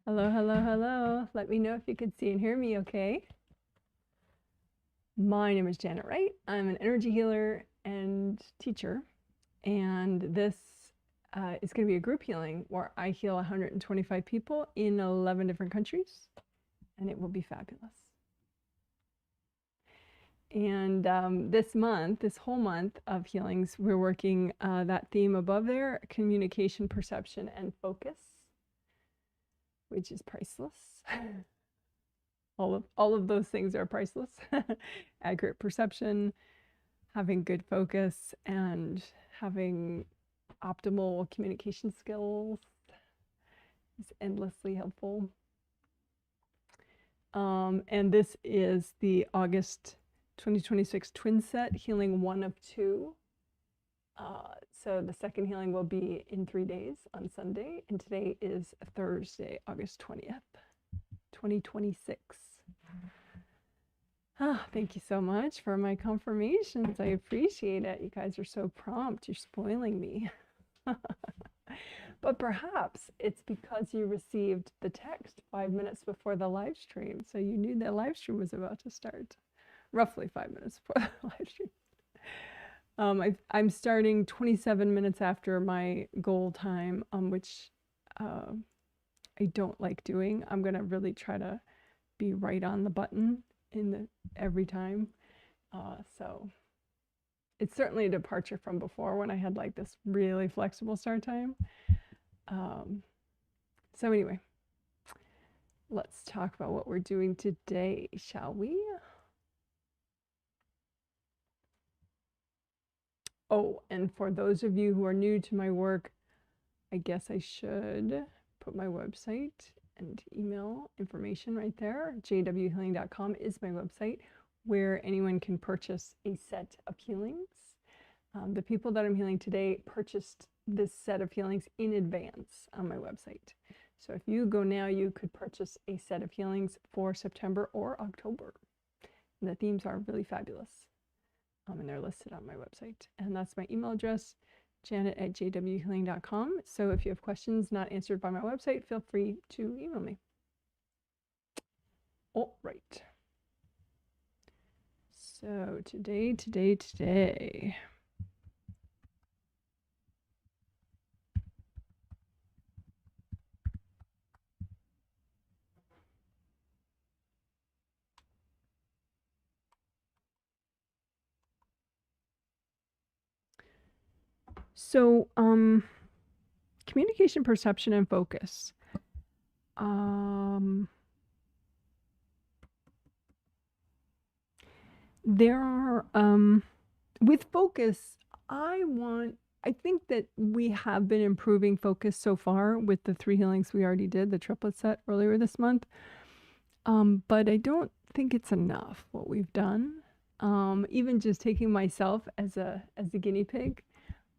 Hello, hello, hello. Let me know if you can see and hear me okay. My name is Janet Wright. I'm an energy healer and teacher, and this is going to be a group healing where I heal 125 people in 11 different countries, and it will be fabulous. And this whole month of healings, we're working that theme above there, communication, perception, and focus, which is priceless. All of those things are priceless. Accurate perception, having good focus, and having optimal communication skills is endlessly helpful. And this is the August 2026 twin set, healing 1 of 2. So the second healing will be in 3 days on Sunday, and today is Thursday, August 20th, 2026. Thank you so much for my confirmations. I appreciate it. You guys are so prompt. You're spoiling me. But perhaps it's because you received the text 5 minutes before the live stream, so you knew the live stream was about to start. Roughly 5 minutes before the live stream. I'm starting 27 minutes after my goal time, which I don't like doing. I'm gonna really try to be right on the button every time. So it's certainly a departure from before when I had like this really flexible start time. So anyway, let's talk about what we're doing today, shall we? Oh, and for those of you who are new to my work, I guess I should put my website and email information right there. jwhealing.com is my website where anyone can purchase a set of healings. The people that I'm healing today purchased this set of healings in advance on my website. So if you go now, you could purchase a set of healings for September or October. And the themes are really fabulous. And they're listed on my website. And that's my email address, janet@jwhealing.com. So if you have questions not answered by my website, feel free to email me. All right. So today. So, communication, perception, and focus. There are, with focus, I think that we have been improving focus so far with the 3 healings we already did, the triplet set earlier this month. But I don't think it's enough what we've done. Even just taking myself as a guinea pig,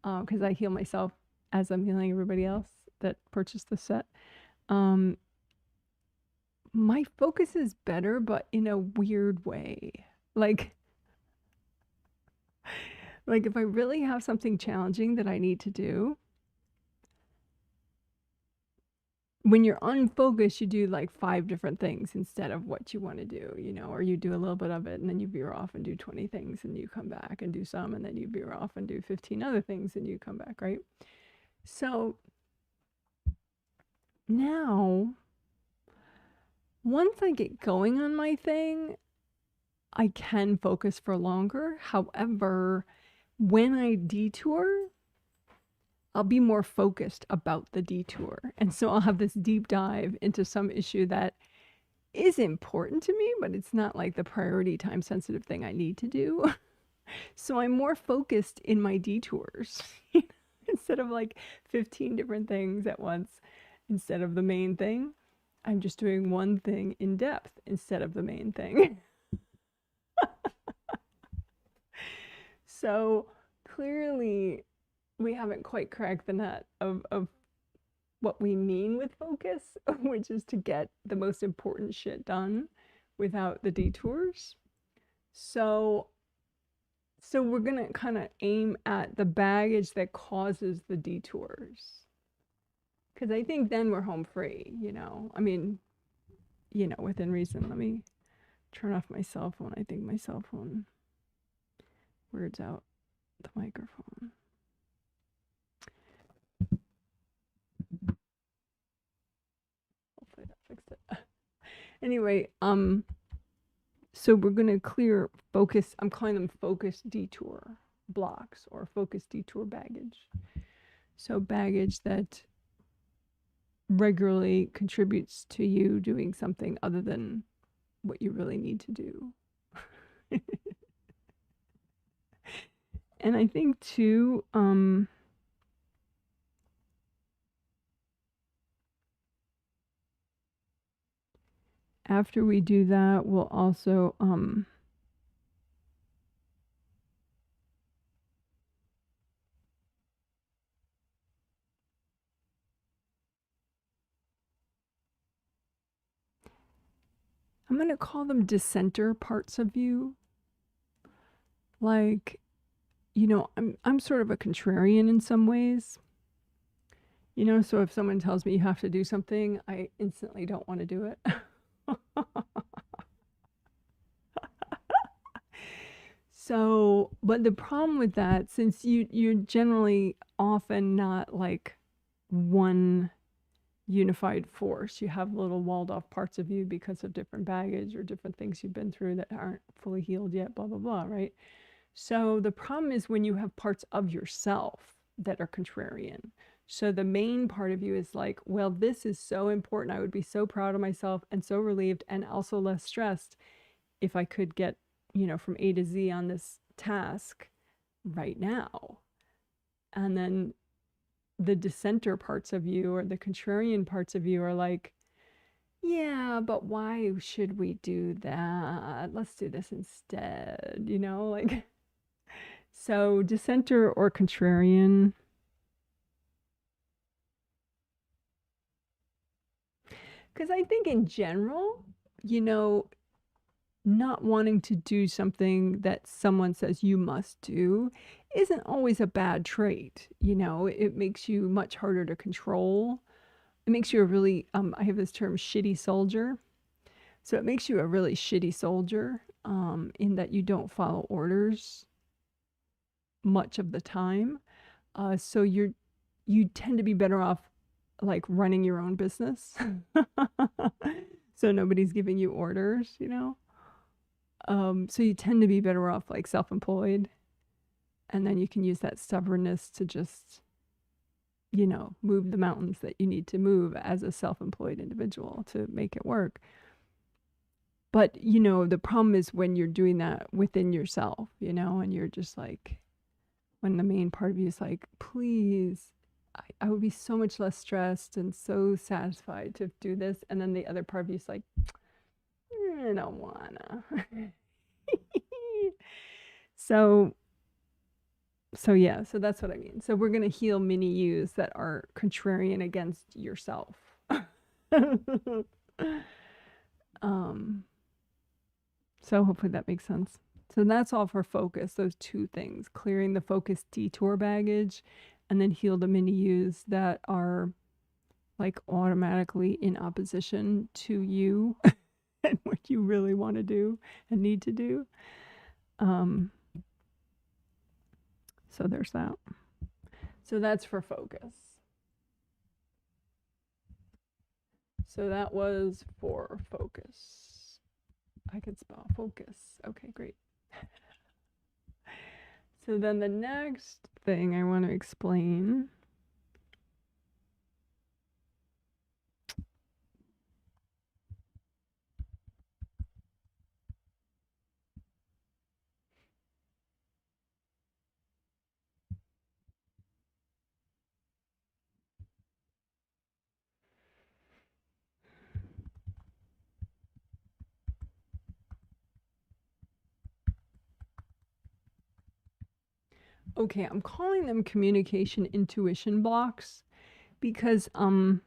because I heal myself as I'm healing everybody else that purchased the set. My focus is better, but in a weird way. Like if I really have something challenging that I need to do, when you're unfocused, you do like 5 different things instead of what you want to do, or you do a little bit of it and then you veer off and do 20 things and you come back and do some, and then you veer off and do 15 other things and you come back, right? So now, once I get going on my thing, I can focus for longer. However, when I detour, I'll be more focused about the detour. And so I'll have this deep dive into some issue that is important to me, but it's not like the priority time sensitive thing I need to do. So I'm more focused in my detours instead of like 15 different things at once. Instead of the main thing, I'm just doing one thing in depth instead of the main thing. So clearly we haven't quite cracked the nut of what we mean with focus, which is to get the most important shit done without the detours. So we're gonna kind of aim at the baggage that causes the detours. Because I think then we're home free, you know. I mean, you know, within reason. Let me turn off my cell phone. I think my cell phone weirds out the microphone. Hopefully that fixed it. Anyway, so we're going to clear focus. I'm calling them focus detour blocks or focus detour baggage. So baggage that regularly contributes to you doing something other than what you really need to do. And I think too, after we do that, we'll also I'm going to call them dissenter parts of you. Like, you know, I'm sort of a contrarian in some ways. You know, so if someone tells me you have to do something, I instantly don't want to do it. So, but the problem with that, since you're generally often not like one unified force, you have little walled off parts of you because of different baggage or different things you've been through that aren't fully healed yet, blah, blah, blah, right? So the problem is when you have parts of yourself that are contrarian. So the main part of you is like, well, this is so important. I would be so proud of myself and so relieved and also less stressed if I could get, you know, from A to Z on this task right now. And then the dissenter parts of you or the contrarian parts of you are like, yeah, but why should we do that? Let's do this instead, you know, like, so dissenter or contrarian. Because I think in general, you know, not wanting to do something that someone says you must do isn't always a bad trait. You know, it makes you much harder to control. It makes you a really, I have this term, shitty soldier. So it makes you a really shitty soldier in that you don't follow orders much of the time. So you tend to be better off like running your own business. So nobody's giving you orders, you know? So you tend to be better off like self-employed. And then you can use that stubbornness to just, you know, move the mountains that you need to move as a self-employed individual to make it work. But, you know, the problem is when you're doing that within yourself, you know, and you're just like, when the main part of you is like, please, I would be so much less stressed and so satisfied to do this. And then the other part of you is like, I don't wanna. So yeah, so that's what I mean. So we're going to heal mini yous that are contrarian against yourself. So hopefully that makes sense. So that's all for focus, those two things, clearing the focus detour baggage and then heal the mini yous that are like automatically in opposition to you and what you really want to do and need to do. So there's that. So that's for focus. So that was for focus. I could spell focus. Okay, great. So then the next thing I want to explain okay, I'm calling them communication intuition blocks because I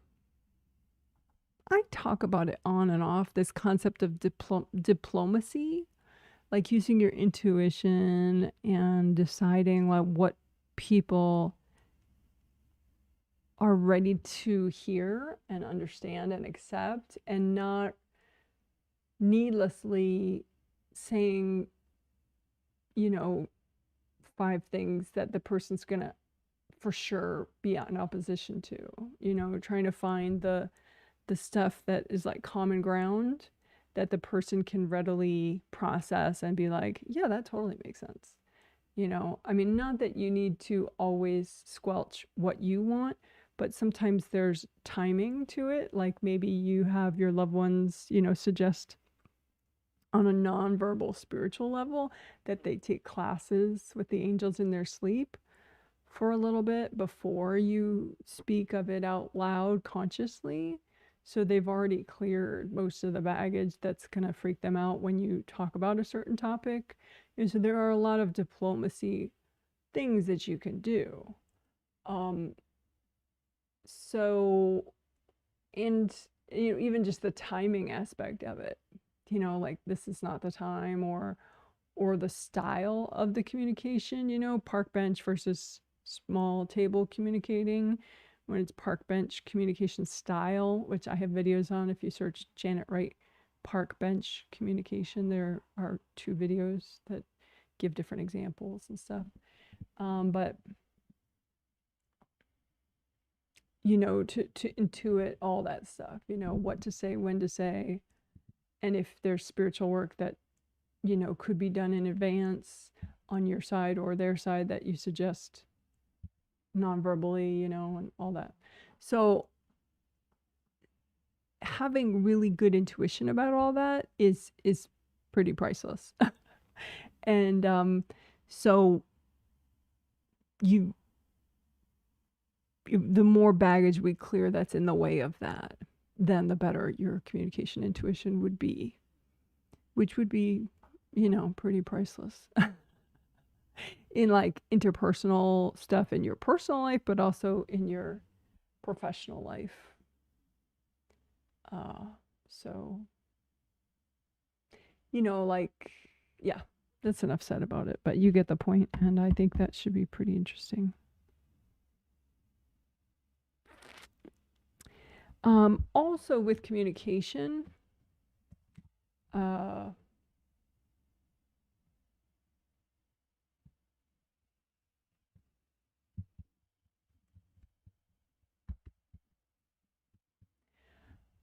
talk about it on and off, this concept of diplomacy, like using your intuition and deciding like what people are ready to hear and understand and accept, and not needlessly saying, you know, 5 things that the person's gonna for sure be in opposition to, trying to find the stuff that is like common ground that the person can readily process and be like, yeah, that totally makes sense. I mean, not that you need to always squelch what you want, but sometimes there's timing to it. Like maybe you have your loved ones, suggest on a nonverbal spiritual level that they take classes with the angels in their sleep for a little bit before you speak of it out loud consciously. So they've already cleared most of the baggage that's going to freak them out when you talk about a certain topic. And so there are a lot of diplomacy things that you can do. So, and even just the timing aspect of it, like this is not the time, or the style of the communication, park bench versus small table communicating. When it's park bench communication style, which I have videos on, if you search Janet Wright park bench communication, there are 2 videos that give different examples and stuff. But to intuit all that stuff, what to say, when to say, and if there's spiritual work that could be done in advance on your side or their side that you suggest non-verbally, and all that. So having really good intuition about all that is pretty priceless. And so the more baggage we clear that's in the way of that, then the better your communication intuition would be, which would be, pretty priceless. In like interpersonal stuff in your personal life, but also in your professional life. So, like, yeah, that's enough said about it, but you get the point, and I think that should be pretty interesting. Also with communication,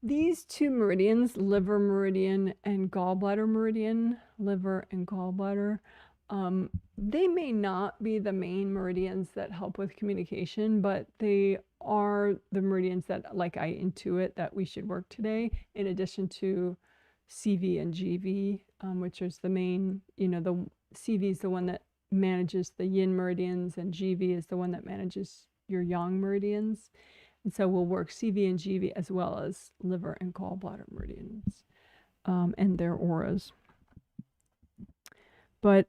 these 2 meridians, liver meridian and gallbladder meridian, liver and gallbladder, they may not be the main meridians that help with communication, but they are the meridians that, like, I intuit that we should work today, in addition to CV and GV, which is the main, the CV is the one that manages the yin meridians, and GV is the one that manages your yang meridians. And so we'll work CV and GV as well as liver and gallbladder meridians, and their auras. But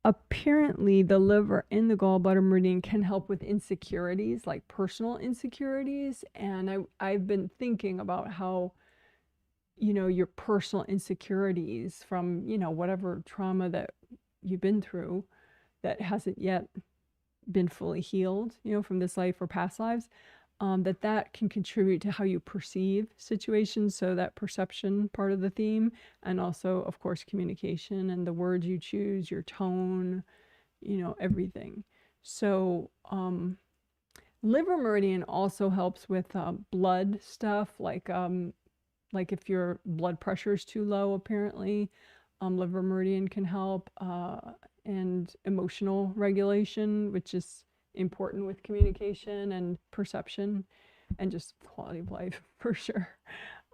apparently the liver and the gallbladder meridian can help with insecurities, like personal insecurities. And I've been thinking about how, your personal insecurities from, whatever trauma that you've been through that hasn't yet been fully healed, from this life or past lives, that can contribute to how you perceive situations. So that perception part of the theme, and also, of course, communication and the words you choose, your tone, everything. So liver meridian also helps with blood stuff, like if your blood pressure is too low, apparently, liver meridian can help, and emotional regulation, which is important with communication and perception and just quality of life for sure.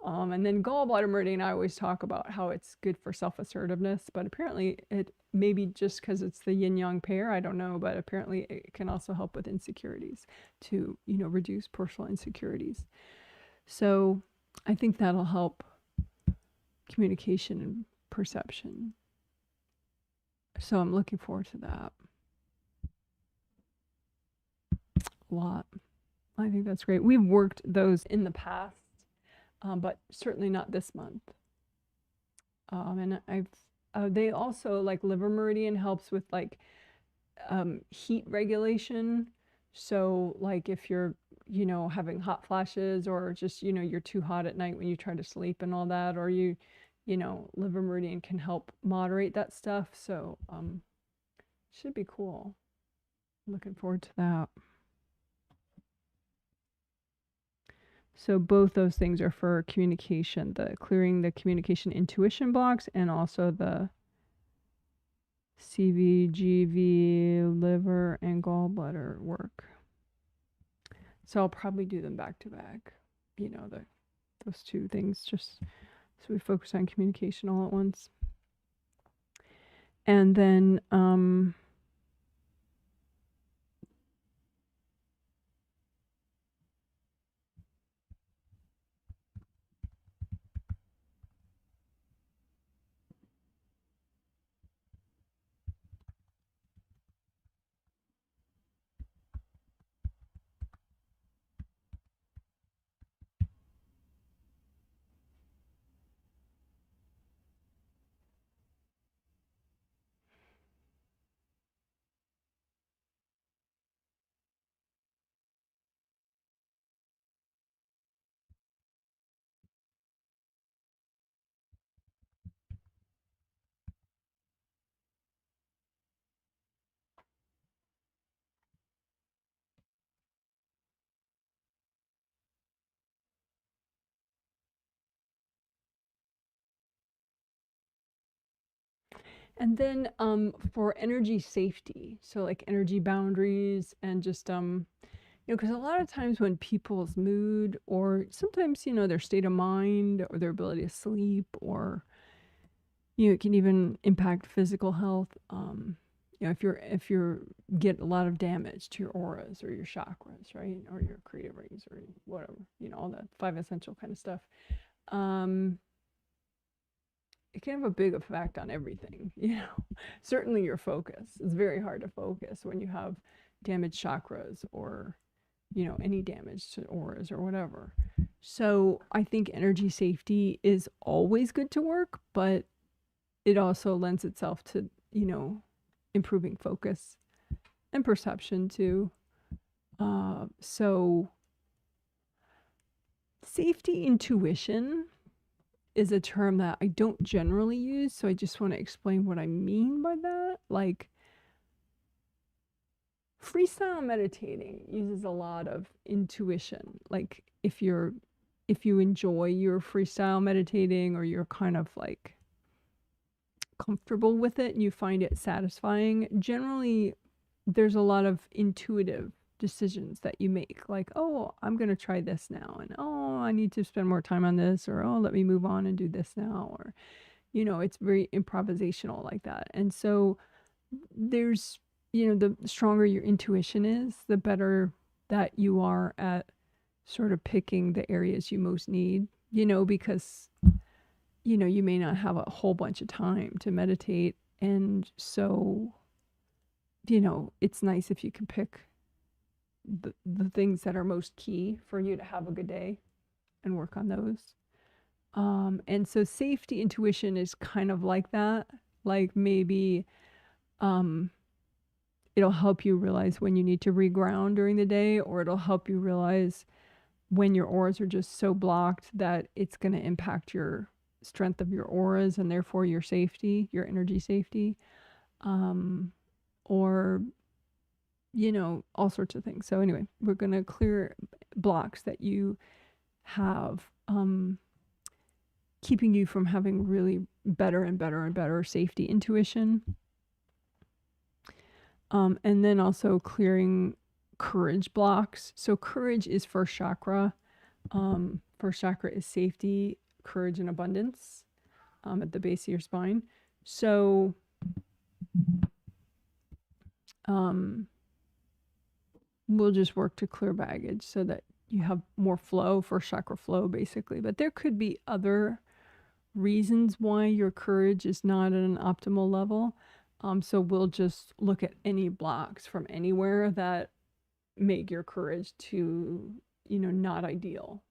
And then gallbladder meridian, I always talk about how it's good for self-assertiveness, but apparently it maybe just because it's the yin-yang pair, I don't know, but apparently it can also help with insecurities to, reduce personal insecurities. So I think that'll help communication and perception. So I'm looking forward to that a lot. I think that's great. We've worked those in the past, but certainly not this month. And they also, like liver meridian helps with like heat regulation. So like if you're, having hot flashes, or just, you're too hot at night when you try to sleep and all that, or liver meridian can help moderate that stuff. So should be cool. Looking forward to that. So both those things are for communication, the clearing the communication intuition blocks, and also the CVGV liver and gallbladder work. So I'll probably do them back to back, those two things, just so we focus on communication all at once. And then for energy safety, so like energy boundaries, and just because a lot of times when people's mood, or sometimes their state of mind, or their ability to sleep, or it can even impact physical health. If you're get a lot of damage to your auras or your chakras, right, or your creative rings, or whatever, all that 5 essential kind of stuff. It can have a big effect on everything. Certainly your focus. It's very hard to focus when you have damaged chakras, or any damage to auras or whatever. So I think energy safety is always good to work, but it also lends itself to improving focus and perception too. So safety intuition is a term that I don't generally use, so I just want to explain what I mean by that. Like, freestyle meditating uses a lot of intuition. Like, if you enjoy your freestyle meditating, or you're kind of like comfortable with it and you find it satisfying, generally there's a lot of intuitive decisions that you make, like, oh, I'm going to try this now, and oh, I need to spend more time on this, or oh, let me move on and do this now, or it's very improvisational like that. And so there's the stronger your intuition is, the better that you are at sort of picking the areas you most need, because you may not have a whole bunch of time to meditate, and so it's nice if you can pick the things that are most key for you to have a good day and work on those. And so safety intuition is kind of like that. Like, maybe it'll help you realize when you need to reground during the day, or it'll help you realize when your auras are just so blocked that it's going to impact your strength of your auras, and therefore your safety, your energy safety, or all sorts of things. So anyway, we're going to clear blocks that you have, keeping you from having really better and better and better safety intuition. And then also clearing courage blocks. So courage is first chakra. First chakra is safety, courage, and abundance, at the base of your spine. So we'll just work to clear baggage so that you have more flow, first chakra flow, basically. But there could be other reasons why your courage is not at an optimal level. So we'll just look at any blocks from anywhere that make your courage to, not ideal,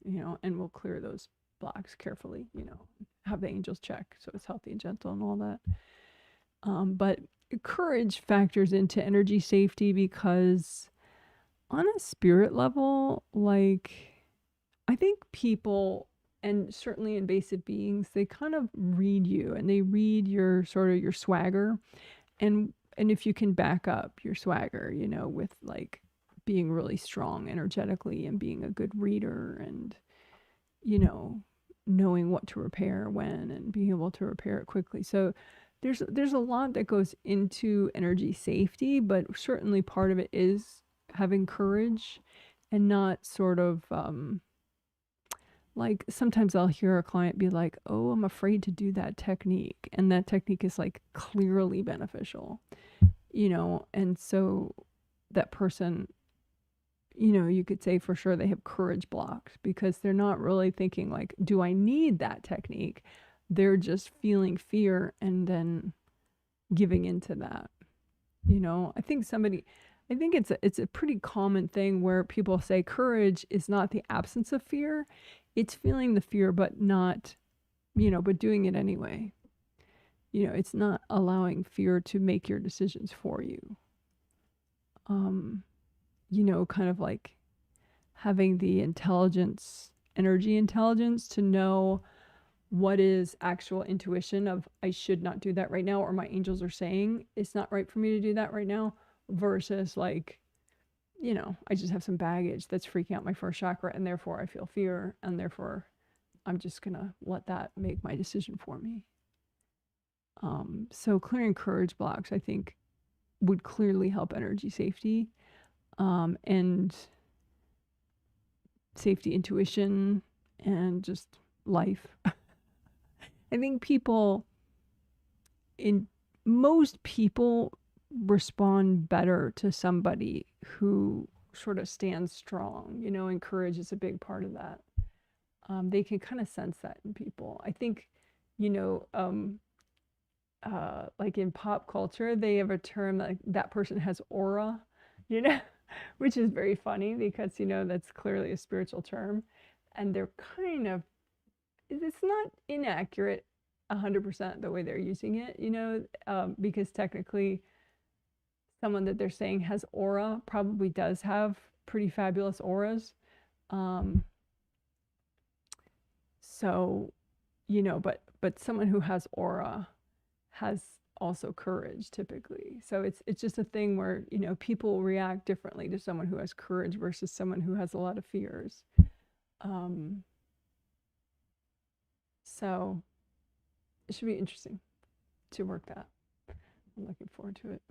and we'll clear those blocks carefully, have the angels check so it's healthy and gentle and all that. But courage factors into energy safety because on a spirit level, like, I think people, and certainly invasive beings, they kind of read you and they read your sort of your swagger. And if you can back up your swagger, you know, with like being really strong energetically and being a good reader and, you know, knowing what to repair when and being able to repair it quickly. So there's a lot that goes into energy safety, but certainly part of it is having courage and not sort of like sometimes I'll hear a client be like, "Oh, I'm afraid to do that technique." And that technique is like clearly beneficial, you know, and so that person, you know, you could say for sure they have courage blocks because they're not really thinking like, do I need that technique? They're just feeling fear and then giving into that. You know, I think it's a pretty common thing where people say courage is not the absence of fear. It's feeling the fear but not, you know, but doing it anyway. You know, it's not allowing fear to make your decisions for you. You know, kind of like having the intelligence, energy intelligence to know what is actual intuition of I should not do that right now, or my angels are saying it's not right for me to do that right now, versus like, you know, I just have some baggage that's freaking out my first chakra and therefore I feel fear and therefore I'm just gonna let that make my decision for me. So clearing courage blocks, I think, would clearly help energy safety, and safety intuition and just life. I think most people respond better to somebody who sort of stands strong, you know, and courage is a big part of that. They can kind of sense that in people. I think, you know, like in pop culture, they have a term like that person has aura, you know, which is very funny because, you know, that's clearly a spiritual term. And they're kind of, it's not inaccurate 100% the way they're using it, you know, because technically someone that they're saying has aura probably does have pretty fabulous auras. So, you know, but someone who has aura has also courage typically. So it's just a thing where, you know, people react differently to someone who has courage versus someone who has a lot of fears. So it should be interesting to work that. I'm looking forward to it.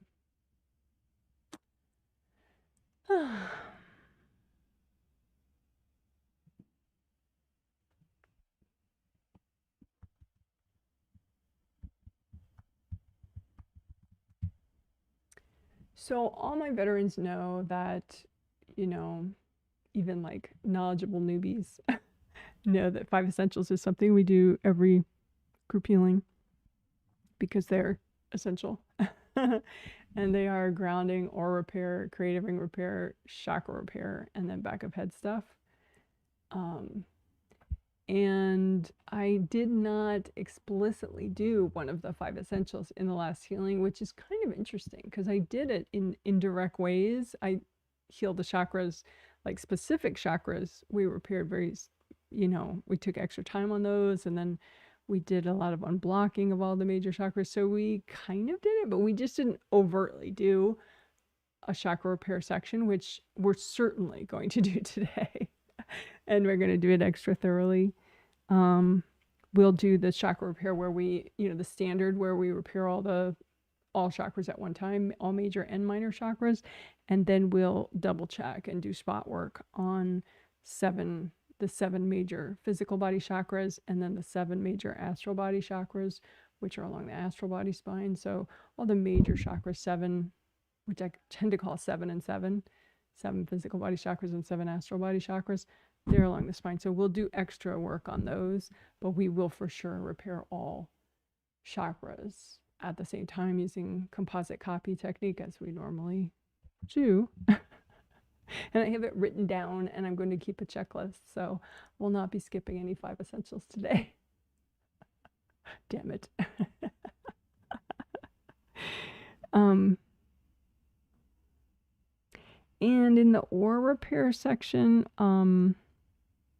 So all my veterans know that, you know, even like knowledgeable newbies know that 5 essentials is something we do every group healing because they're essential. And they are grounding, aura repair, creative ring repair, chakra repair, and then back of head stuff. And I did not explicitly do one of the 5 essentials in the last healing, which is kind of interesting because I did it in indirect ways. I healed the chakras, like specific chakras. We repaired very, you know, we took extra time on those, and then we did a lot of unblocking of all the major chakras. So we kind of did it, but we just didn't overtly do a chakra repair section, which we're certainly going to do today. And we're going to do it extra thoroughly. We'll do the chakra repair where we, you know, the standard where we repair all chakras at one time, all major and minor chakras. And then we'll double check and do spot work on the 7 major physical body chakras, and then the 7 major astral body chakras, which are along the astral body spine. So all the major chakras, 7, which I tend to call 7 and 7 physical body chakras and 7 astral body chakras, they're along the spine. So we'll do extra work on those, but we will for sure repair all chakras at the same time using composite copy technique as we normally do. And I have it written down, and I'm going to keep a checklist, so we'll not be skipping any 5 essentials today. Damn it. And in the aura repair section,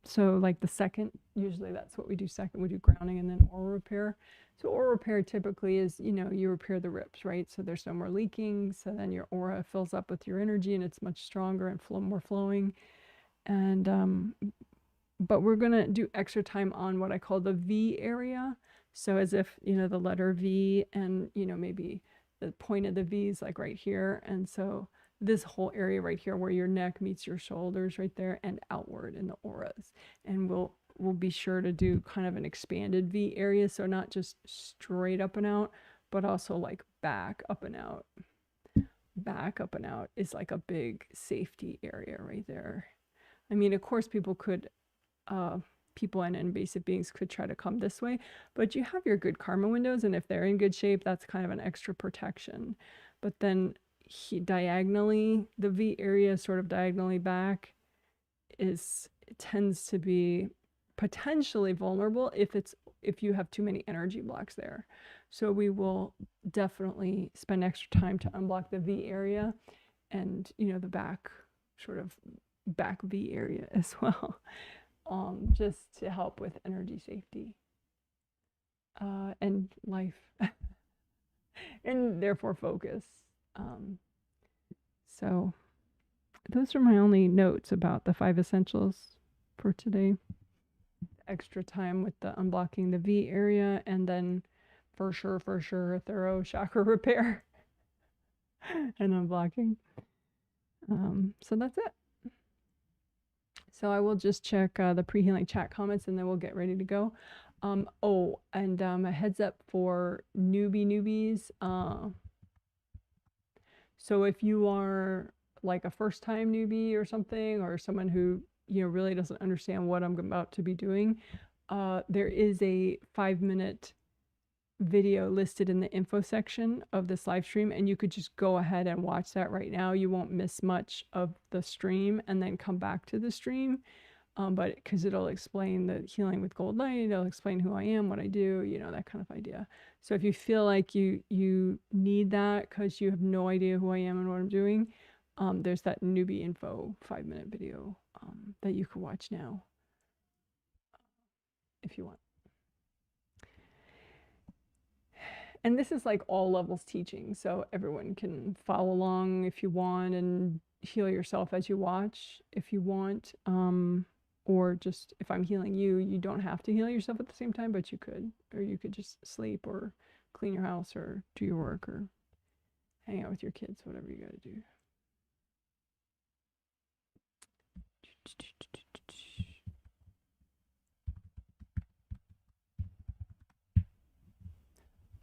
so like the second, usually that's what we do second, we do grounding and then aura repair. So aura repair typically is, you repair the rips, right? So there's no more leaking. So then your aura fills up with your energy and it's much stronger and more flowing. And, but we're going to do extra time on what I call the V area. So as if, the letter V and, maybe the point of the V is like right here. And so this whole area right here where your neck meets your shoulders right there and outward in the auras. And we'll be sure to do kind of an expanded V area. So not just straight up and out, but also like back up and out. Back up and out is like a big safety area right there. I mean, of course, people and invasive beings could try to come this way, but you have your good karma windows, and if they're in good shape, that's kind of an extra protection. But then diagonally, the V area sort of diagonally back tends to be potentially vulnerable if you have too many energy blocks there. So we will definitely spend extra time to unblock the V area and the back V area as well. Just to help with energy safety and life and therefore focus. So those are my only notes about the 5 essentials for today. Extra time with the unblocking the V area, and then for sure a thorough chakra repair and unblocking. So that's it. So I will just check the pre-healing chat comments and then we'll get ready to go. A heads up for newbies. So if you are like a first-time newbie or something, or someone who really doesn't understand what I'm about to be doing, there is a 5-minute video listed in the info section of this live stream, and you could just go ahead and watch that right now. You won't miss much of the stream, and then come back to the stream. But because it'll explain the healing with gold light, it'll explain who I am, what I do, that kind of idea. So if you feel like you need that because you have no idea who I am and what I'm doing, there's that newbie info 5-minute video that you can watch now if you want. And this is like all levels teaching, so everyone can follow along if you want and heal yourself as you watch if you want. Or just if I'm healing you, you don't have to heal yourself at the same time, but you could. Or you could just sleep or clean your house or do your work or hang out with your kids, whatever you got to do.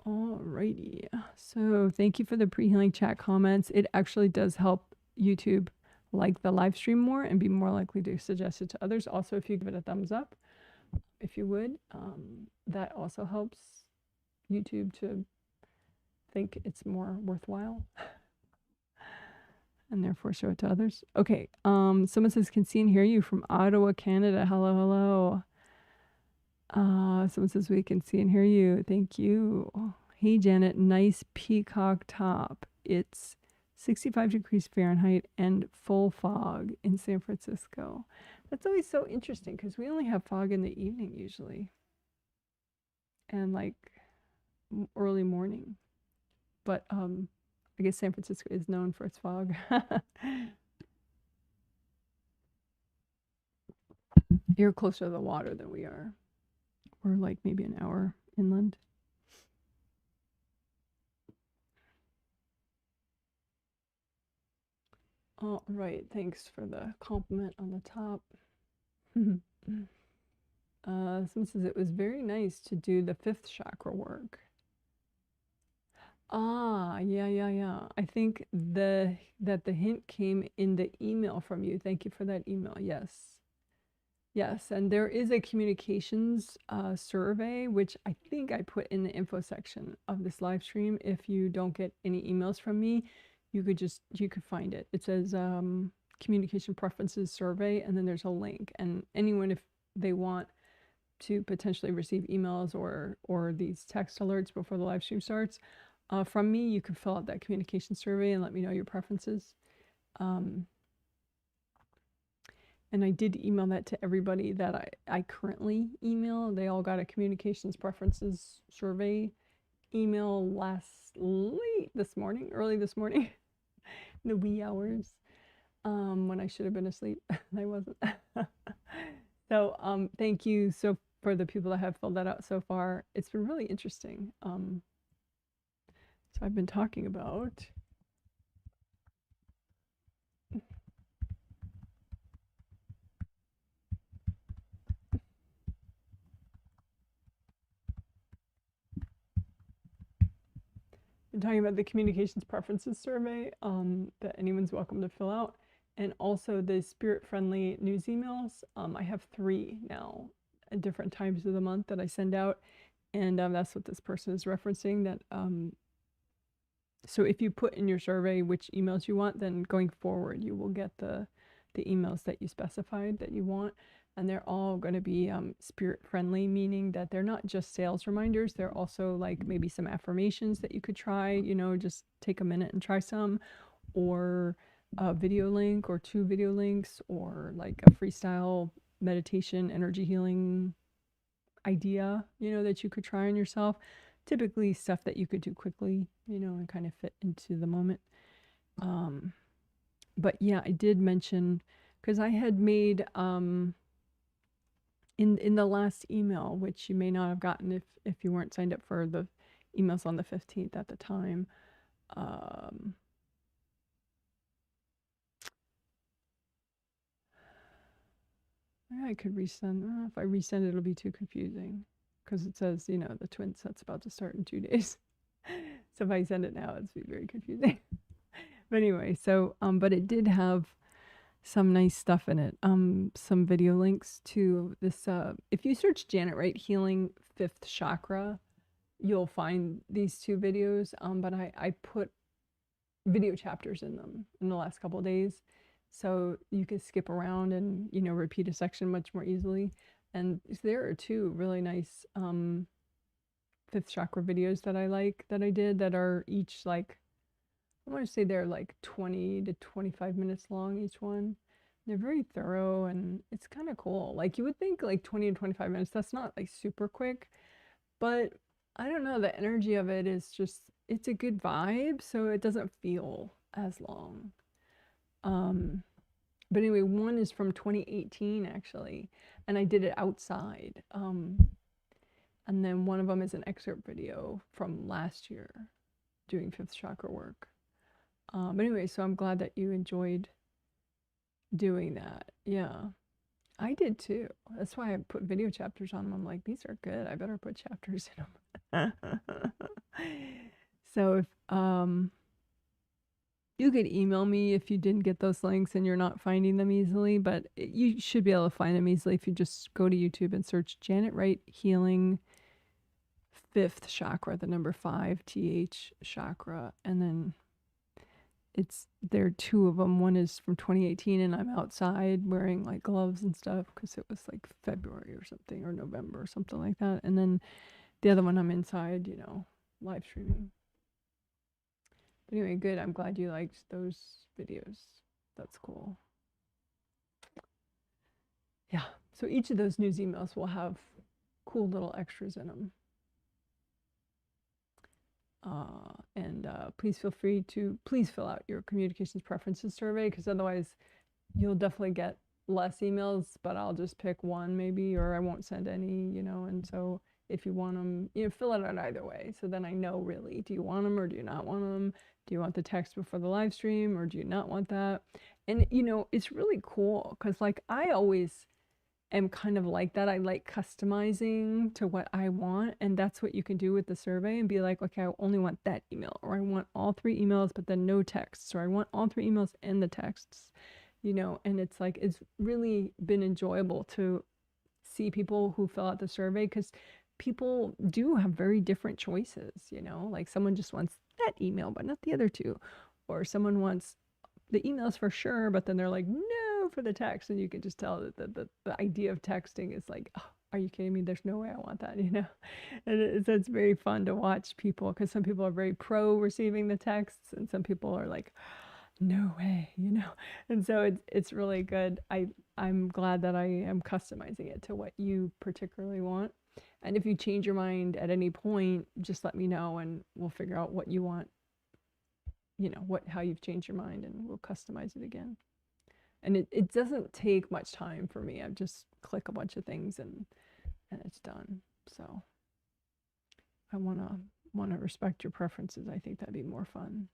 Alrighty. So thank you for the pre-healing chat comments. It actually does help YouTube like the live stream more and be more likely to suggest it to others. Also, if you give it a thumbs up, if you would, that also helps YouTube to think it's more worthwhile and therefore show it to others. Okay. Someone says, can see and hear you from Ottawa, Canada. Hello. Someone says we can see and hear you. Thank you. Hey, Janet, nice peacock top. It's 65 degrees Fahrenheit and full fog in San Francisco. That's always so interesting because we only have fog in the evening usually. And like early morning. But I guess San Francisco is known for its fog. You're closer to the water than we are. We're like maybe an hour inland. All right, thanks for the compliment on the top. Someone says it was very nice to do the 5th chakra work. Yeah. I think that the hint came in the email from you. Thank you for that email. Yes, and there is a communications survey, which I think I put in the info section of this live stream. If you don't get any emails from me, you could find it. It says communication preferences survey, and then there's a link. And anyone, if they want to potentially receive emails or these text alerts before the live stream starts, from me, you can fill out that communication survey and let me know your preferences. And I did email that to everybody that I currently email. They all got a communications preferences survey email early this morning, the wee hours, when I should have been asleep. I wasn't. So thank you for the people that have filled that out so far. It's been really interesting. So I've been talking about the communications preferences survey that anyone's welcome to fill out, and also the spirit-friendly news emails. I have 3 now at different times of the month that I send out, and that's what this person is referencing. That so if you put in your survey which emails you want, then going forward you will get the emails that you specified that you want, and they're all going to be spirit friendly, meaning that they're not just sales reminders. They're also like maybe some affirmations that you could try, you know, just take a minute and try some, or a video link or 2 video links, or like a freestyle meditation energy healing idea, you know, that you could try on yourself. Typically stuff that you could do quickly, you know, and kind of fit into the moment. But yeah, I did mention, because I had made in the last email, which you may not have gotten if you weren't signed up for the emails on the 15th at the time. I could resend. If I resend it, it'll be too confusing, because it says, you know, the twin set's about to start in 2 days. So if I send it now, it's be very confusing. But anyway, so but it did have some nice stuff in it. Some video links to this. If you search Janet Wright Healing 5th Chakra, you'll find these 2 videos. But I put video chapters in them in the last couple of days, so you can skip around and, you know, repeat a section much more easily. And there are 2 really nice 5th chakra videos that I like, that I did, that are each like, I want to say they're like 20 to 25 minutes long each one. They're very thorough, and it's kind of cool. Like, you would think like 20 to 25 minutes, that's not like super quick, but I don't know, the energy of it is just, it's a good vibe, so it doesn't feel as long. But anyway, one is from 2018 actually, and I did it outside. And then one of them is an excerpt video from last year doing 5th chakra work. But anyway, so I'm glad that you enjoyed doing that. Yeah, I did too. That's why I put video chapters on them. I'm like, these are good. I better put chapters in them. So if you could email me if you didn't get those links and you're not finding them easily, but you should be able to find them easily if you just go to YouTube and search Janet Wright Healing 5th Chakra, the number 5 TH chakra, and then there are 2 of them. One is from 2018, and I'm outside wearing like gloves and stuff because it was like February or something, or November or something like that. And then the other one, I'm inside, you know, live streaming. But anyway, good. I'm glad you liked those videos. That's cool. Yeah. So each of those news emails will have cool little extras in them. And please feel free to fill out your communications preferences survey, because otherwise you'll definitely get less emails, but I'll just pick one maybe, or I won't send any, you know. And so if you want them, you know, fill it out either way, so then I know really, do you want them or do you not want them? Do you want the text before the live stream, or do you not want that? And, you know, it's really cool because, like, I always am kind of like that. I like customizing to what I want, and that's what you can do with the survey, and be like, okay, I only want that email, or I want all 3 emails but then no texts, or I want all 3 emails and the texts, you know. And it's like, it's really been enjoyable to see people who fill out the survey, because people do have very different choices, you know. Like, someone just wants that email but not the other 2, or someone wants the emails for sure, but then they're like, no, for the text. And you can just tell that the idea of texting is like, oh, are you kidding me? There's no way I want that, you know? And it's very fun to watch people, because some people are very pro receiving the texts and some people are like, no way, you know? And so it's really good. I'm glad that I am customizing it to what you particularly want. And if you change your mind at any point, just let me know and we'll figure out what you want, you know, how you've changed your mind, and we'll customize it again. And it doesn't take much time for me. I just click a bunch of things and it's done. So I wanna respect your preferences. I think that'd be more fun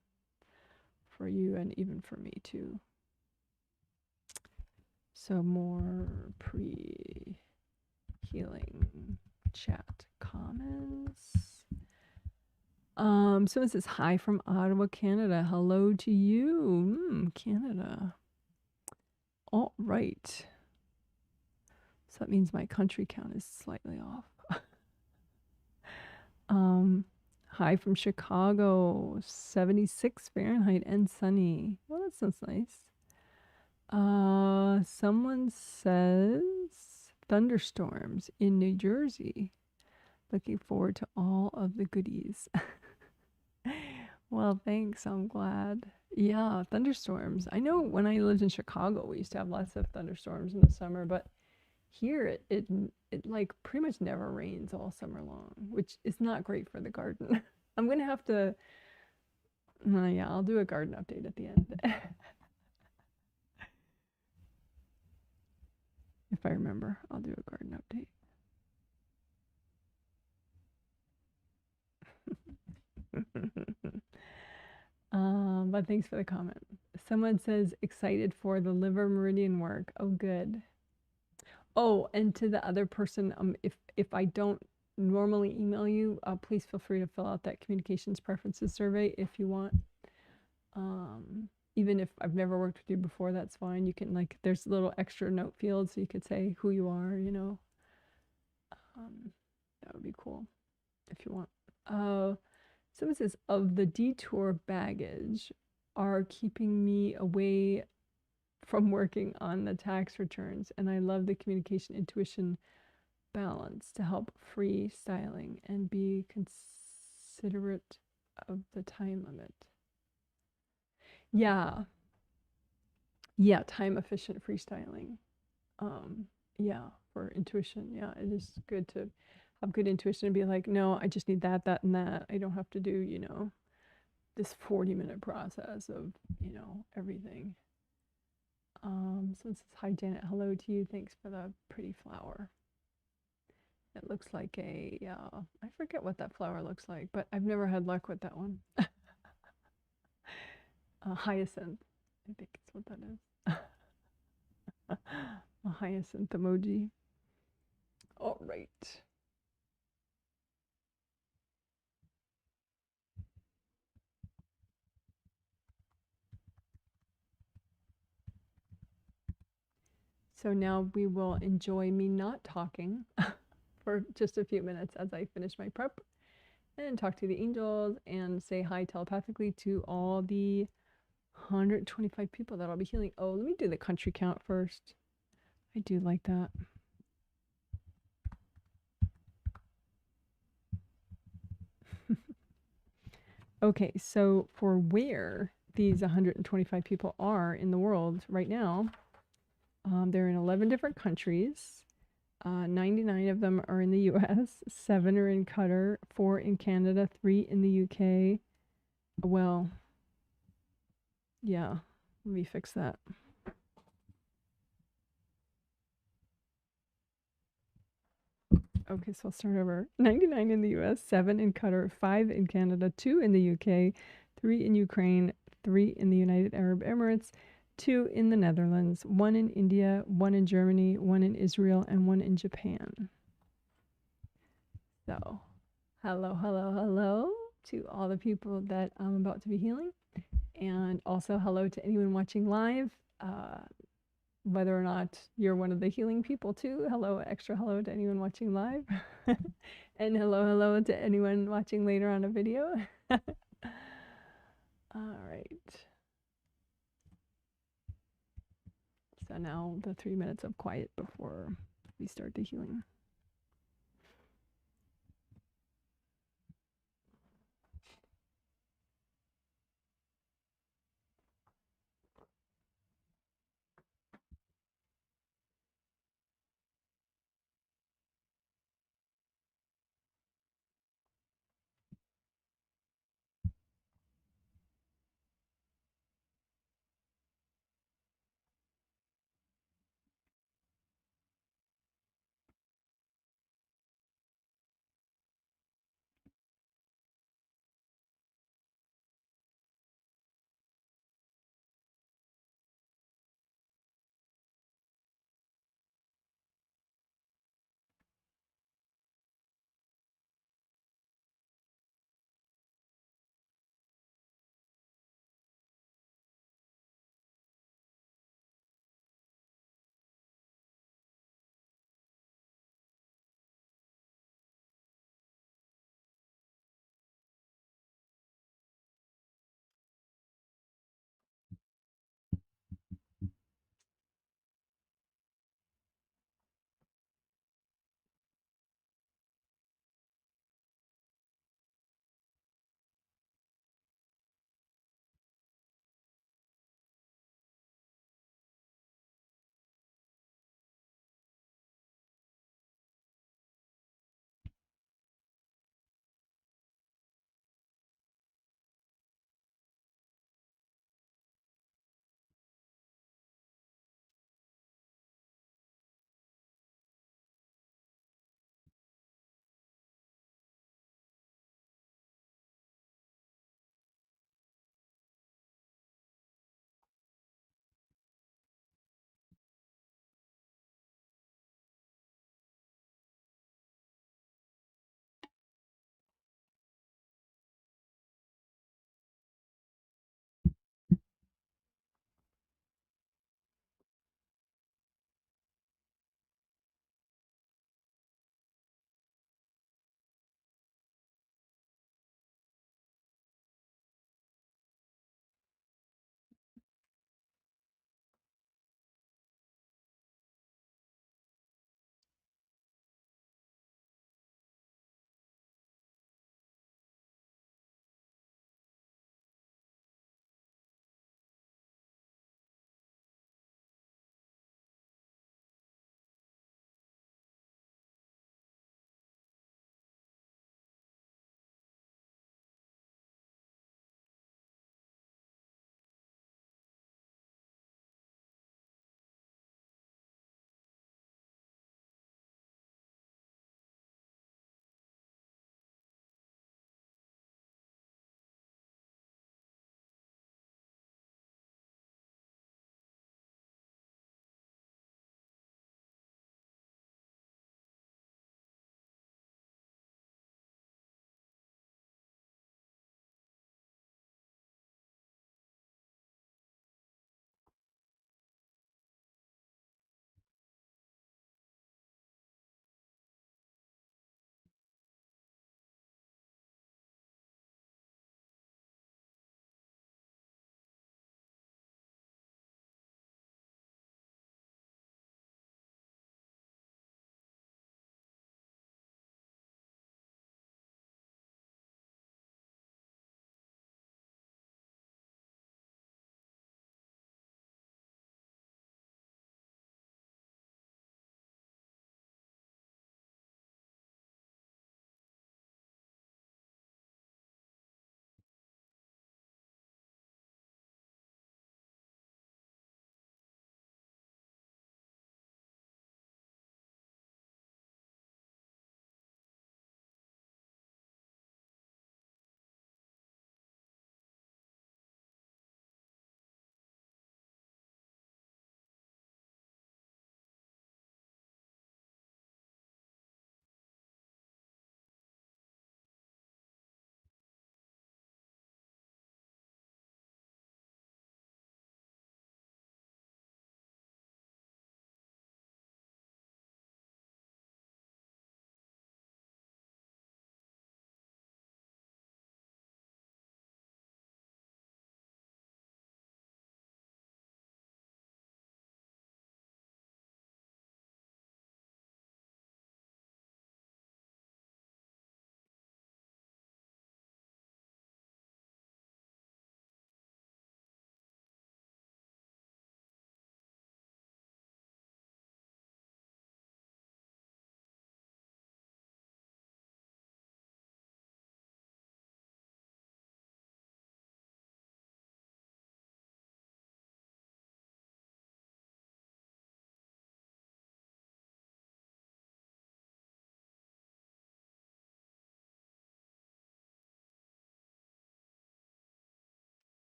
for you and even for me too. So more pre-healing chat comments. Someone says hi from Ottawa, Canada. Hello to you, Canada. All right. So that means my country count is slightly off. Hi from Chicago, 76 Fahrenheit and sunny. Well, that sounds nice. Someone says thunderstorms in New Jersey. Looking forward to all of the goodies. Well, thanks. I'm glad. Yeah, thunderstorms. I know when I lived in Chicago, we used to have lots of thunderstorms in the summer, but here it like pretty much never rains all summer long, which is not great for the garden. I'm gonna have to, yeah, I'll do a garden update at the end. If I remember, I'll do a garden update. But thanks for the comment. Someone says excited for the liver meridian work. Oh, good. Oh, and to the other person, if I don't normally email you, please feel free to fill out that communications preferences survey if you want. Even if I've never worked with you before, that's fine. You can, like, there's a little extra note field so you could say who you are, you know. That would be cool if you want. Someone says, of the detour baggage are keeping me away from working on the tax returns, and I love the communication intuition balance to help freestyling and be considerate of the time limit. Yeah, time efficient freestyling. Yeah, for intuition. Yeah, it is good to have good intuition and be like, no, I just need that, that, and that. I don't have to do, you know, this 40-minute process of, you know, everything. So it says, hi Janet, hello to you. Thanks for the pretty flower. It looks like a, I forget what that flower looks like, but I've never had luck with that one. Hyacinth, I think it's what that is. A hyacinth emoji. All right. So now we will enjoy me not talking for just a few minutes as I finish my prep and talk to the angels and say hi telepathically to all the 125 people that I'll be healing. Oh, let me do the country count first. I do like that. Okay, so for where these 125 people are in the world right now, they're in 11 different countries. 99 of them are in the US, 7 are in Qatar, 4 in Canada, 3 in the UK. Well, yeah, let me fix that. Okay, so I'll start over. 99 in the US, 7 in Qatar, 5 in Canada, 2 in the UK, 3 in Ukraine, 3 in the United Arab Emirates, 2 in the Netherlands, 1 in India, 1 in Germany, 1 in Israel, and 1 in Japan. So, hello to all the people that I'm about to be healing. And also hello to anyone watching live. Whether or not you're one of the healing people too. Hello, extra hello to anyone watching live. And hello to anyone watching later on a video. All right. So now the 3 minutes of quiet before we start the healing.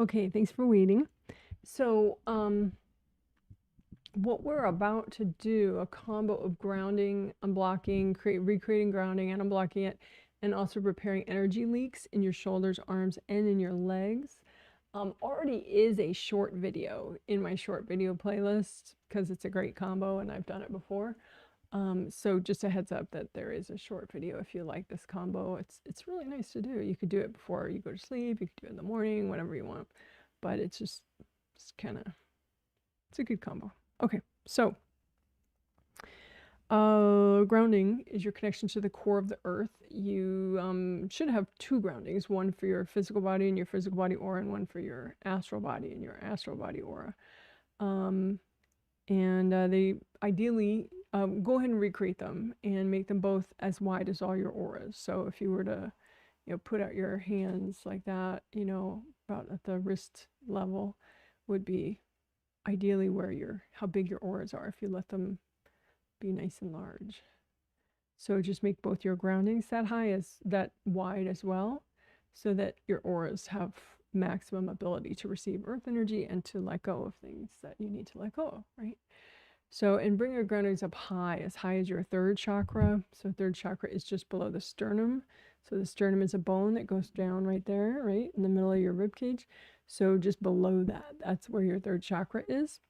Okay, thanks for waiting. So, what we're about to do, a combo of grounding, unblocking, recreating grounding and unblocking it, and also repairing energy leaks in your shoulders, arms, and in your legs, already is a short video in my short video playlist because it's a great combo and I've done it before. So just a heads up that there is a short video if you like this combo. It's really nice to do. You could do it before you go to sleep, you could do it in the morning, whenever you want. But it's kind of, it's a good combo. Okay, so grounding is your connection to the core of the earth. You should have two groundings, one for your physical body and your physical body aura, and one for your astral body and your astral body aura. They ideally go ahead and recreate them and make them both as wide as all your auras. So if you were to, put out your hands like that, about at the wrist level, would be ideally where how big your auras are if you let them be nice and large. So just make both your groundings that wide as well, so that your auras have maximum ability to receive earth energy and to let go of things that you need to let go of, right? So, and bring your groundings up as high as your third chakra. So third chakra is just below the sternum. So the sternum is a bone that goes down right there, right in the middle of your rib cage. So just below that, that's where your third chakra is.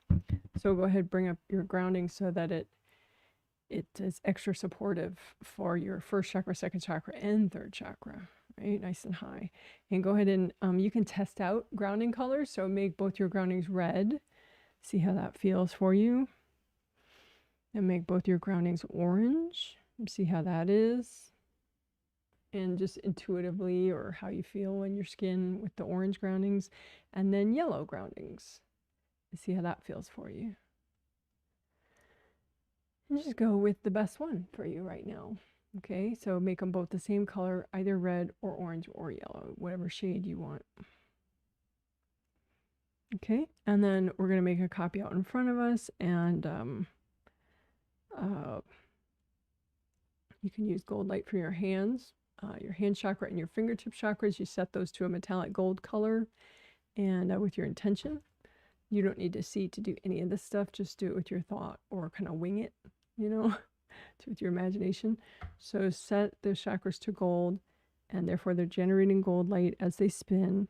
So go ahead, bring up your grounding so that it is extra supportive for your first chakra, second chakra, and third chakra, right? Nice and high. And go ahead and you can test out grounding colors. So make both your groundings red. See how that feels for you. And make both your groundings orange. See how that is. And just intuitively, or how you feel in your skin with the orange groundings. And then yellow groundings. See how that feels for you. And just go with the best one for you right now. Okay, so make them both the same color, either red or orange or yellow, whatever shade you want. Okay, and then we're going to make a copy out in front of us, and you can use gold light for your hands, your hand chakra and your fingertip chakras. You set those to a metallic gold color, and with your intention. You don't need to see to do any of this stuff. Just do it with your thought, or kind of wing it, with your imagination. So set those chakras to gold, and therefore they're generating gold light as they spin,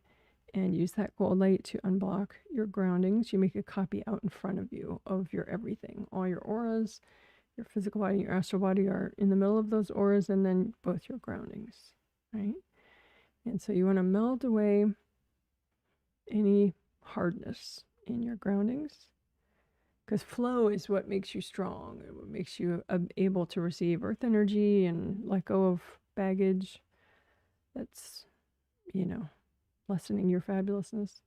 and use that gold light to unblock your groundings. You make a copy out in front of you of your everything. All your auras, your physical body, your astral body are in the middle of those auras, and then both your groundings, right? And so you want to melt away any hardness in your groundings, because flow is what makes you strong, and what makes you able to receive earth energy and let go of baggage that's, lessening your fabulousness.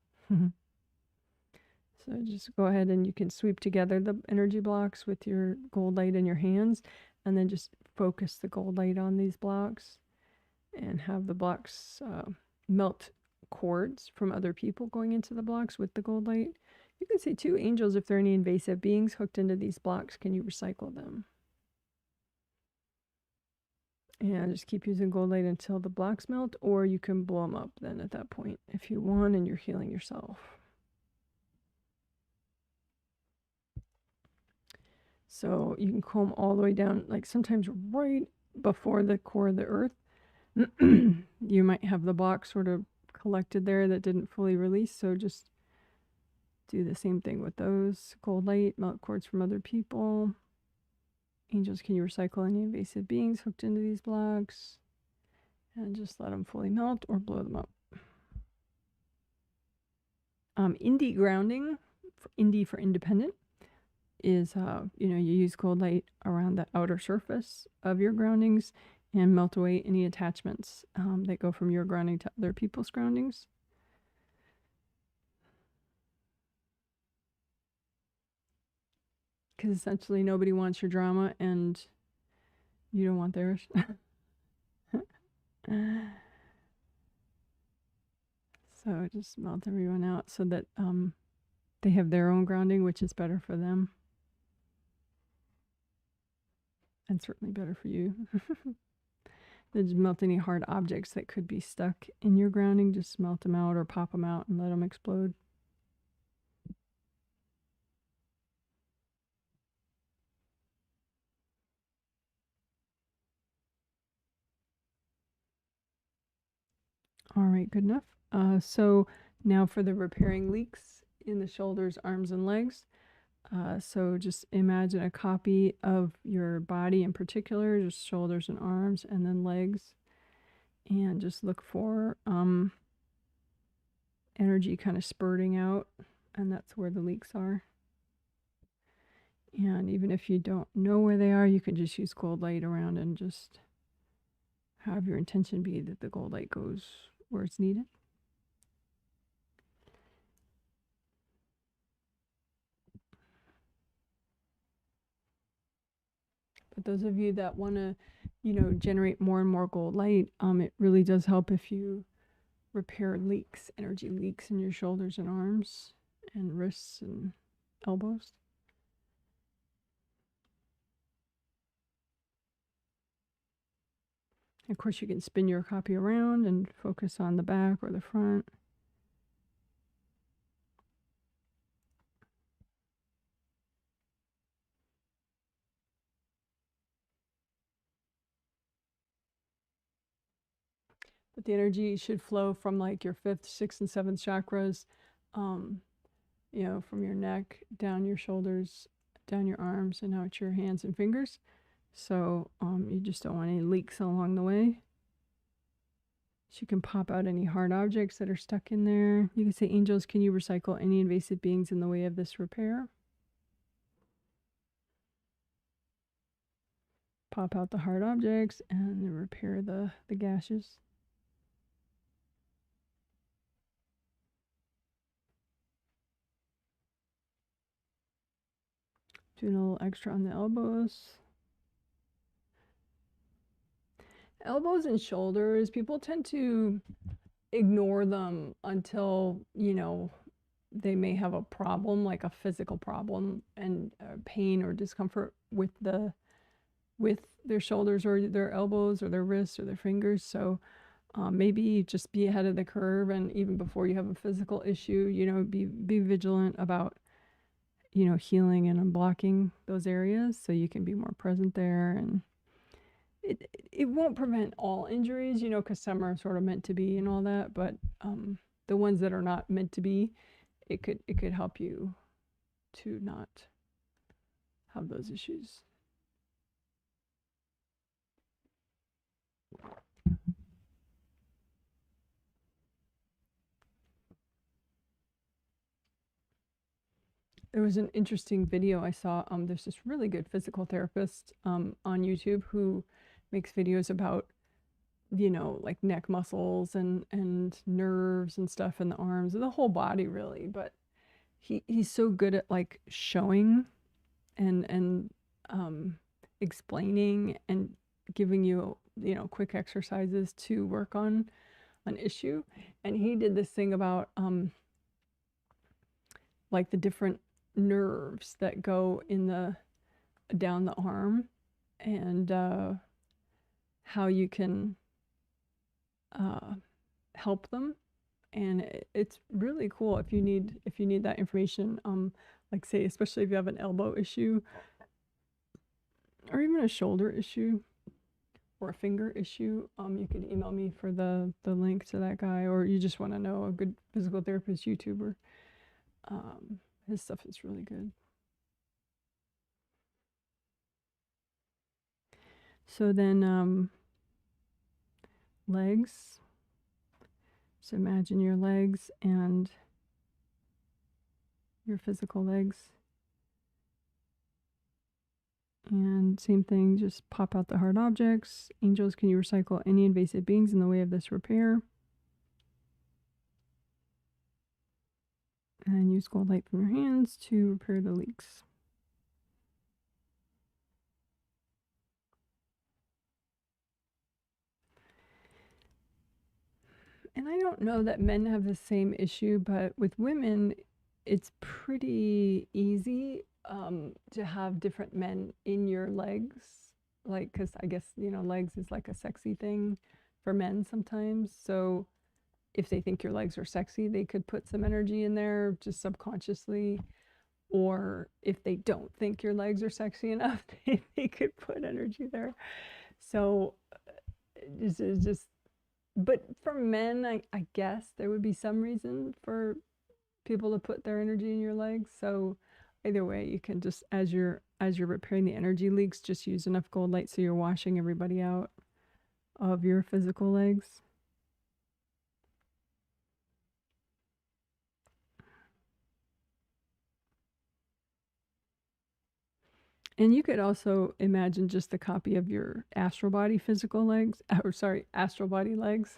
So just go ahead and you can sweep together the energy blocks with your gold light in your hands, and then just focus the gold light on these blocks and have the blocks melt cords from other people going into the blocks with the gold light. You can see too, angels, if there are any invasive beings hooked into these blocks, can you recycle them? And just keep using gold light until the blocks melt, or you can blow them up then at that point if you want, and you're healing yourself. So you can comb all the way down, like sometimes right before the core of the earth. You might have the block sort of collected there that didn't fully release, so just do the same thing with those. Gold light, melt cords from other people. Angels, can you recycle any invasive beings hooked into these blocks? And just let them fully melt or blow them up. Indie grounding, indie for independent, is, you use gold light around the outer surface of your groundings and melt away any attachments that go from your grounding to other people's groundings. Because essentially nobody wants your drama and you don't want theirs. So just melt everyone out so that they have their own grounding, which is better for them. And certainly better for you. Then just melt any hard objects that could be stuck in your grounding. Just melt them out or pop them out and let them explode. All right, good enough. So now for the repairing leaks in the shoulders, arms, and legs. So just imagine a copy of your body in particular, just shoulders and arms, and then legs. And just look for energy kind of spurting out, and that's where the leaks are. And even if you don't know where they are, you can just use gold light around and just have your intention be that the gold light goes where it's needed. But those of you that want to, generate more and more gold light, it really does help if you repair leaks, energy leaks in your shoulders and arms and wrists and elbows. Of course, you can spin your copy around and focus on the back or the front. But the energy should flow from like your 5th, 6th, and 7th chakras, from your neck, down your shoulders, down your arms, and out your hands and fingers. So you just don't want any leaks along the way. So you can pop out any hard objects that are stuck in there. You can say, angels, can you recycle any invasive beings in the way of this repair? Pop out the hard objects and repair the gashes. Doing a little extra on the elbows. Elbows and shoulders, people tend to ignore them until, they may have a problem, like a physical problem, and pain or discomfort with their shoulders or their elbows or their wrists or their fingers. So maybe just be ahead of the curve, and even before you have a physical issue, be vigilant about healing and unblocking those areas so you can be more present there. And it won't prevent all injuries, because some are sort of meant to be and all that, but the ones that are not meant to be, it could help you to not have those issues. There was an interesting video I saw. There's this really good physical therapist on YouTube who makes videos about, like neck muscles and nerves and stuff in the arms, the whole body really. But he's so good at like showing and explaining and giving you, quick exercises to work on an issue. And he did this thing about like the different nerves that go down the arm, and how you can help them. And it's really cool if you need that information, like say, especially if you have an elbow issue or even a shoulder issue or a finger issue. You can email me for the link to that guy, or you just want to know a good physical therapist YouTuber. His stuff is really good. So then legs. So imagine your legs and your physical legs. And same thing, just pop out the hard objects. Angels, can you recycle any invasive beings in the way of this repair? And use gold light from your hands to repair the leaks. And I don't know that men have the same issue, but with women, it's pretty easy to have different men in your legs like, because I guess, you know, legs is like a sexy thing for men sometimes. So if they think your legs are sexy, they could put some energy in there just subconsciously. Or if they don't think your legs are sexy enough, they could put energy there. So this is just, but for men, I guess there would be some reason for people to put their energy in your legs. So either way, you can just, as you're repairing the energy leaks, just use enough gold light so you're washing everybody out of your physical legs. And you could also imagine just a copy of your astral body physical legs, or sorry, astral body legs,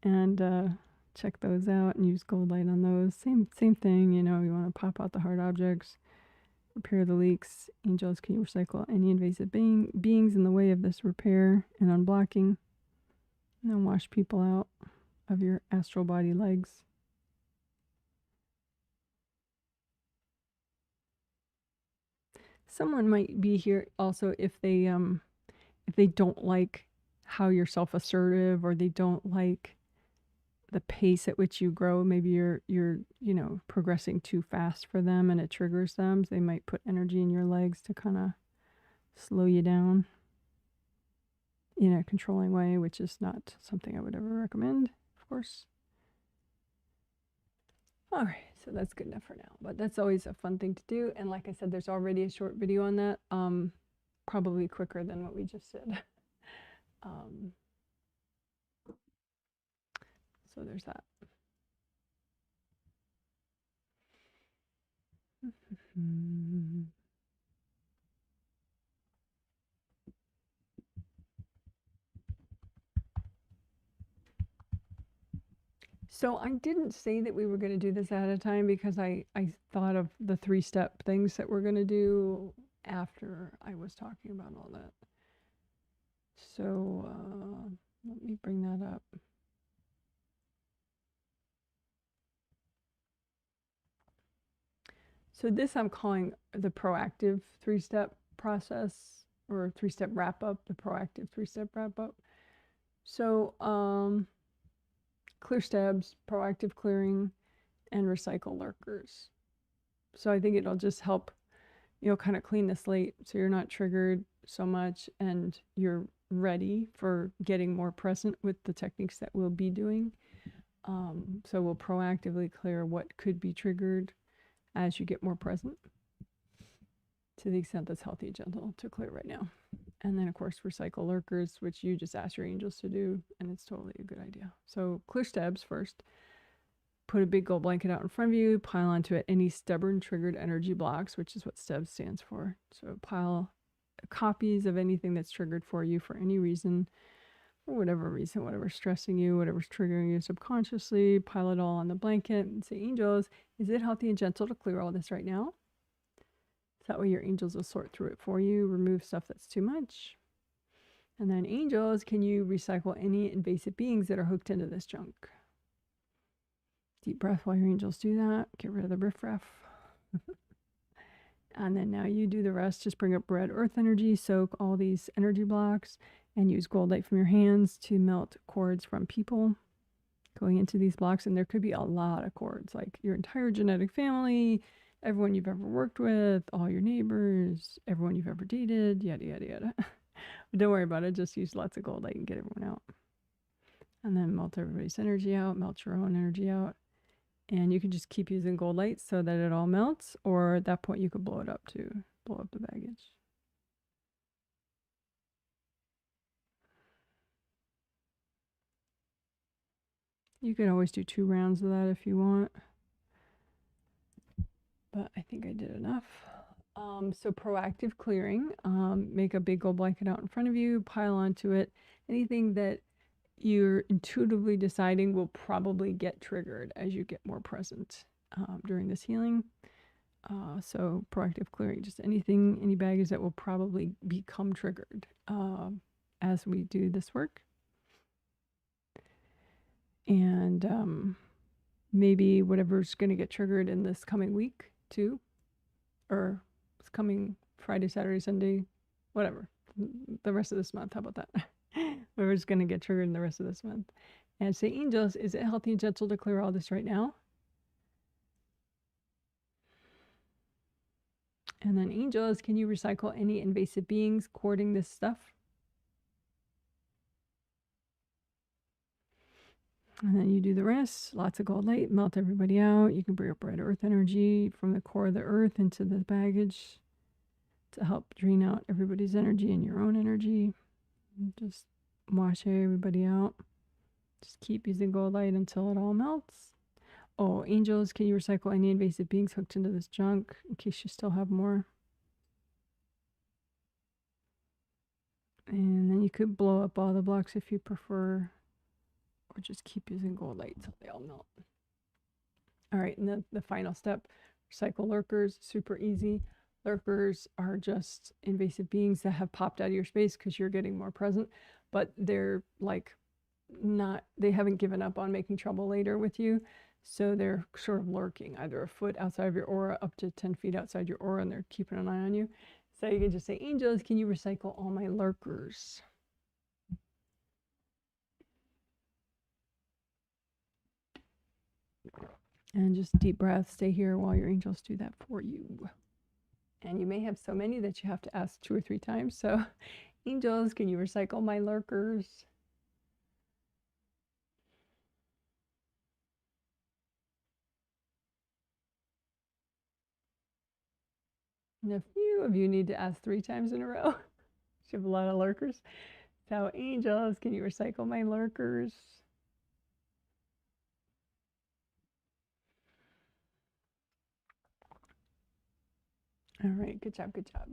and check those out and use gold light on those. Same thing, you know, you want to pop out the hard objects, repair the leaks. Angels, can you recycle any invasive beings in the way of this repair and unblocking? And then wash people out of your astral body legs. Someone might be here also if they don't like how you're self-assertive, or they don't like the pace at which you grow. Maybe you're you know, progressing too fast for them and it triggers them. So they might put energy in your legs to kind of slow you down in a controlling way, which is not something I would ever recommend, of course. All right, so that's good enough for now, but that's always a fun thing to do. And like I said, there's already a short video on that, probably quicker than what we just did. So there's that. So I didn't say that we were going to do this ahead of time because I thought of the 3-step things that we're going to do after I was talking about all that. So let me bring that up. So this I'm calling the proactive 3-step process, or 3-step wrap up, the proactive 3-step wrap up. So clear stabs, proactive clearing, and recycle lurkers. So I think it'll just help, you know, kind of clean the slate so you're not triggered so much and you're ready for getting more present with the techniques that we'll be doing. So we'll proactively clear what could be triggered as you get more present, to the extent that's healthy and gentle to clear right now. And then, of course, recycle lurkers, which you just ask your angels to do, and it's totally a good idea. So clear stabs first. Put a big gold blanket out in front of you, pile onto it any stubborn triggered energy blocks, which is what STEB stands for. So pile copies of anything that's triggered for you for any reason, for whatever reason, whatever's stressing you, whatever's triggering you subconsciously, pile it all on the blanket and say, angels, is it healthy and gentle to clear all this right now? So that way your angels will sort through it for you, remove stuff that's too much. And then angels, can you recycle any invasive beings that are hooked into this junk? Deep breath while your angels do that. Get rid of the riffraff. And then now you do the rest. Just bring up red earth energy, soak all these energy blocks, and use gold light from your hands to melt cords from people going into these blocks. And there could be a lot of cords, like your entire genetic family, everyone you've ever worked with, all your neighbors, everyone you've ever dated, yada, yada, yada. But don't worry about it. Just use lots of gold light and get everyone out. And then melt everybody's energy out, melt your own energy out. And you can just keep using gold light so that it all melts, or at that point you could blow it up to blow up the baggage. You could always do 2 rounds of that if you want, but I think I did enough. So proactive clearing, make a big gold blanket out in front of you, pile onto it anything that you're intuitively deciding will probably get triggered as you get more present during this healing. So proactive clearing, just anything, any baggage that will probably become triggered as we do this work. And maybe whatever's going to get triggered in this coming week too, or it's coming Friday, Saturday, Sunday, whatever, the rest of this month. How about that? Whatever's going to get triggered in the rest of this month. And say, angels, is it healthy and gentle to clear all this right now? And then angels, can you recycle any invasive beings courting this stuff? And then you do the rest. Lots of gold light, melt everybody out. You can bring up red earth energy from the core of the earth into the baggage to help drain out everybody's energy and your own energy. And just wash everybody out. Just keep using gold light until it all melts. Oh, angels, can you recycle any invasive beings hooked into this junk in case you still have more? And then you could blow up all the blocks if you prefer, or just keep using gold light until they all melt. All right, and then the final step, recycle lurkers, super easy. Lurkers are just invasive beings that have popped out of your space because you're getting more present, but they're like not, they haven't given up on making trouble later with you. So they're sort of lurking, either a foot outside of your aura, up to 10 feet outside your aura, and they're keeping an eye on you. So you can just say, angels, can you recycle all my lurkers? And just deep breath, stay here while your angels do that for you. And you may have so many that you have to ask 2 or 3 times. So, angels, can you recycle my lurkers? And a few of you need to ask 3 times in a row. You have a lot of lurkers. So, angels, can you recycle my lurkers? All right, good job, good job.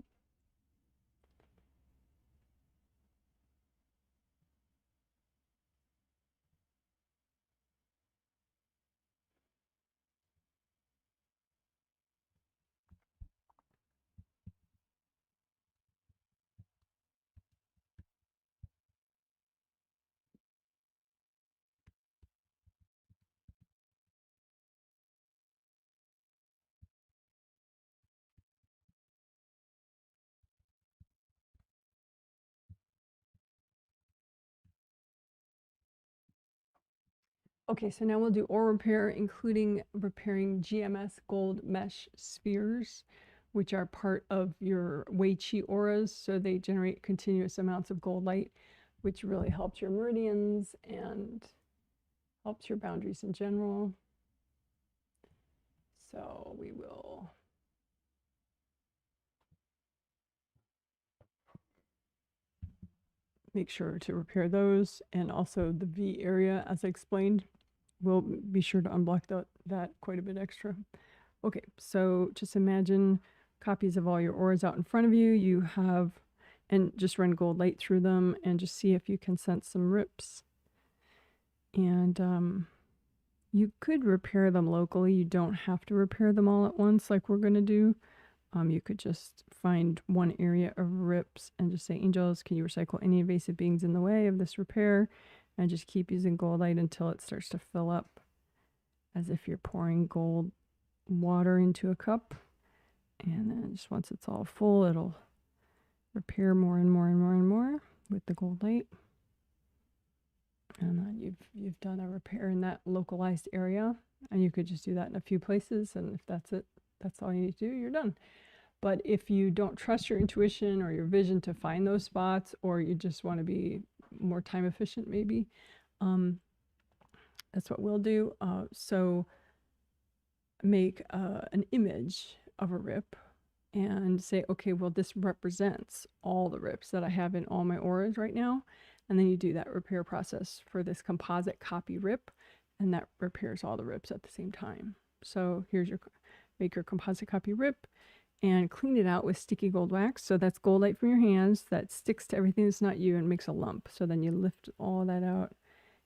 Okay, so now we'll do aura repair, including repairing GMS gold mesh spheres, which are part of your Wei Qi auras. So they generate continuous amounts of gold light, which really helps your meridians and helps your boundaries in general. So we will make sure to repair those, and also the V area, as I explained. We'll be sure to unblock that quite a bit extra. Okay, so just imagine copies of all your auras out in front of you. You have, and just run gold light through them and just see if you can sense some rips. And you could repair them locally. You don't have to repair them all at once like we're going to do. You could just find one area of rips and just say, angels, can you recycle any invasive beings in the way of this repair? And just keep using gold light until it starts to fill up, as if you're pouring gold water into a cup. And then just once it's all full, it'll repair more and more and more and more with the gold light. And then you've done a repair in that localized area. And you could just do that in a few places. And if that's it, that's all you need to do, you're done. But if you don't trust your intuition or your vision to find those spots, or you just want to be more time efficient, maybe, that's what we'll do. So make an image of a rip and say, okay, well, this represents all the rips that I have in all my auras right now. And then you do that repair process for this composite copy rip, and that repairs all the rips at the same time. So here's your, make your composite copy rip and clean it out with sticky gold wax. So that's gold light from your hands that sticks to everything that's not you and makes a lump. So then you lift all that out,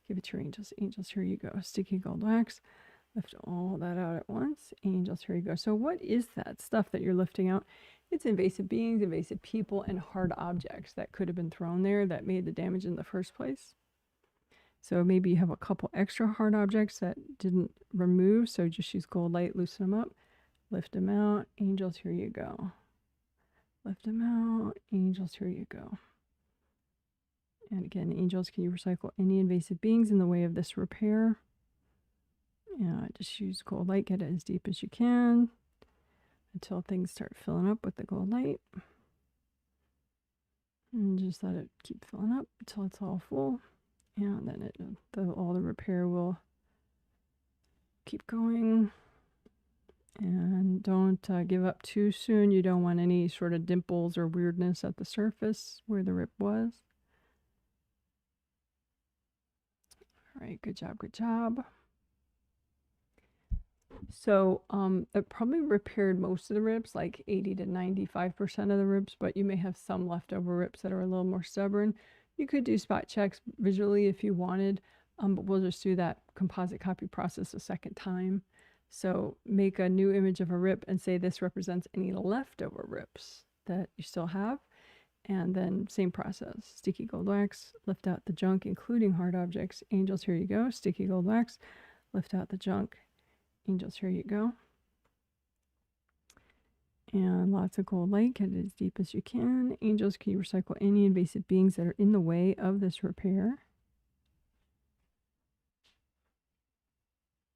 give it to your angels. Angels, here you go. Sticky gold wax. Lift all that out at once. Angels, here you go. So what is that stuff that you're lifting out? It's invasive beings, invasive people, and hard objects that could have been thrown there that made the damage in the first place. So maybe you have a couple extra hard objects that didn't remove, so just use gold light, loosen them up, lift them out. Angels, here you go. Lift them out. Angels, here you go. And again, angels, can you recycle any invasive beings in the way of this repair? Yeah, just use gold light, get it as deep as you can until things start filling up with the gold light. And just let it keep filling up until it's all full. And then all the repair will keep going. And don't give up too soon. You don't want any sort of dimples or weirdness at the surface where the rip was. All right, good job, good job. So it probably repaired most of the ribs, like 80 to 95% of the ribs, but you may have some leftover ribs that are a little more stubborn. You could do spot checks visually if you wanted, but we'll just do that composite copy process a second time. So make a new image of a rib and say this represents any leftover ribs that you still have. And then same process, sticky gold wax, lift out the junk, including hard objects. Angels, here you go, sticky gold wax, lift out the junk. Angels, here you go. And lots of gold light, get it as deep as you can. Angels, can you recycle any invasive beings that are in the way of this repair?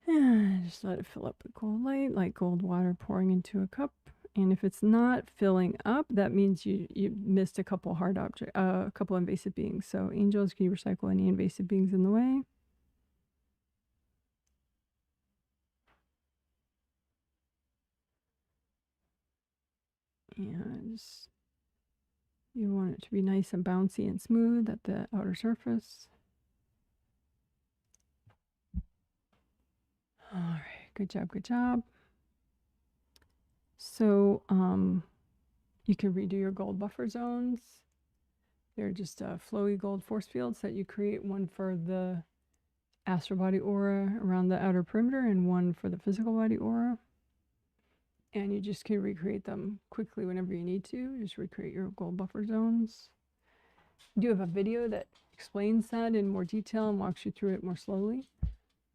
And just let it fill up with gold light, like gold water pouring into a cup. And if it's not filling up, that means you missed a couple a couple invasive beings. So angels, can you recycle any invasive beings in the way? And you want it to be nice and bouncy and smooth at the outer surface. All right, good job, good job. So you can redo your gold buffer zones. They're just flowy gold force fields that you create, one for the astral body aura around the outer perimeter and one for the physical body aura. And you just can recreate them quickly whenever you need to. Just recreate your gold buffer zones. I do have a video that explains that in more detail and walks you through it more slowly.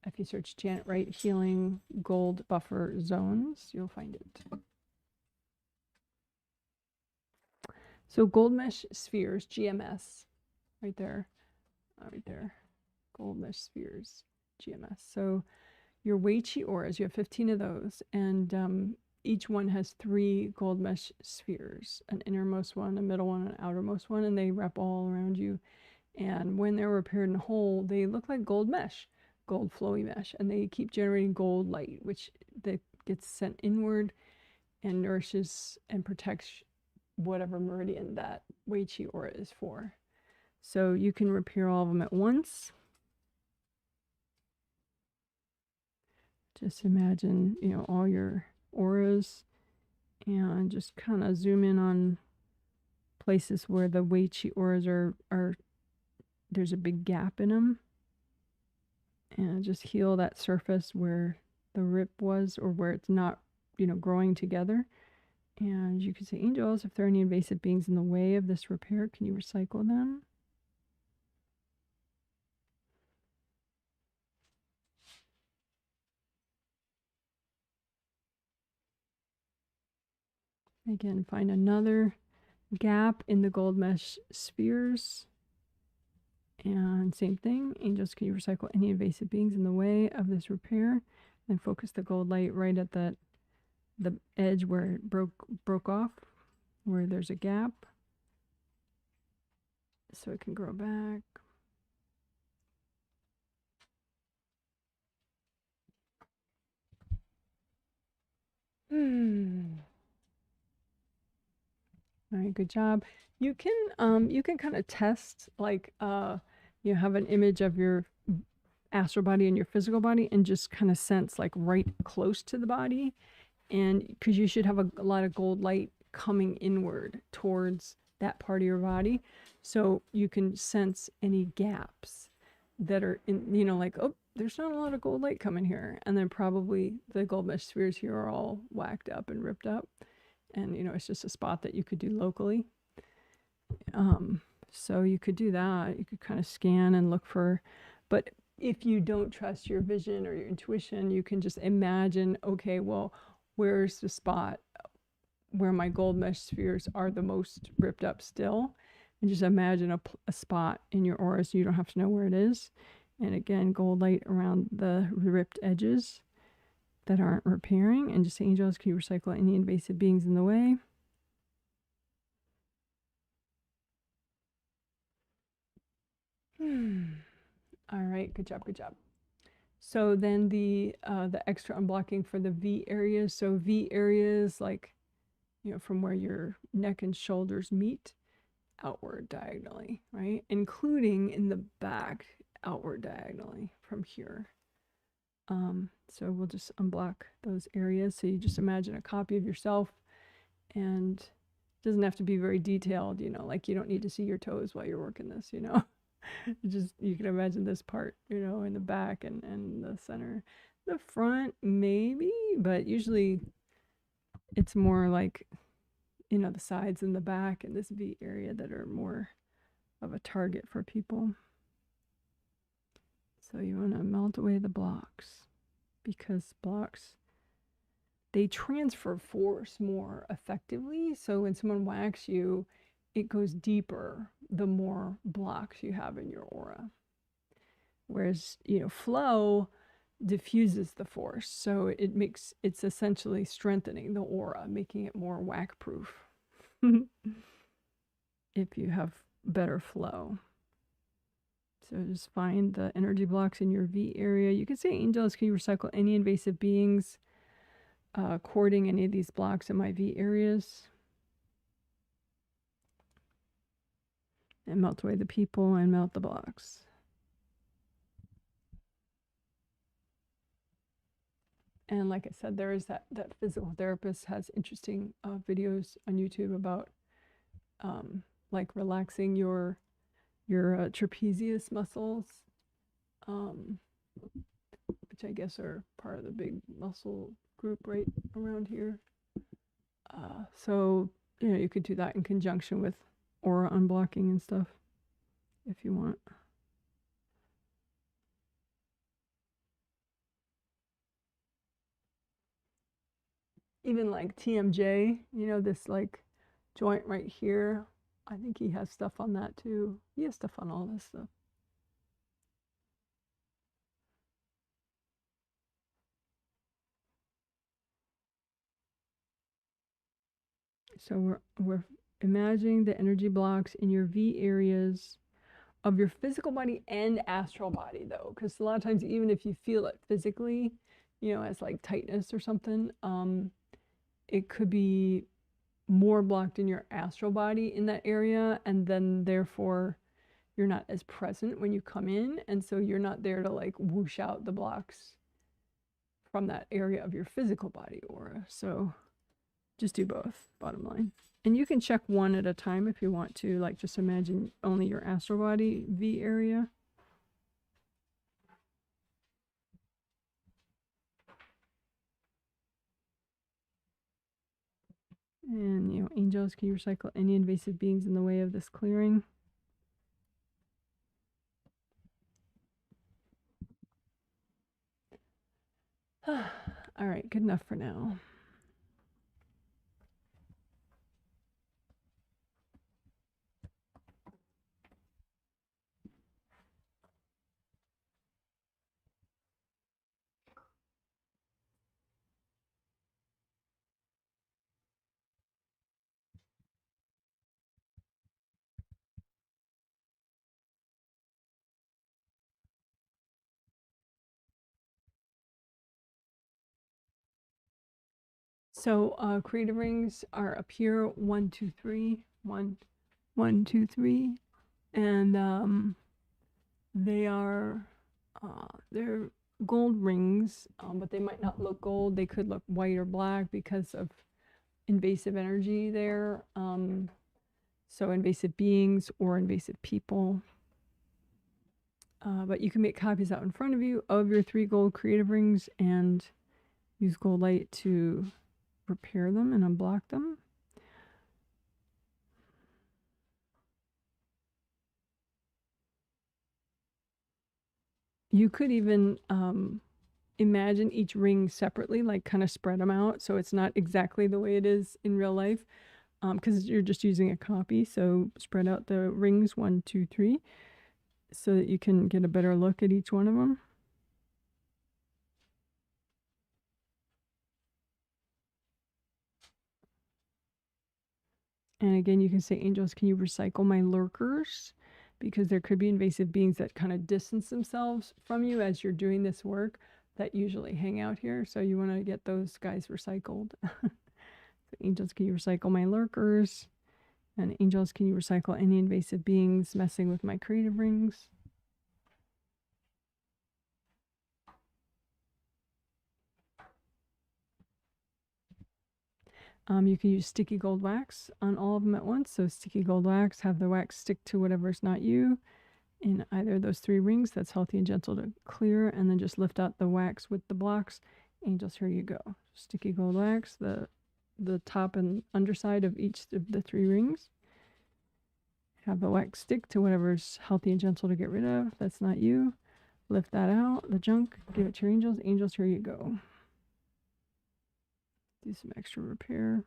If you search Janet Wright Healing Gold Buffer Zones, you'll find it. So gold mesh spheres, GMS, right there, gold mesh spheres, GMS. So your Wei Qi auras, you have 15 of those, and each one has 3 gold mesh spheres, an innermost one, a middle one, an outermost one, and they wrap all around you. And when they're repaired and whole, they look like gold mesh, gold flowy mesh, and they keep generating gold light, which gets sent inward and nourishes and protects whatever meridian that Wei Qi aura is for. So you can repair all of them at once. Just imagine, all your auras and just kind of zoom in on places where the Wei Qi auras are there's a big gap in them. And just heal that surface where the rip was or where it's not, growing together. And you can say, angels, if there are any invasive beings in the way of this repair, can you recycle them? Again, find another gap in the gold mesh spheres. And same thing, angels, can you recycle any invasive beings in the way of this repair? And focus the gold light right at the edge where it broke off, where there's a gap, so it can grow back. All right, good job. You can kind of test, like you have an image of your astral body and your physical body and just kind of sense like right close to the body, and because you should have a lot of gold light coming inward towards that part of your body, so you can sense any gaps that are in, like, oh, there's not a lot of gold light coming here, and then probably the gold mesh spheres here are all whacked up and ripped up, and it's just a spot that you could do locally. So you could do that. You could kind of scan and look for, but if you don't trust your vision or your intuition, you can just imagine, okay, well, where's the spot where my gold mesh spheres are the most ripped up still. And just imagine a spot in your aura so you don't have to know where it is. And again, gold light around the ripped edges that aren't repairing. And just angels, can you recycle any invasive beings in the way? All right, good job, good job. So then the extra unblocking for the V areas. So V areas, like, you know, from where your neck and shoulders meet, outward diagonally, right? Including in the back, outward diagonally from here. So we'll just unblock those areas. So you just imagine a copy of yourself, and it doesn't have to be very detailed, you know, like you don't need to see your toes while you're working this, you know. Just, you can imagine this part, you know, in the back and the center. The front, maybe, but usually it's more like, you know, the sides and the back and this V area that are more of a target for people. So you want to melt away the blocks, because blocks, they transfer force more effectively. So when someone whacks you, it goes deeper the more blocks you have in your aura. Whereas, you know, flow diffuses the force. So it's essentially strengthening the aura, making it more whack proof if you have better flow. So just find the energy blocks in your V area. You can say, angels, can you recycle any invasive beings courting any of these blocks in my V areas? And melt away the people and melt the blocks. And like I said, there is that physical therapist has interesting videos on YouTube about like relaxing your trapezius muscles, which I guess are part of the big muscle group right around here. So, you know, you could do that in conjunction with aura unblocking and stuff if you want. Even like TMJ, you know, this like joint right here, I think he has stuff on that too. He has stuff on all this stuff. So we're imagining the energy blocks in your V areas of your physical body and astral body, though, because a lot of times, even if you feel it physically, you know, as like tightness or something, it could be more blocked in your astral body in that area, and then therefore you're not as present when you come in, and so you're not there to like whoosh out the blocks from that area of your physical body aura. So just do both, bottom line. And you can check one at a time if you want to, like just imagine only your astral body V area. And, you know, angels, can you recycle any invasive beings in the way of this clearing? All right, good enough for now. So creative rings are up here, 1, 2, 3, 1, 1, 2, 3, and they're gold rings, but they might not look gold. They could look white or black because of invasive energy there. So invasive beings or invasive people. But you can make copies out in front of you of your 3 gold creative rings and use gold light to repair them and unblock them. You could even imagine each ring separately, like kind of spread them out so it's not exactly the way it is in real life, because you're just using a copy. So spread out the rings 1, 2, 3 so that you can get a better look at each one of them. And again, you can say, angels, can you recycle my lurkers? Because there could be invasive beings that kind of distance themselves from you as you're doing this work that usually hang out here. So you want to get those guys recycled. So angels, can you recycle my lurkers? And angels, can you recycle any invasive beings messing with my creative rings? You can use sticky gold wax on all of them at once. So sticky gold wax, have the wax stick to whatever's not you in either of those 3 rings. That's healthy and gentle to clear. And then just lift out the wax with the blocks. Angels, here you go. Sticky gold wax, the top and underside of each of the 3 rings. Have the wax stick to whatever's healthy and gentle to get rid of. That's not you. Lift that out, the junk, give it to your angels. Angels, here you go. Do some extra repair.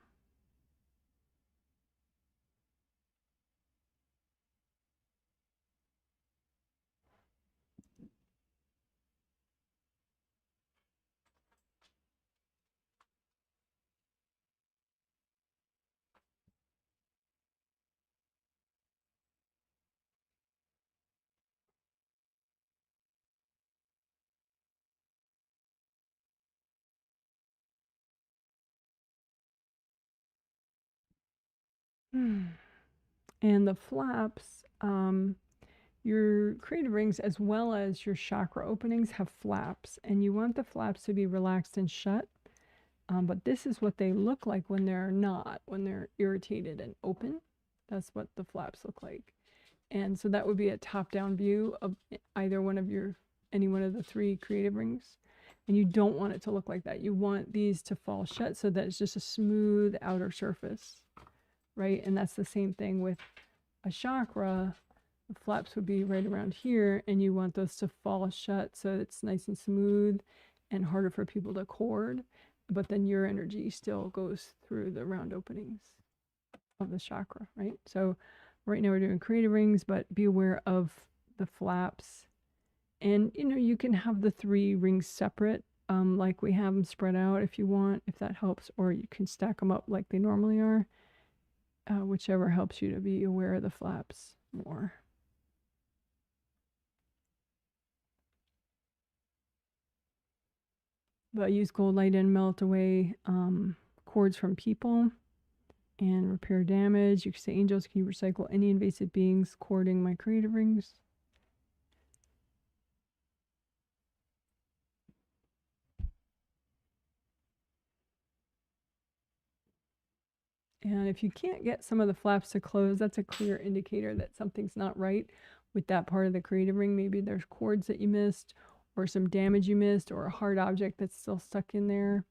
And the flaps, your creative rings as well as your chakra openings have flaps, and you want the flaps to be relaxed and shut. But this is what they look like when they're not, when they're irritated and open. That's what the flaps look like. And so that would be a top-down view of either one of any one of the 3 creative rings. And you don't want it to look like that. You want these to fall shut so that it's just a smooth outer surface, right? And that's the same thing with a chakra. The flaps would be right around here, and you want those to fall shut so it's nice and smooth and harder for people to cord. But then your energy still goes through the round openings of the chakra, right? So right now we're doing creative rings, but be aware of the flaps. And you can have the 3 rings separate, like we have them spread out if you want, if that helps, or you can stack them up like they normally are, whichever helps you to be aware of the flaps more. But use gold light and melt away cords from people and repair damage. You can say, angels, can you recycle any invasive beings cording my creative rings? And if you can't get some of the flaps to close, that's a clear indicator that something's not right with that part of the creative ring. Maybe there's cords that you missed, or some damage you missed, or a hard object that's still stuck in there.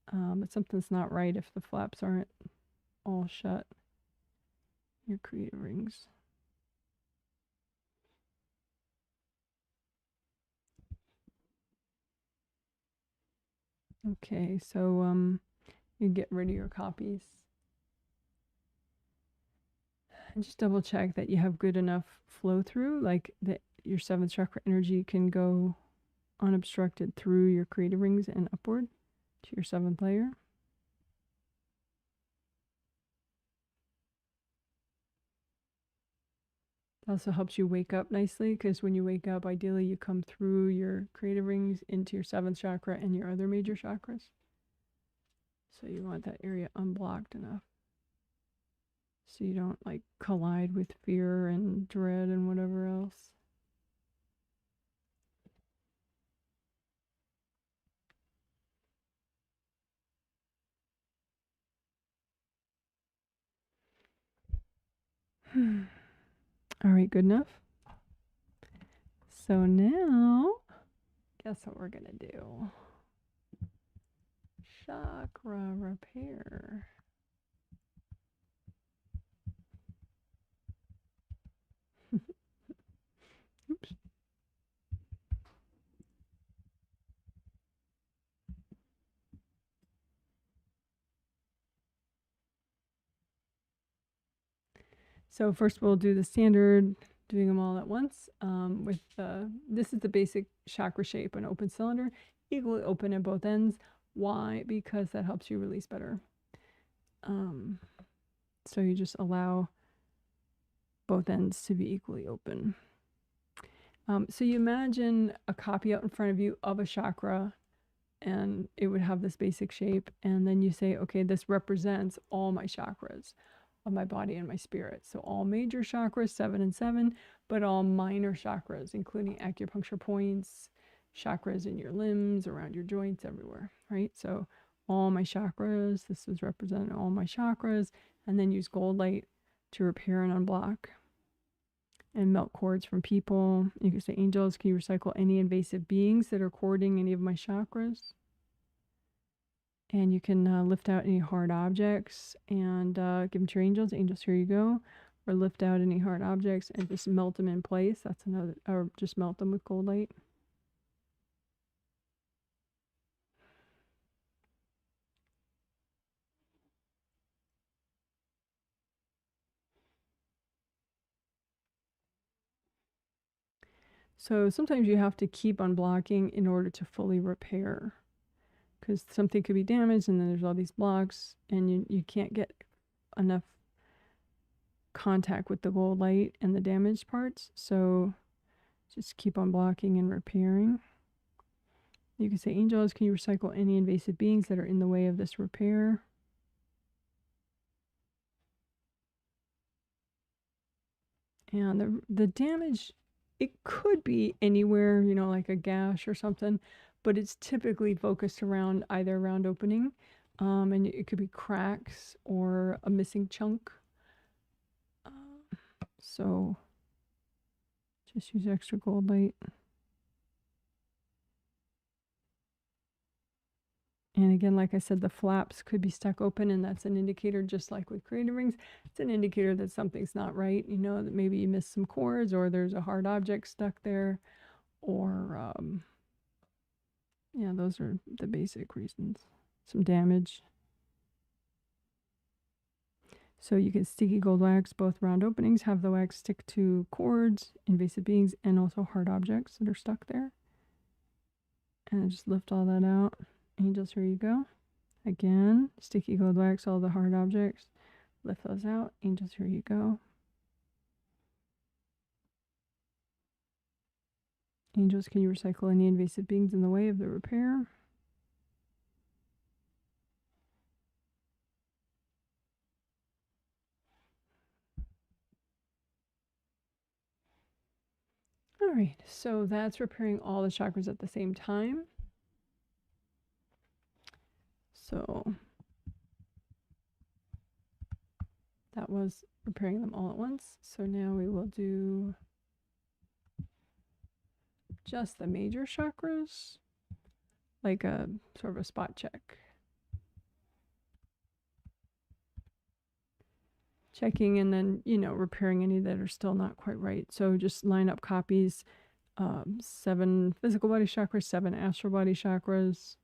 But something's not right if the flaps aren't all shut. Your creative rings. Okay, so you get rid of your copies. And just double check that you have good enough flow through, like that your 7th chakra energy can go unobstructed through your creative rings and upward to your 7th layer. It also helps you wake up nicely, because when you wake up, ideally you come through your creative rings into your 7th chakra and your other major chakras. So you want that area unblocked enough so you don't like collide with fear and dread and whatever else. All right, good enough. So now, guess what we're gonna do? Chakra repair. Oops. So first we'll do the standard, doing them all at once. This is the basic chakra shape, an open cylinder, equally open at both ends. Why? Because that helps you release better. So you just allow both ends to be equally open. So you imagine a copy out in front of you of a chakra, and it would have this basic shape. And then you say, okay, this represents all my chakras of my body and my spirit. So all major chakras, 7 and 7, but all minor chakras, including acupuncture points, chakras in your limbs, around your joints, everywhere, right? So all my chakras, this is representing all my chakras, and then use gold light to repair and unblock and melt cords from people. You can say, angels, can you recycle any invasive beings that are cording any of my chakras? And you can lift out any hard objects and give them to your angels. Angels, here you go. Or lift out any hard objects and just melt them in place. That's another, or just melt them with gold light. So sometimes you have to keep unblocking in order to fully repair, because something could be damaged and then there's all these blocks and you can't get enough contact with the gold light and the damaged parts. So just keep unblocking and repairing. You can say, angels, can you recycle any invasive beings that are in the way of this repair? And the damage, it could be anywhere, you know, like a gash or something, but it's typically focused around either around opening, and it could be cracks or a missing chunk. So just use extra gold light. And again, like I said, the flaps could be stuck open, and that's an indicator, just like with creative rings. It's an indicator that something's not right. You know, that maybe you missed some cords, or there's a hard object stuck there, or yeah, those are the basic reasons. Some damage. So you can sticky gold wax both round openings, have the wax stick to cords, invasive beings, and also hard objects that are stuck there. And just lift all that out. Angels, here you go. Again, sticky gold wax, all the hard objects. Lift those out. Angels, here you go. Angels, can you recycle any invasive beings in the way of the repair? All right, so that's repairing all the chakras at the same time. So that was repairing them all at once. So now we will do just the major chakras, like a sort of a spot check. Checking and then, you know, repairing any that are still not quite right. So just line up copies, 7 physical body chakras, 7 astral body chakras.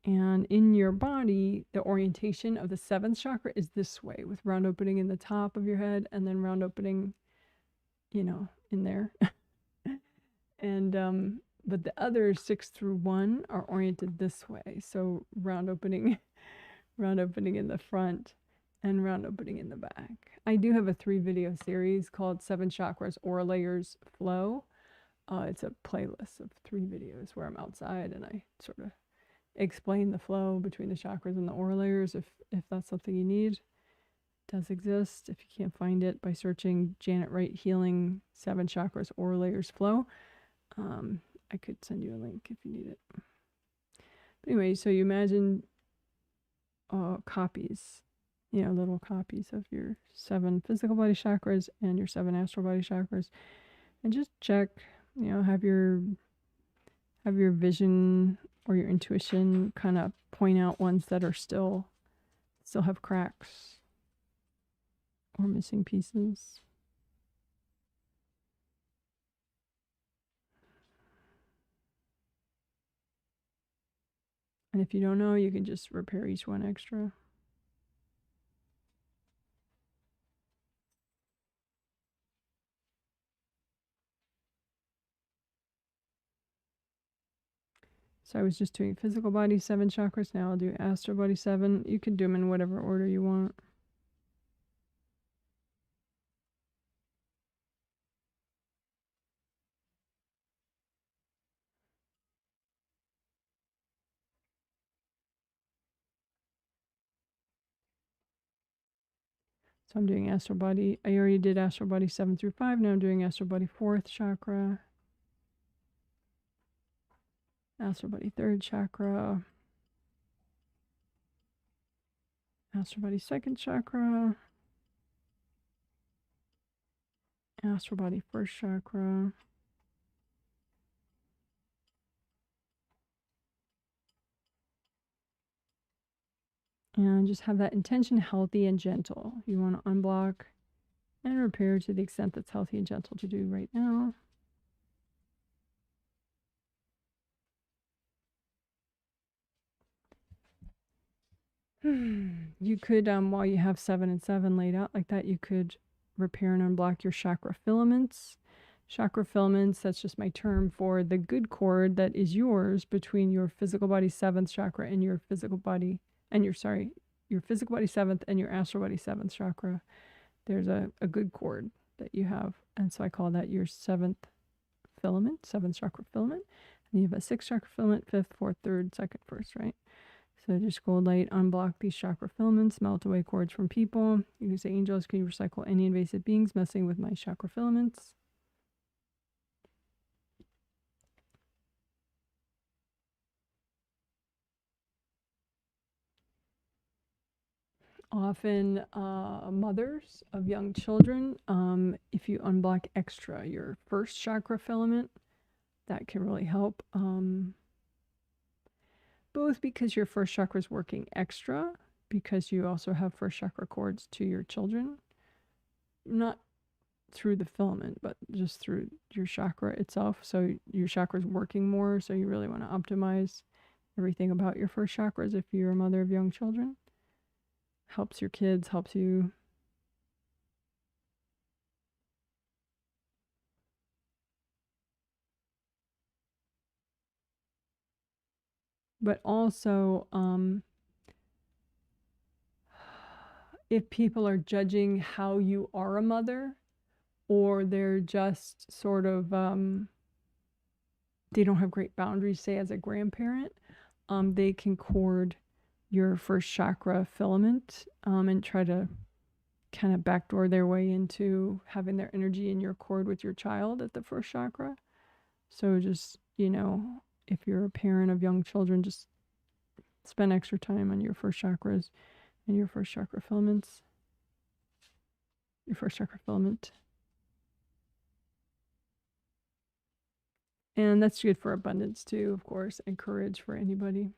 And in your body, the orientation of the 7th chakra is this way, with round opening in the top of your head and then round opening, you know, in there. And but the other 6 through 1 are oriented this way. So round opening in the front and round opening in the back. I do have a 3-video series called 7 Chakras Aura Layers Flow. It's a playlist of 3 videos where I'm outside and I sort of explain the flow between the chakras and the aura layers if that's something you need. It does exist. If you can't find it, by searching Janet Wright Healing 7 Chakras Aura Layers Flow. I could send you a link if you need it. But anyway, so you imagine copies, you know, little copies of your 7 physical body chakras and your 7 astral body chakras, and just check, you know, have your vision or your intuition kind of point out ones that are still have cracks or missing pieces. And if you don't know, you can just repair each one extra. So I was just doing physical body 7 chakras. Now I'll do astral body 7. You can do them in whatever order you want. So I'm doing astral body. I already did astral body 7 through 5. Now I'm doing astral body 4th chakra. Astral body 3rd chakra. Astral body 2nd chakra. Astral body 1st chakra. And just have that intention healthy and gentle. You want to unblock and repair to the extent that's healthy and gentle to do right now. You could, while you have 7 and 7 laid out like that, you could repair and unblock your chakra filaments. Chakra filaments, that's just my term for the good cord that is yours between your physical body 7th chakra and your physical body, and your physical body 7th and your astral body 7th chakra. There's a good cord that you have. And so I call that your 7th filament, 7th chakra filament. And you have a 6th chakra filament, 5th, 4th, 3rd, 2nd, 1st, right? So just gold light, unblock these chakra filaments, melt away cords from people. You can say, angels, can you recycle any invasive beings messing with my chakra filaments? Often mothers of young children, if you unblock extra your 1st chakra filament, that can really help. Both because your 1st chakra is working extra, because you also have 1st chakra cords to your children, not through the filament, but just through your chakra itself. So your chakra is working more. So you really want to optimize everything about your 1st chakras if you're a mother of young children. Helps your kids, helps you. But also, if people are judging how you are a mother, or they're just sort of, they don't have great boundaries, say as a grandparent, they can cord your 1st chakra filament and try to kind of backdoor their way into having their energy in your cord with your child at the 1st chakra. So just, if you're a parent of young children, just spend extra time on your 1st chakras and your 1st chakra filaments. Your 1st chakra filament. And that's good for abundance too, of course, and courage for anybody.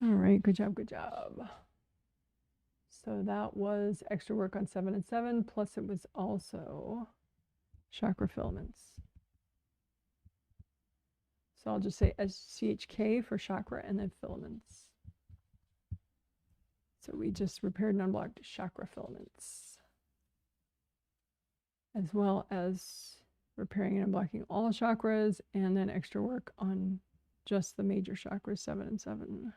All right, good job, good job. So that was extra work on 7 and 7, plus it was also chakra filaments. So I'll just say SCHK for chakra and then filaments. So we just repaired and unblocked chakra filaments, as well as repairing and unblocking all chakras, and then extra work on just the major chakras, 7 and 7.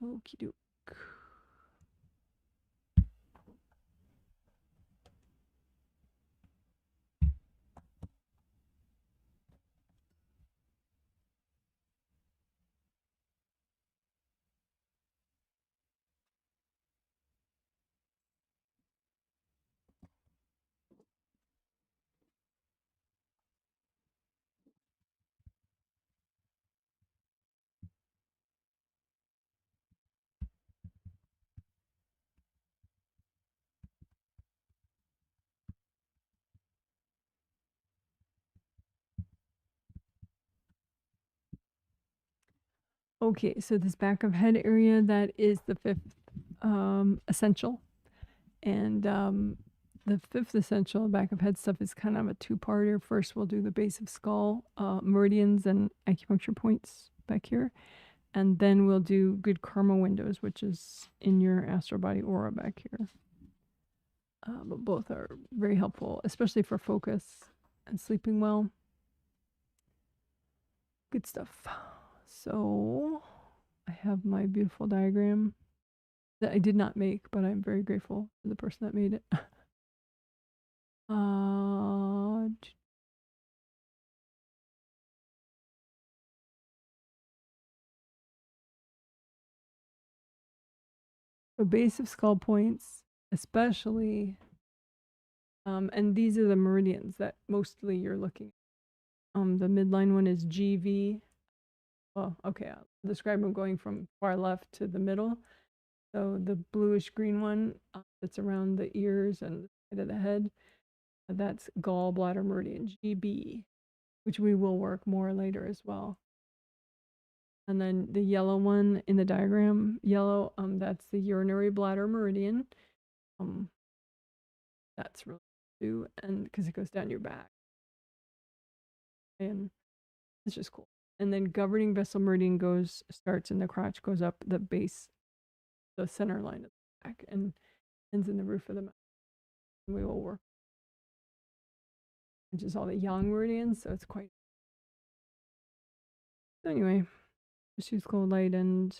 Okie doke. Okay, so this back of head area, that is the 5th essential. And the 5th essential back of head stuff is kind of a 2-parter. First, we'll do the base of skull, meridians and acupuncture points back here. and then we'll do good karma windows, which is in your astral body aura back here. But both are very helpful, especially for focus and sleeping well. Good stuff. So I have my beautiful diagram that I did not make, but I'm very grateful to the person that made it. The base of skull points, especially, and these are the meridians that mostly you're looking at. The midline one is GV. Well, okay, I'll describe them going from far left to the middle. So the bluish green one that's around the ears and the side of the head, that's gallbladder meridian, GB, which we will work more later as well. And then the yellow one in the diagram, yellow, that's the urinary bladder meridian. That's really too, and because it goes down your back, and it's just cool. And then governing vessel meridian starts in the crotch, goes up the base, the center line of the back, and ends in the roof of the mouth. And we will work, which is all the yang meridians, so it's quite. So anyway, just use cold light and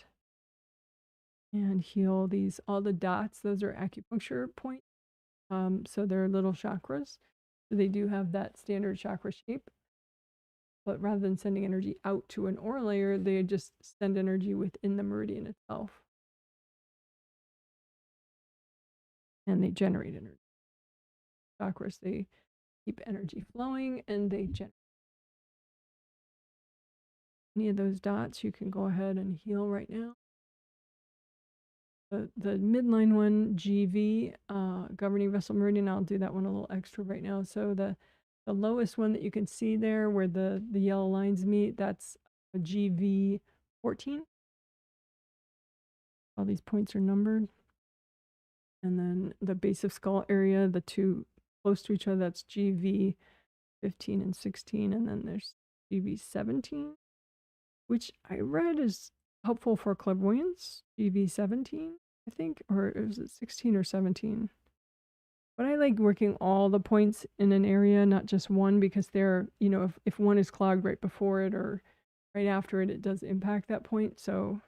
heal these, all the dots. Those are acupuncture points. So they're little chakras. So they do have that standard chakra shape. But rather than sending energy out to an aura layer, they just send energy within the meridian itself. And they generate energy. Chakras, they keep energy flowing and they generate. Any of those dots, you can go ahead and heal right now. The midline one, GV, governing vessel meridian, I'll do that one a little extra right now. So the lowest one that you can see there where the yellow lines meet, that's a GV 14. All these points are numbered. And then the base of skull area, the two close to each other, that's GV 15 and 16. And then there's GV 17, which I read is helpful for clairvoyance, GV 17, I think, or is it 16 or 17? But I like working all the points in an area, not just one, because they're, you know, if one is clogged right before it or right after it, it does impact that point. So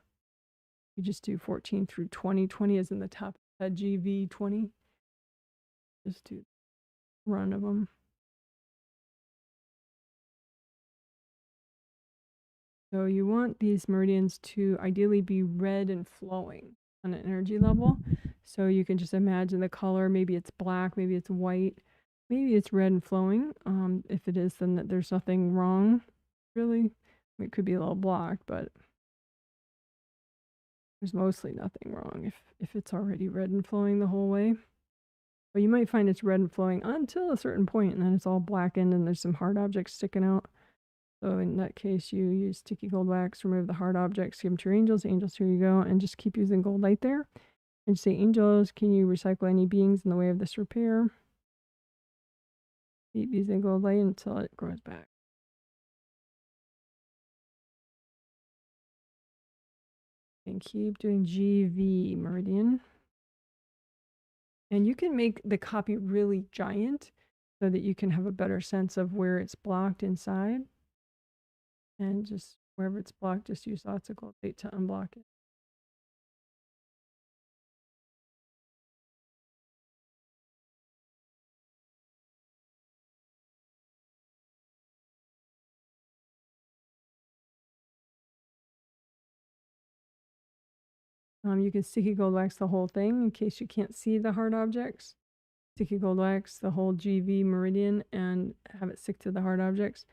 you just do 14 through 20. 20 is in the top of GV 20. Just do run of them. So you want these meridians to ideally be red and flowing on an energy level. So you can just imagine the color. Maybe it's black, maybe it's white, maybe it's red and flowing. If it is, then there's nothing wrong, really. It could be a little blocked, but there's mostly nothing wrong if it's already red and flowing the whole way. But you might find it's red and flowing until a certain point, and then it's all blackened and there's some hard objects sticking out. So in that case, you use sticky gold wax, remove the hard objects, give them to your angels. Angels, here you go. And just keep using gold light there. And say, angels, can you recycle any beings in the way of this repair? Keep using gold light until it grows back. And keep doing GV meridian. And you can make the copy really giant so that you can have a better sense of where it's blocked inside. And just wherever it's blocked, just use lots of gold light to unblock it. You can sticky gold wax the whole thing in case you can't see the hard objects. Sticky gold wax the whole GV meridian and have it stick to the hard objects.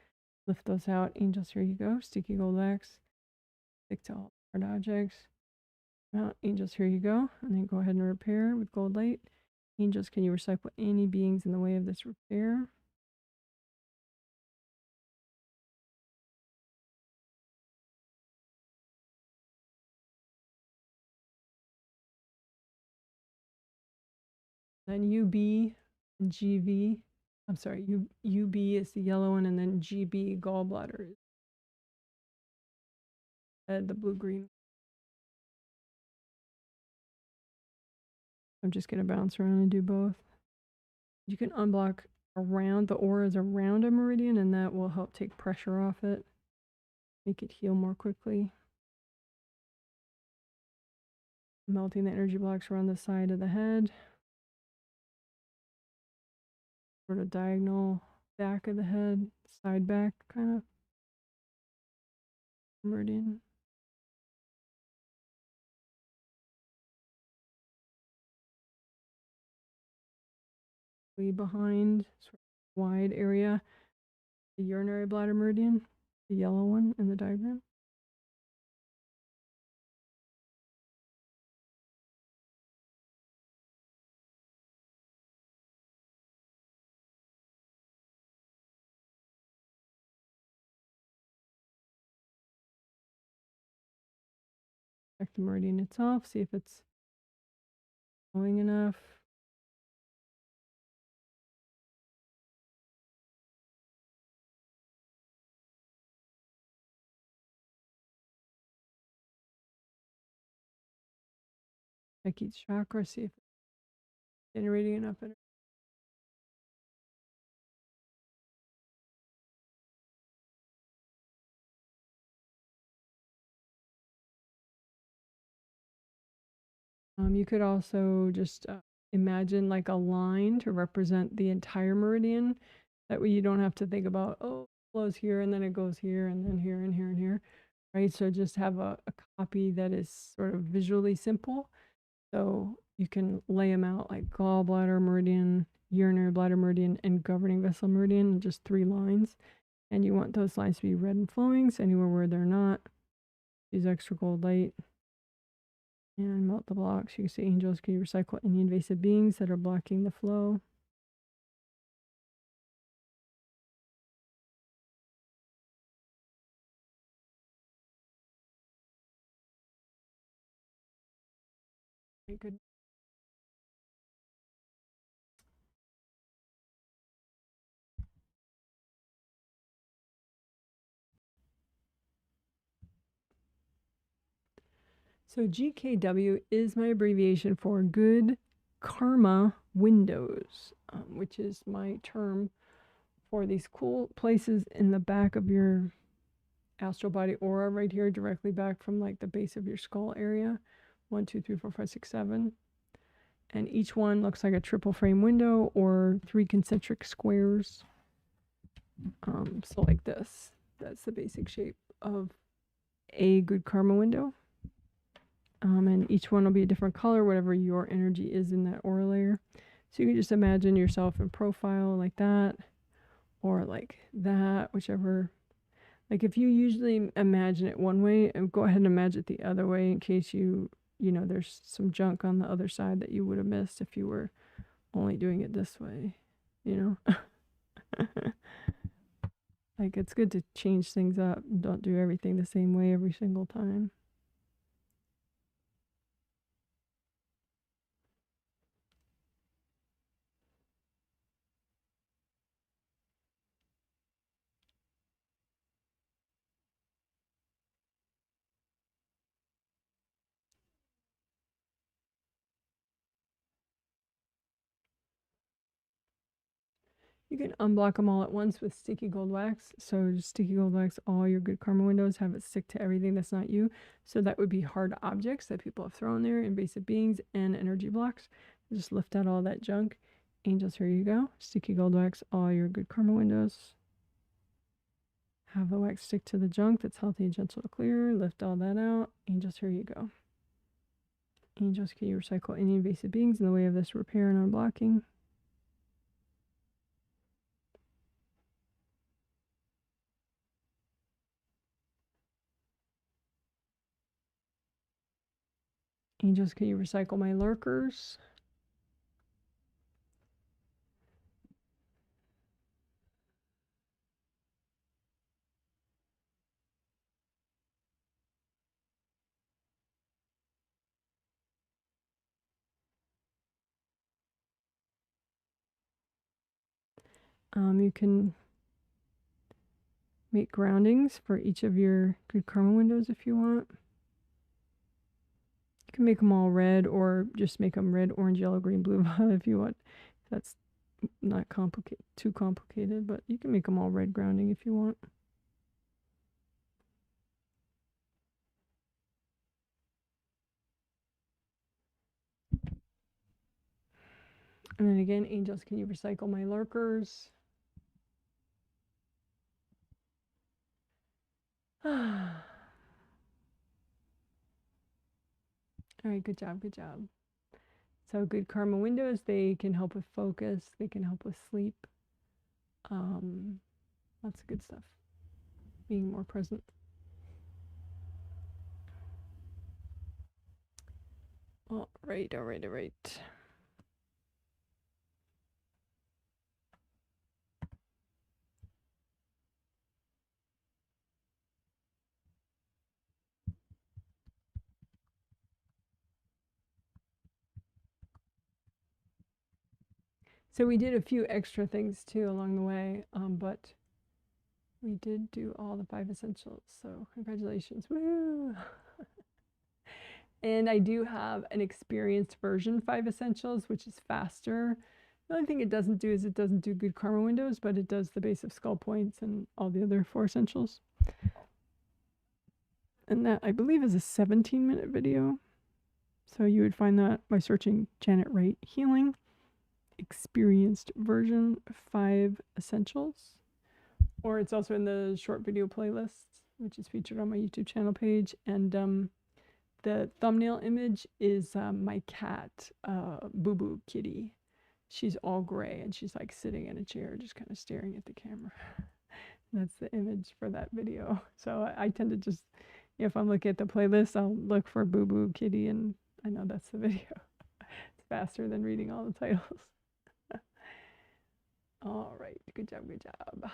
Lift those out. Angels, here you go. Sticky gold wax. Stick to all hard objects. Now, angels, here you go. And then go ahead and repair with gold light. Angels, can you recycle any beings in the way of this repair? Then UB and GV. I'm sorry, UB is the yellow one, and then GB gallbladder. the blue-green. I'm just going to bounce around and do both. You can unblock around the auras around a meridian, and that will help take pressure off it, make it heal more quickly. Melting the energy blocks around the side of the head, sort of diagonal back of the head, side back kind of meridian. Way behind, sort of wide area, the urinary bladder meridian, the yellow one in the diagram. Check the meridian itself, see if it's flowing enough. Check each chakra, see if it's generating enough energy. You could also just imagine like a line to represent the entire meridian. That way you don't have to think about, oh, it flows here and then it goes here and then here and here and here, right? So just have a copy that is sort of visually simple. So you can lay them out like gallbladder meridian, urinary bladder meridian, and governing vessel meridian in just 3 lines. And you want those lines to be red and flowing, so anywhere where they're not, use extra gold light. And melt the blocks. You can see angels can recycle any invasive beings that are blocking the flow. Very good. So GKW is my abbreviation for good karma windows, which is my term for these cool places in the back of your astral body aura right here, directly back from like the base of your skull area. 1, 2, 3, 4, 5, 6, 7. And each one looks like a triple frame window or 3 concentric squares. So like this. That's the basic shape of a good karma window. And each one will be a different color, whatever your energy is in that aura layer. So you can just imagine yourself in profile like that, or like that, whichever. Like if you usually imagine it one way, go ahead and imagine it the other way in case you know, there's some junk on the other side that you would have missed if you were only doing it this way, you know? Like it's good to change things up. Don't do everything the same way every single time. You can unblock them all at once with sticky gold wax. So just sticky gold wax all your good karma windows, have it stick to everything that's not you. So that would be hard objects that people have thrown there, invasive beings, and energy blocks. Just lift out all that junk. Angels, here you go. Sticky gold wax all your good karma windows. Have the wax stick to the junk that's healthy and gentle to clear. Lift all that out. Angels, here you go. Angels, can you recycle any invasive beings in the way of this repair and unblocking? Angels, can you recycle my lurkers? You can make groundings for each of your good karma windows if you want. You can make them all red or just make them red, orange, yellow, green, blue, violet if you want. That's not too complicated, but you can make them all red grounding if you want. And then again, angels, can you recycle my lurkers? All right, good job, good job. So good karma windows, they can help with focus, they can help with sleep. Lots of good stuff. Being more present. All right, all right, all right. So we did a few extra things too along the way, but we did do all the 5 essentials. So congratulations. Woo! And I do have an experienced version 5 essentials, which is faster. The only thing it doesn't do is it doesn't do good karma windows, but it does the base of skull points and all the other 4 essentials. And that, I believe, is a 17-minute video. So you would find that by searching Janet Wright Healing Experienced Version 5 Essentials. Or it's also in the short video playlist, which is featured on my YouTube channel page. And the thumbnail image is my cat, Boo Boo Kitty. She's all gray and she's like sitting in a chair, just kind of staring at the camera. That's the image for that video. So I tend to just, if I'm looking at the playlist, I'll look for Boo Boo Kitty and I know that's the video. It's faster than reading all the titles. All right, good job, good job.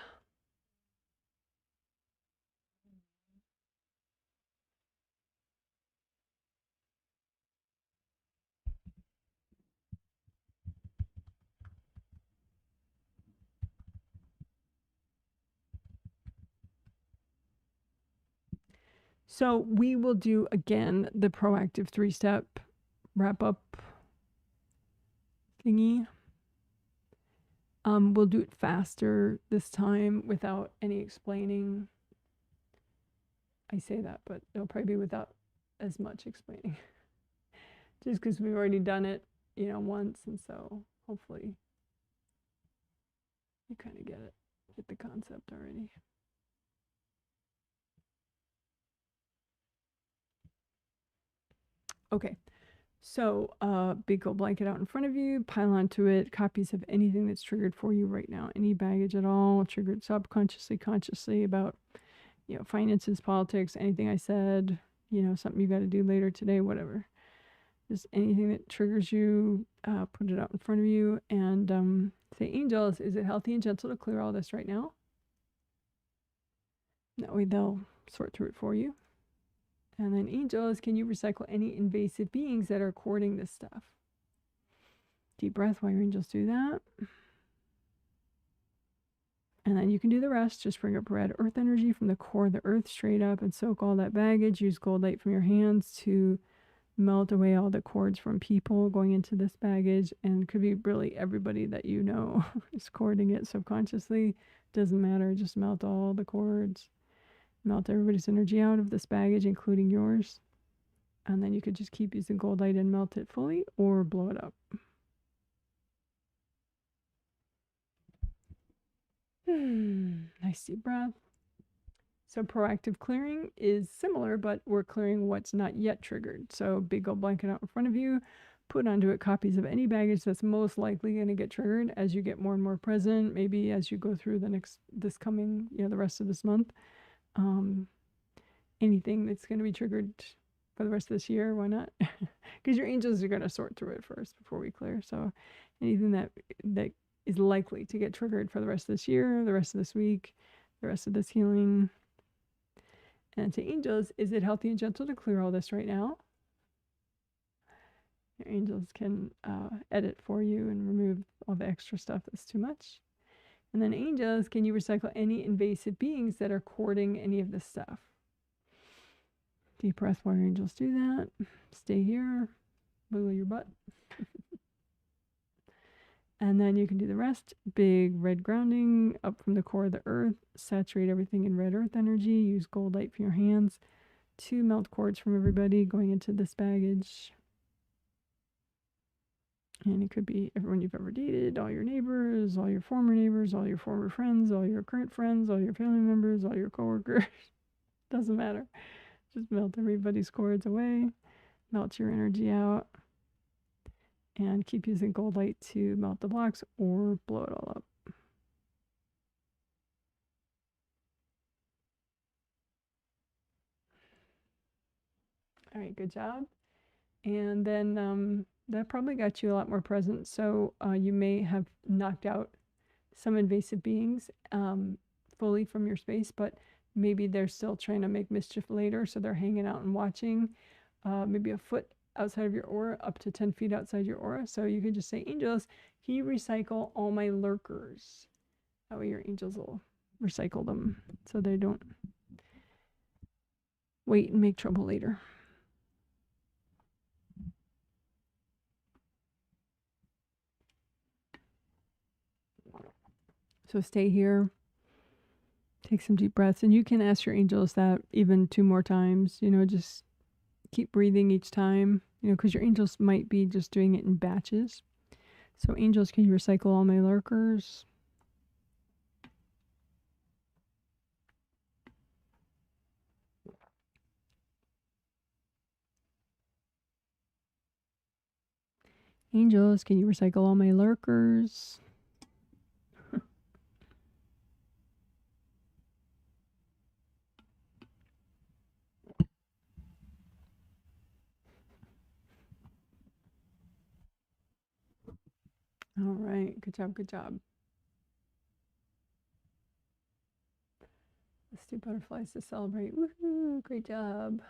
So we will do again the proactive 3-step wrap up thingy. We'll do it faster this time without any explaining. I say that, but it'll probably be without as much explaining. Just because we've already done it, you know, once, and so hopefully you kind of get the concept already. Okay, so big gold blanket out in front of you, pile onto it copies of anything that's triggered for you right now, any baggage at all, triggered subconsciously, consciously about, you know, finances, politics, anything I said, you know, something you got to do later today, whatever. Just anything that triggers you, put it out in front of you and say, angels, is it healthy and gentle to clear all this right now? That way they'll sort through it for you. And then angels, can you recycle any invasive beings that are courting this stuff? Deep breath while your angels do that. And then you can do the rest. Just bring up red earth energy from the core of the earth straight up and soak all that baggage. Use gold light from your hands to melt away all the cords from people going into this baggage. And it could be really everybody that you know is cording it subconsciously. Doesn't matter. Just melt all the cords. Melt everybody's energy out of this baggage, including yours. And then you could just keep using gold light and melt it fully or blow it up. Nice deep breath. So proactive clearing is similar, but we're clearing what's not yet triggered. So big gold blanket out in front of you, put onto it copies of any baggage that's most likely going to get triggered as you get more and more present, maybe as you go through this coming, you know, the rest of this month. Anything that's going to be triggered for the rest of this year, why not? Because your angels are going to sort through it first before we clear. So anything that is likely to get triggered for the rest of this year, the rest of this week, the rest of this healing. And to angels, is it healthy and gentle to clear all this right now? Your angels can edit for you and remove all the extra stuff that's too much. And then angels, can you recycle any invasive beings that are courting any of this stuff? Deep breath while your angels do that. Stay here. Wiggle your butt. And then you can do the rest. Big red grounding up from the core of the earth. Saturate everything in red earth energy. Use gold light from your hands to melt cords from everybody going into this baggage. And it could be everyone you've ever dated, all your neighbors, all your former friends, all your current friends, all your family members, all your coworkers. Doesn't matter. Just melt everybody's cords away. Melt your energy out. And keep using gold light to melt the blocks or blow it all up. All right, good job. And then that probably got you a lot more present. So you may have knocked out some invasive beings fully from your space, but maybe they're still trying to make mischief later. So they're hanging out and watching, maybe a foot outside of your aura, up to 10 feet outside your aura. So you could just say, angels, can you recycle all my lurkers? That way your angels will recycle them so they don't wait and make trouble later. So stay here, take some deep breaths, and you can ask your angels that even 2 more times, just keep breathing each time, because your angels might be just doing it in batches. So angels, can you recycle all my lurkers? Angels, can you recycle all my lurkers? All right, good job, good job. Let's do butterflies to celebrate. Woohoo, great job.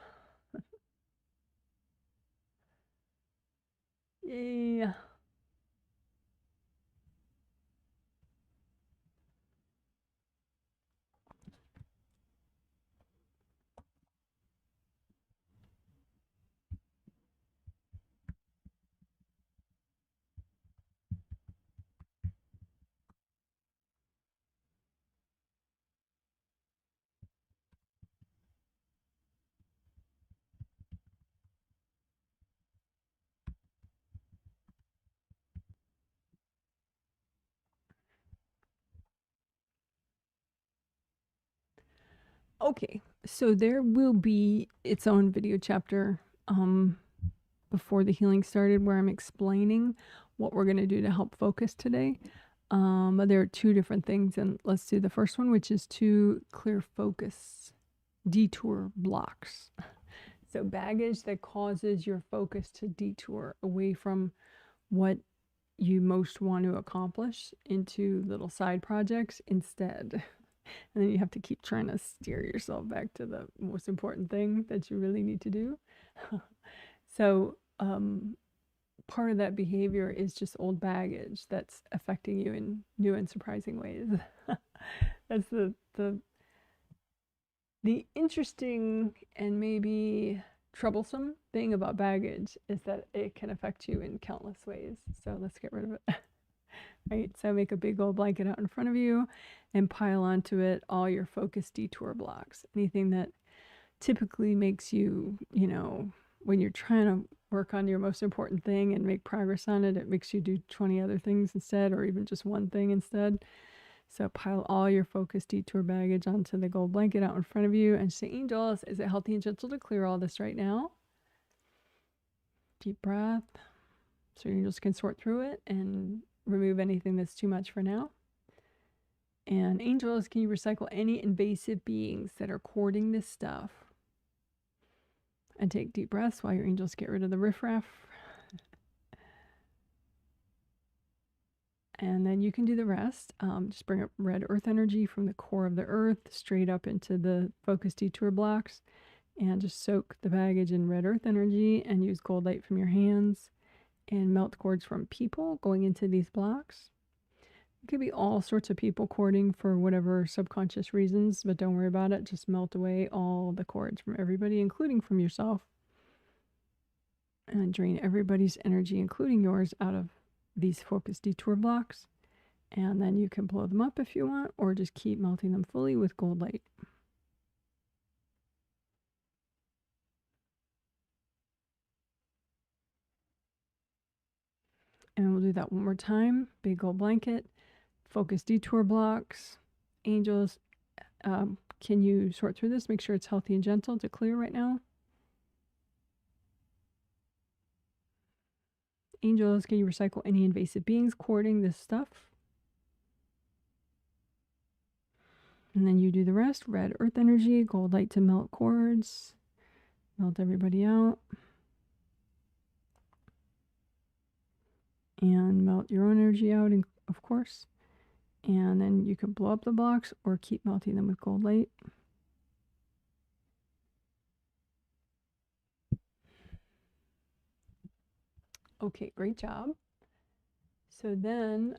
Yay. Okay, so there will be its own video chapter before the healing started where I'm explaining what we're going to do to help focus today. There are 2 different things, and let's do the first one, which is to clear focus detour blocks. So baggage that causes your focus to detour away from what you most want to accomplish into little side projects instead. And then you have to keep trying to steer yourself back to the most important thing that you really need to do. So part of that behavior is just old baggage that's affecting you in new and surprising ways. That's the interesting and maybe troublesome thing about baggage is that it can affect you in countless ways. So let's get rid of it. Right, so make a big old blanket out in front of you and pile onto it all your focus detour blocks. Anything that typically makes you, when you're trying to work on your most important thing and make progress on it, it makes you do 20 other things instead, or even just one thing instead. So pile all your focus detour baggage onto the gold blanket out in front of you and say, angels, is it healthy and gentle to clear all this right now? Deep breath. So your angels can sort through it and remove anything that's too much for now. And angels, can you recycle any invasive beings that are courting this stuff? And take deep breaths while your angels get rid of the riffraff. And then you can do the rest. Just bring up red earth energy from the core of the earth straight up into the focus detour blocks. And just soak the baggage in red earth energy and use gold light from your hands and melt cords from people going into these blocks. It could be all sorts of people courting for whatever subconscious reasons, but don't worry about it. Just melt away all the cords from everybody, including from yourself. And drain everybody's energy, including yours, out of these focus detour blocks. And then you can blow them up if you want, or just keep melting them fully with gold light. And we'll do that one more time. Big gold blanket, focus detour blocks, angels. Can you sort through this? Make sure it's healthy and gentle to clear right now. Angels, can you recycle any invasive beings courting this stuff? And then you do the rest. Red earth energy, gold light to melt cords, melt everybody out. And melt your own energy out, of course. And then you can blow up the blocks or keep melting them with gold light. Okay, great job. So then,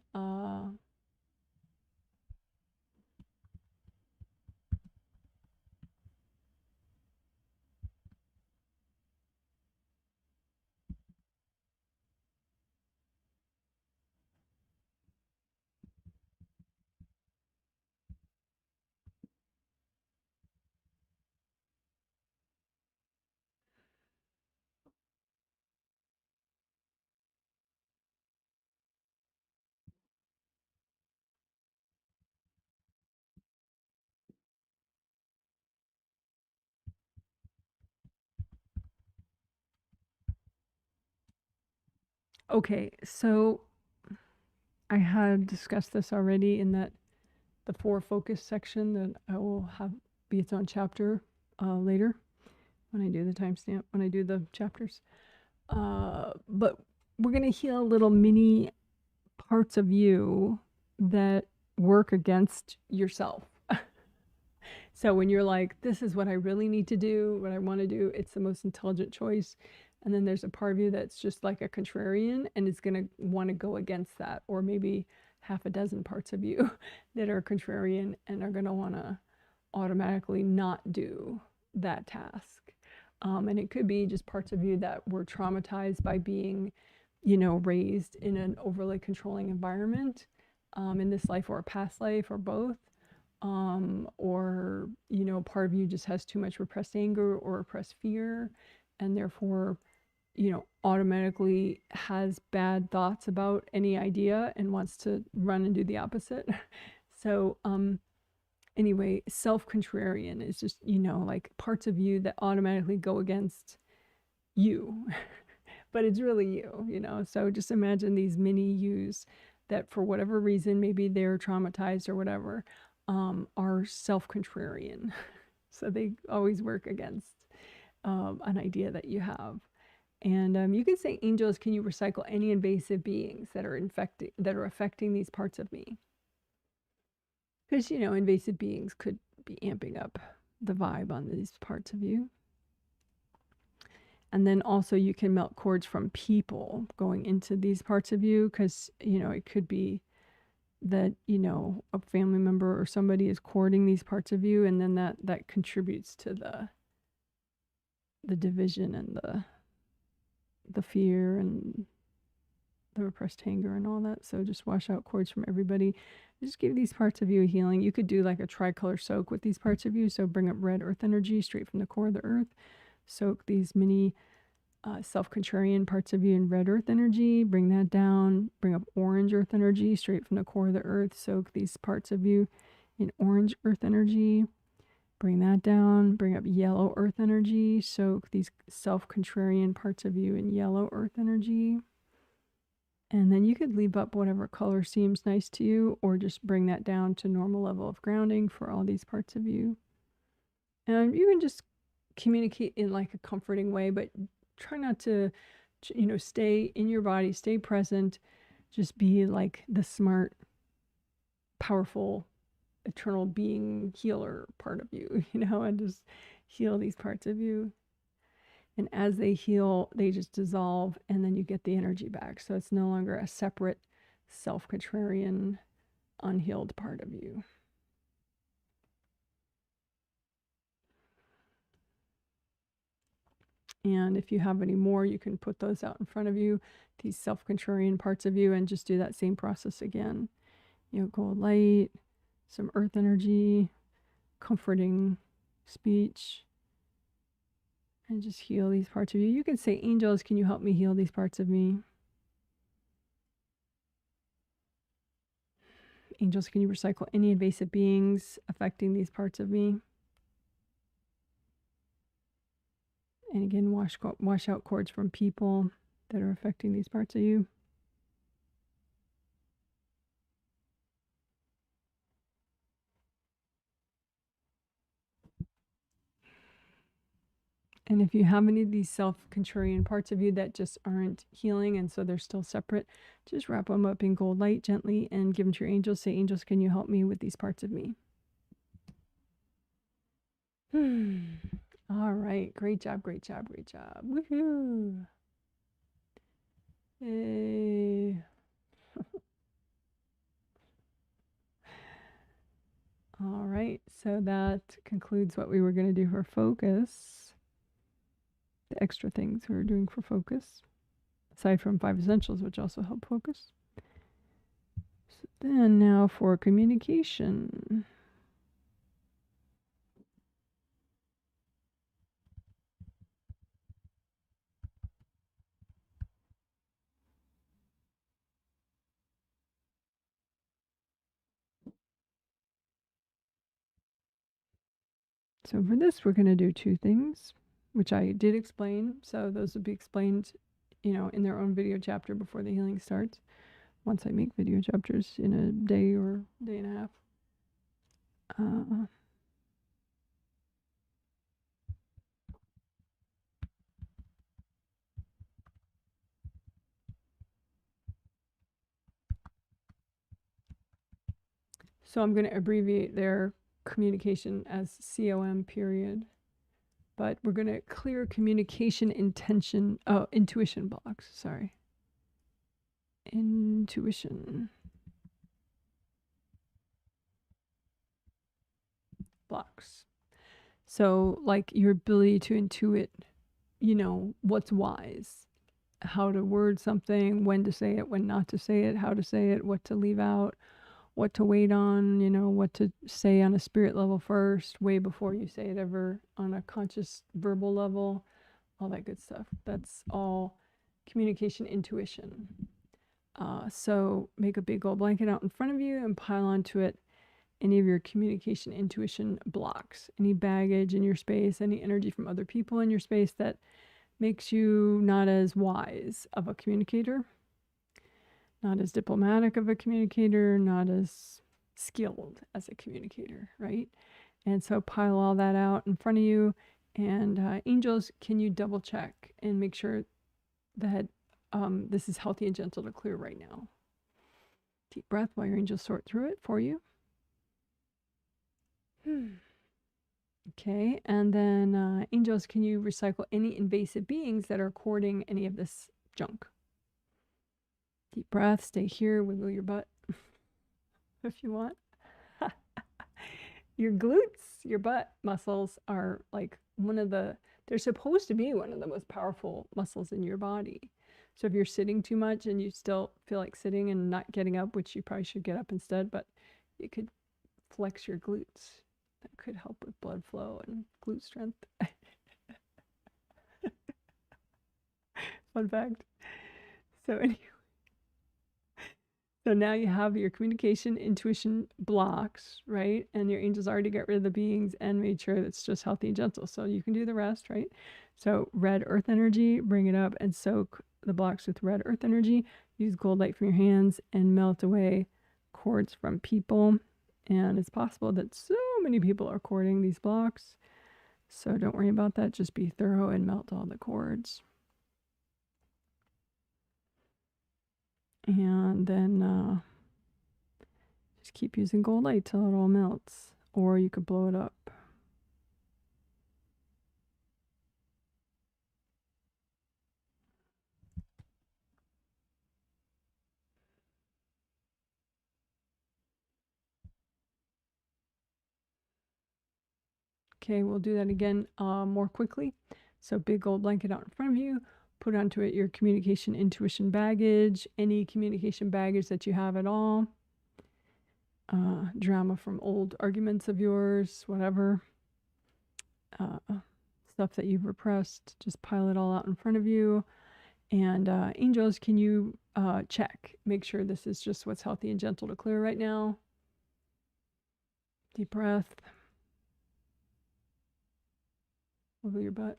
okay, so I had discussed this already in that the 4 focus section that I will have be its own chapter later when I do the timestamp, when I do the chapters. But we're going to heal little mini parts of you that work against yourself. So when you're like, this is what I really need to do, what I want to do, it's the most intelligent choice. And then there's a part of you that's just like a contrarian and is going to want to go against that. Or maybe half a dozen parts of you that are contrarian and are going to want to automatically not do that task. And it could be just parts of you that were traumatized by being, raised in an overly controlling environment in this life or a past life or both. Or, part of you just has too much repressed anger or repressed fear and therefore, automatically has bad thoughts about any idea and wants to run and do the opposite. So, anyway, self-contrarian is just, like parts of you that automatically go against you, but it's really you. So just imagine these mini yous that for whatever reason, maybe they're traumatized or whatever, are self-contrarian. So they always work against an idea that you have. And you can say, angels, can you recycle any invasive beings that are affecting these parts of me? Because, invasive beings could be amping up the vibe on these parts of you. And then also you can melt cords from people going into these parts of you because, it could be that, a family member or somebody is courting these parts of you, and then that contributes to the division and the fear and the repressed anger and all that. So just wash out cords from everybody. Just give these parts of you a healing. You could do like a tricolor soak with these parts of you. So bring up red earth energy straight from the core of the earth. Soak these mini self-contrarian parts of you in red earth energy. Bring that down. Bring up orange earth energy straight from the core of the earth. Soak these parts of you in orange earth energy. Bring that down. Bring up yellow earth energy. Soak these self-contrarian parts of you in yellow earth energy. And then you could leave up whatever color seems nice to you, or just bring that down to normal level of grounding for all these parts of you. And you can just communicate in like a comforting way, but try not to, stay in your body, stay present, just be like the smart, powerful, eternal being healer part of you, and just heal these parts of you. And as they heal, they just dissolve, and then you get the energy back. So it's no longer a separate self-contrarian unhealed part of you. And if you have any more, you can put those out in front of you, these self-contrarian parts of you, and just do that same process again. You know, gold light, some earth energy, comforting speech, and just heal these parts of you. You can say, angels, can you help me heal these parts of me? Angels, can you recycle any invasive beings affecting these parts of me? And again, wash out cords from people that are affecting these parts of you. And if you have any of these self-contrarian parts of you that just aren't healing and so they're still separate, just wrap them up in gold light gently and give them to your angels. Say, angels, can you help me with these parts of me? All right. Great job, great job, great job. Woohoo. Yay. All right. So that concludes what we were going to do for focus. The extra things we were doing for focus, aside from 5 essentials, which also help focus. So then now for communication. So for this, we're going to do 2 things, which I did explain. So those will be explained, in their own video chapter before the healing starts. Once I make video chapters in a day or day and a half. So I'm going to abbreviate their communication as COM period. But we're going to clear communication intuition blocks. Sorry. Intuition blocks. So like your ability to intuit, what's wise, how to word something, when to say it, when not to say it, how to say it, what to leave out, what to wait on, what to say on a spirit level first, way before you say it ever on a conscious verbal level, all that good stuff. That's all communication intuition. So make a big old blanket out in front of you and pile onto it any of your communication intuition blocks, any baggage in your space, any energy from other people in your space that makes you not as wise of a communicator, not as diplomatic of a communicator, not as skilled as a communicator, right? And so pile all that out in front of you. And angels, can you double check and make sure that this is healthy and gentle to clear right now? Deep breath while your angels sort through it for you. Okay, and then angels, can you recycle any invasive beings that are courting any of this junk? Deep breath, stay here, wiggle your butt if you want. Your glutes, your butt muscles are like they're supposed to be one of the most powerful muscles in your body. So if you're sitting too much and you still feel like sitting and not getting up, which you probably should get up instead, but you could flex your glutes. That could help with blood flow and glute strength. Fun fact. So anyway, so now you have your communication intuition blocks, right? And your angels already got rid of the beings and made sure that's just healthy and gentle. So you can do the rest, right? So red earth energy, bring it up and soak the blocks with red earth energy. Use gold light from your hands and melt away cords from people. And it's possible that so many people are cording these blocks. So don't worry about that. Just be thorough and melt all the cords. And then just keep using gold light till it all melts. Or you could blow it up. Okay, we'll do that again more quickly. So big gold blanket out in front of you. Put onto it your communication intuition baggage, any communication baggage that you have at all. Drama from old arguments of yours, whatever. Stuff that you've repressed, just pile it all out in front of you. And angels, can you check? Make sure this is just what's healthy and gentle to clear right now. Deep breath. Wiggle your butt.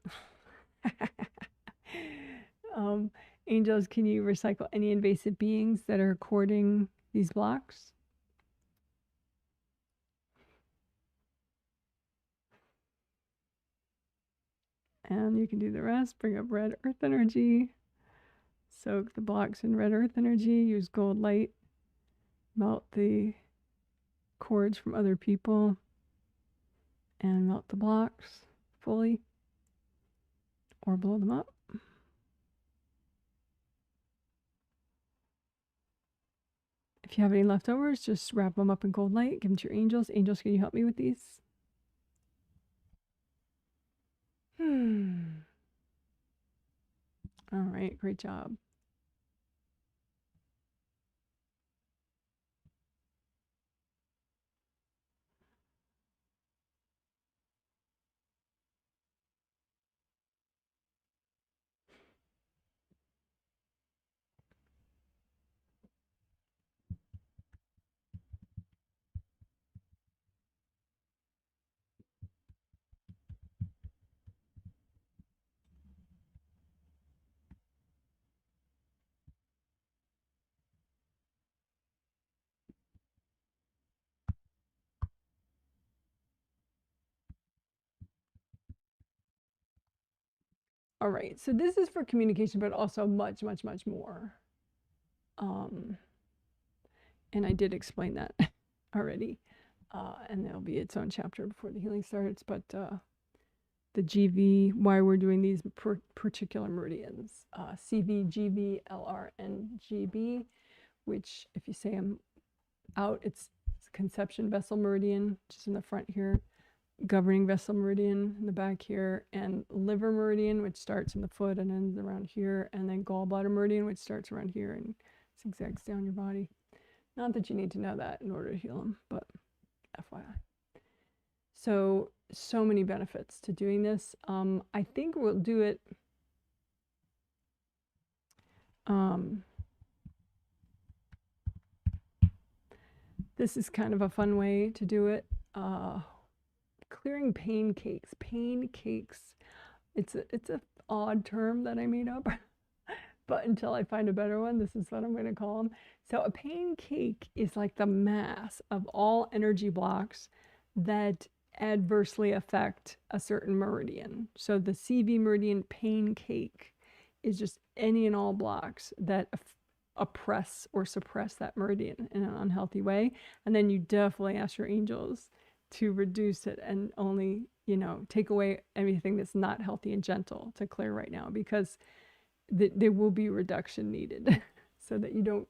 Angels, can you recycle any invasive beings that are courting these blocks? And you can do the rest. Bring up red earth energy. Soak the blocks in red earth energy. Use gold light. Melt the cords from other people. And melt the blocks fully. Or blow them up. If you have any leftovers, just wrap them up in gold light. Give them to your angels. Angels, can you help me with these? All right, great job. All right, so this is for communication, but also much, much, much more. And I did explain that already. And there'll be its own chapter before the healing starts. But the GV, why we're doing these particular meridians, CV, GV, LR, and GB, which if you say them out, it's conception vessel meridian, just in the front here, governing vessel meridian in the back here, and liver meridian, which starts in the foot and ends around here, and then gallbladder meridian, which starts around here and zigzags down your body. Not that you need to know that in order to heal them, but FYI. So many benefits to doing this. I think we'll do it. This is kind of a fun way to do it. Clearing pain cakes. Pain cakes. It's a odd term that I made up. But until I find a better one, this is what I'm going to call them. So a pain cake is like the mass of all energy blocks that adversely affect a certain meridian. So the CV meridian pain cake is just any and all blocks that oppress or suppress that meridian in an unhealthy way. And then you definitely ask your angels to reduce it and only, take away anything that's not healthy and gentle to clear right now, because there will be reduction needed so that you don't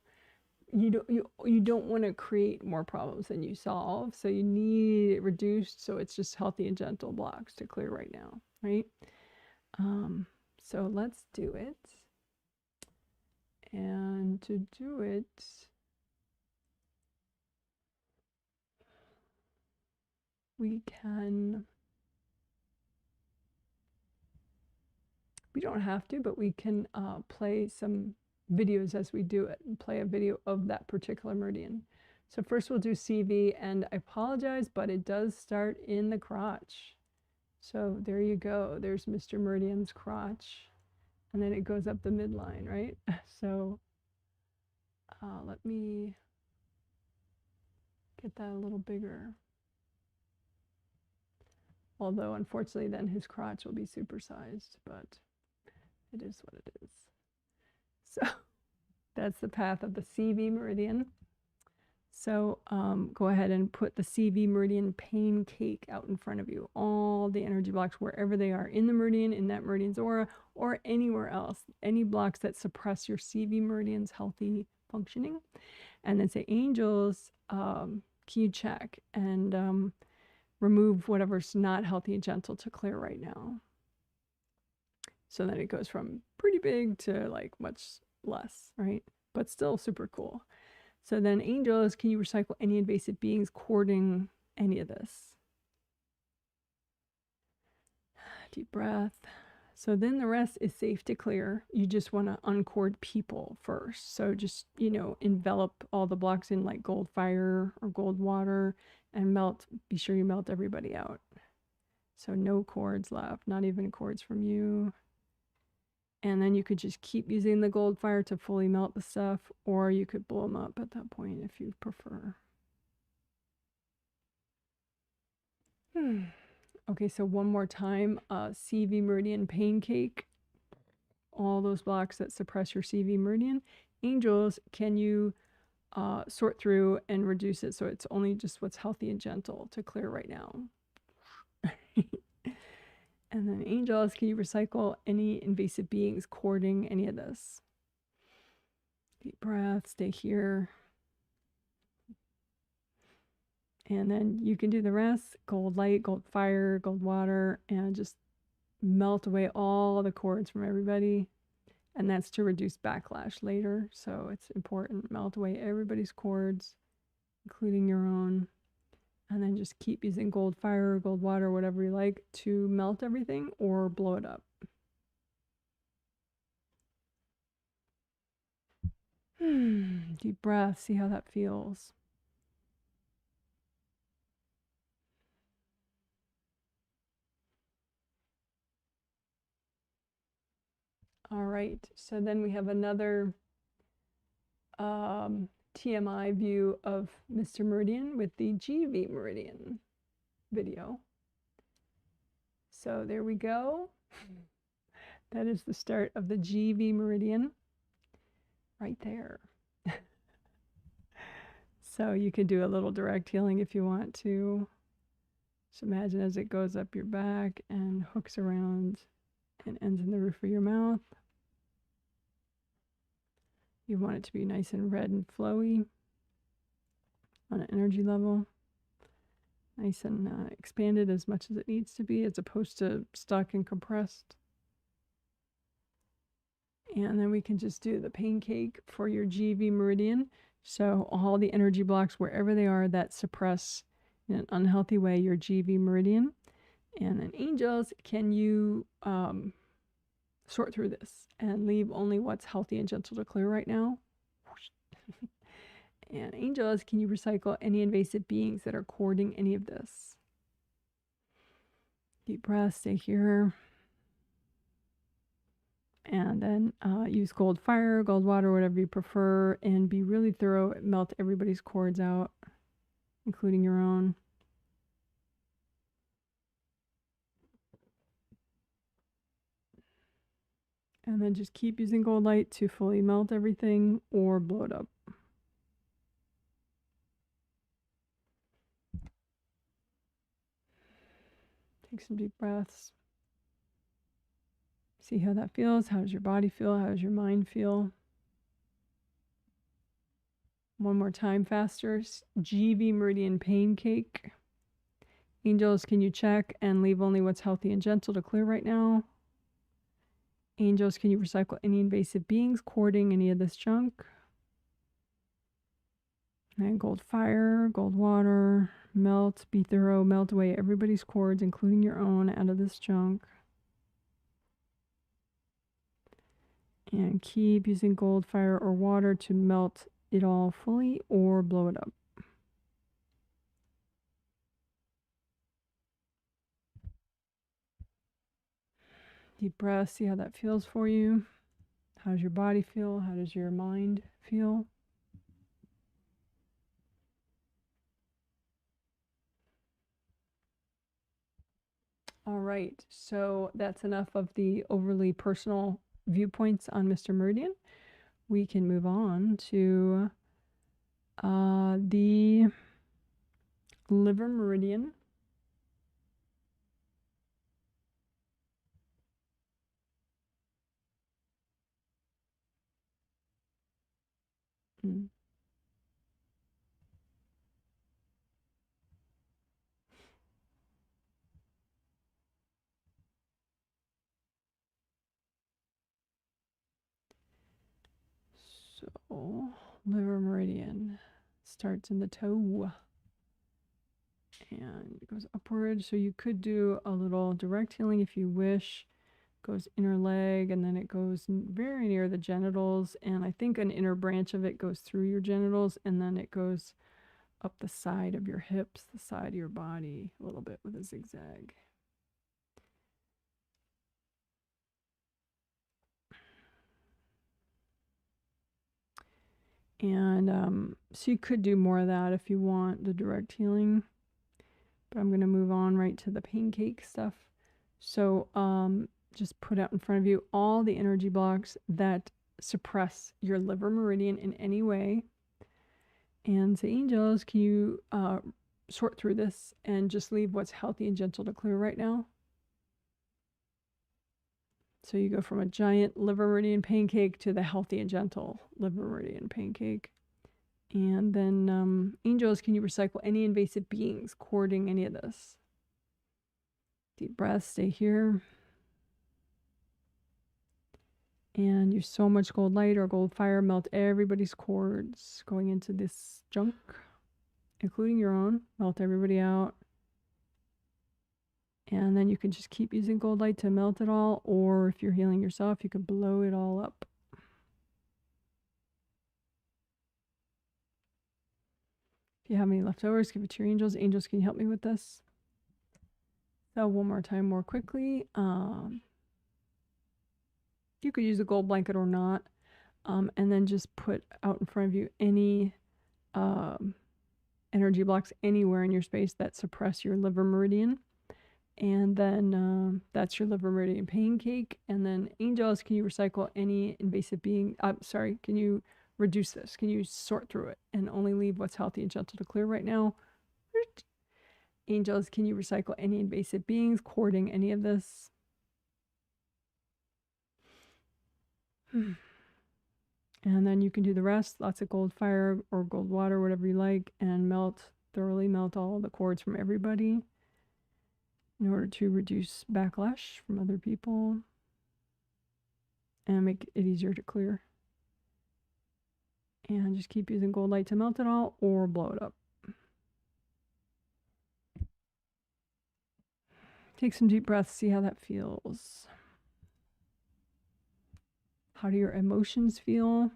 want to create more problems than you solve. So you need it reduced so it's just healthy and gentle blocks to clear right now, right? So let's do it. And to do it, we don't have to, but we can play some videos as we do it and play a video of that particular meridian. So first we'll do CV, and I apologize, but it does start in the crotch. So there you go. There's Mr. Meridian's crotch. And then it goes up the midline, right? So let me get that a little bigger. Although, unfortunately, then his crotch will be supersized, but it is what it is. So that's the path of the CV meridian. So go ahead and put the CV meridian pain cake out in front of you. All the energy blocks, wherever they are in the meridian, in that meridian's aura, or anywhere else. Any blocks that suppress your CV meridian's healthy functioning. And then say, angels, can you check and remove whatever's not healthy and gentle to clear right now. So then it goes from pretty big to like much less, right? But still super cool. So then angels, can you recycle any invasive beings courting any of this? Deep breath. So then the rest is safe to clear. You just want to uncord people first. So just, you know, envelop all the blocks in like gold fire or gold water and melt. Be sure you melt everybody out. So no cords left, not even cords from you. And then you could just keep using the gold fire to fully melt the stuff, or you could blow them up at that point if you prefer. Okay, so one more time, CV meridian pain cake, all those blocks that suppress your CV meridian. Angels, can you sort through and reduce it so it's only just what's healthy and gentle to clear right now? And then angels, can you recycle any invasive beings courting any of this? Deep breath, stay here. And then you can do the rest, gold light, gold fire, gold water, and just melt away all the cords from everybody. And that's to reduce backlash later. So it's important, melt away everybody's cords, including your own. And then just keep using gold fire, gold water, whatever you like to melt everything or blow it up. Deep breath, see how that feels. All right, so then we have another TMI view of Mr. Meridian with the GV Meridian video. So there we go. That is the start of the GV Meridian right there. So you could do a little direct healing if you want to. Just imagine as it goes up your back and hooks around and ends in the roof of your mouth. You want it to be nice and red and flowy on an energy level. Nice and expanded as much as it needs to be, as opposed to stuck and compressed. And then we can just do the pain cake for your GV meridian. So all the energy blocks, wherever they are, that suppress in an unhealthy way your GV meridian. And then angels, can you sort through this and leave only what's healthy and gentle to clear right now? And angels, can you recycle any invasive beings that are courting any of this? Deep breath, stay here. And then use gold fire, gold water, whatever you prefer, and be really thorough. Melt everybody's cords out, including your own. And then just keep using gold light to fully melt everything or blow it up. Take some deep breaths. See how that feels. How does your body feel? How does your mind feel? One more time faster. GV meridian pain cake. Angels, can you check and leave only what's healthy and gentle to clear right now? Angels, can you recycle any invasive beings courting any of this junk? And gold fire, gold water, melt, be thorough, melt away everybody's cords, including your own, out of this junk. And keep using gold fire or water to melt it all fully or blow it up. Deep breath, see how that feels for you. How does your body feel? How does your mind feel? All right, so that's enough of the overly personal viewpoints on Mr. Meridian. We can move on to the liver meridian. So, liver meridian starts in the toe and it goes upward. So you could do a little direct healing if you wish. Goes inner leg and then it goes very near the genitals. And I think an inner branch of it goes through your genitals and then it goes up the side of your hips, the side of your body a little bit with a zigzag. And so you could do more of that if you want the direct healing. But I'm going to move on right to the pancake stuff. So just put out in front of you all the energy blocks that suppress your liver meridian in any way. And say, angels, can you sort through this and just leave what's healthy and gentle to clear right now? So you go from a giant liver meridian pancake to the healthy and gentle liver meridian pancake. And then angels, can you recycle any invasive beings courting any of this? Deep breath, stay here. And use so much gold light or gold fire, melt everybody's cords going into this junk, including your own. Melt everybody out. And then you can just keep using gold light to melt it all, or if you're healing yourself, you could blow it all up. If you have any leftovers, give it to your angels. Angels, can you help me with this? So one more time more quickly. You could use a gold blanket or not. And then just put out in front of you any energy blocks anywhere in your space that suppress your liver meridian. And then that's your liver meridian pancake. And then angels, can you recycle any invasive being? Can you reduce this? Can you sort through it and only leave what's healthy and gentle to clear right now? Angels, can you recycle any invasive beings courting any of this? And then you can do the rest, lots of gold fire or gold water, whatever you like, and thoroughly melt all the cords from everybody in order to reduce backlash from other people and make it easier to clear. And just keep using gold light to melt it all or blow it up. Take some deep breaths, see how that feels. How do your emotions feel?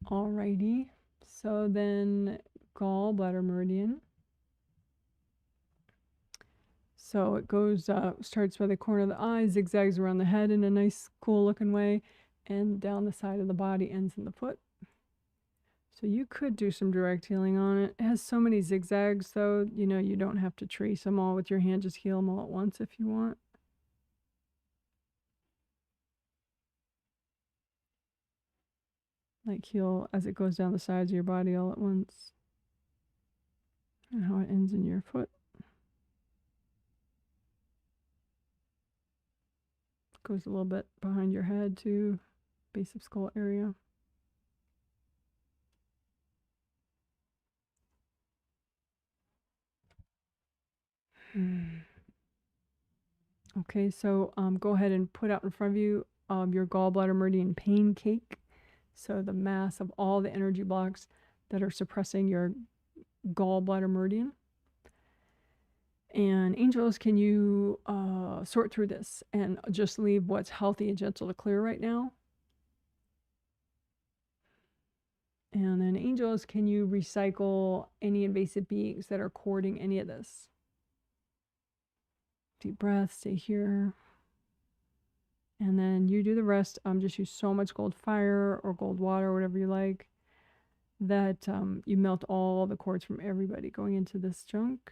Alrighty, so then gallbladder meridian. So it goes, starts by the corner of the eye, zigzags around the head in a nice, cool looking way, and down the side of the body, ends in the foot. So you could do some direct healing on it. It has so many zigzags, though, you know, you don't have to trace them all with your hand. Just heal them all at once if you want. Like heal as it goes down the sides of your body all at once. And how it ends in your foot. Goes a little bit behind your head too, base of skull area. Okay, so go ahead and put out in front of you your gallbladder meridian pancake. So the mass of all the energy blocks that are suppressing your gallbladder meridian. And angels, can you sort through this and just leave what's healthy and gentle to clear right now? And then angels, can you recycle any invasive beings that are courting any of this? Deep breath, stay here. And then you do the rest. Just use so much gold fire or gold water, whatever you like, that you melt all the cords from everybody going into this junk.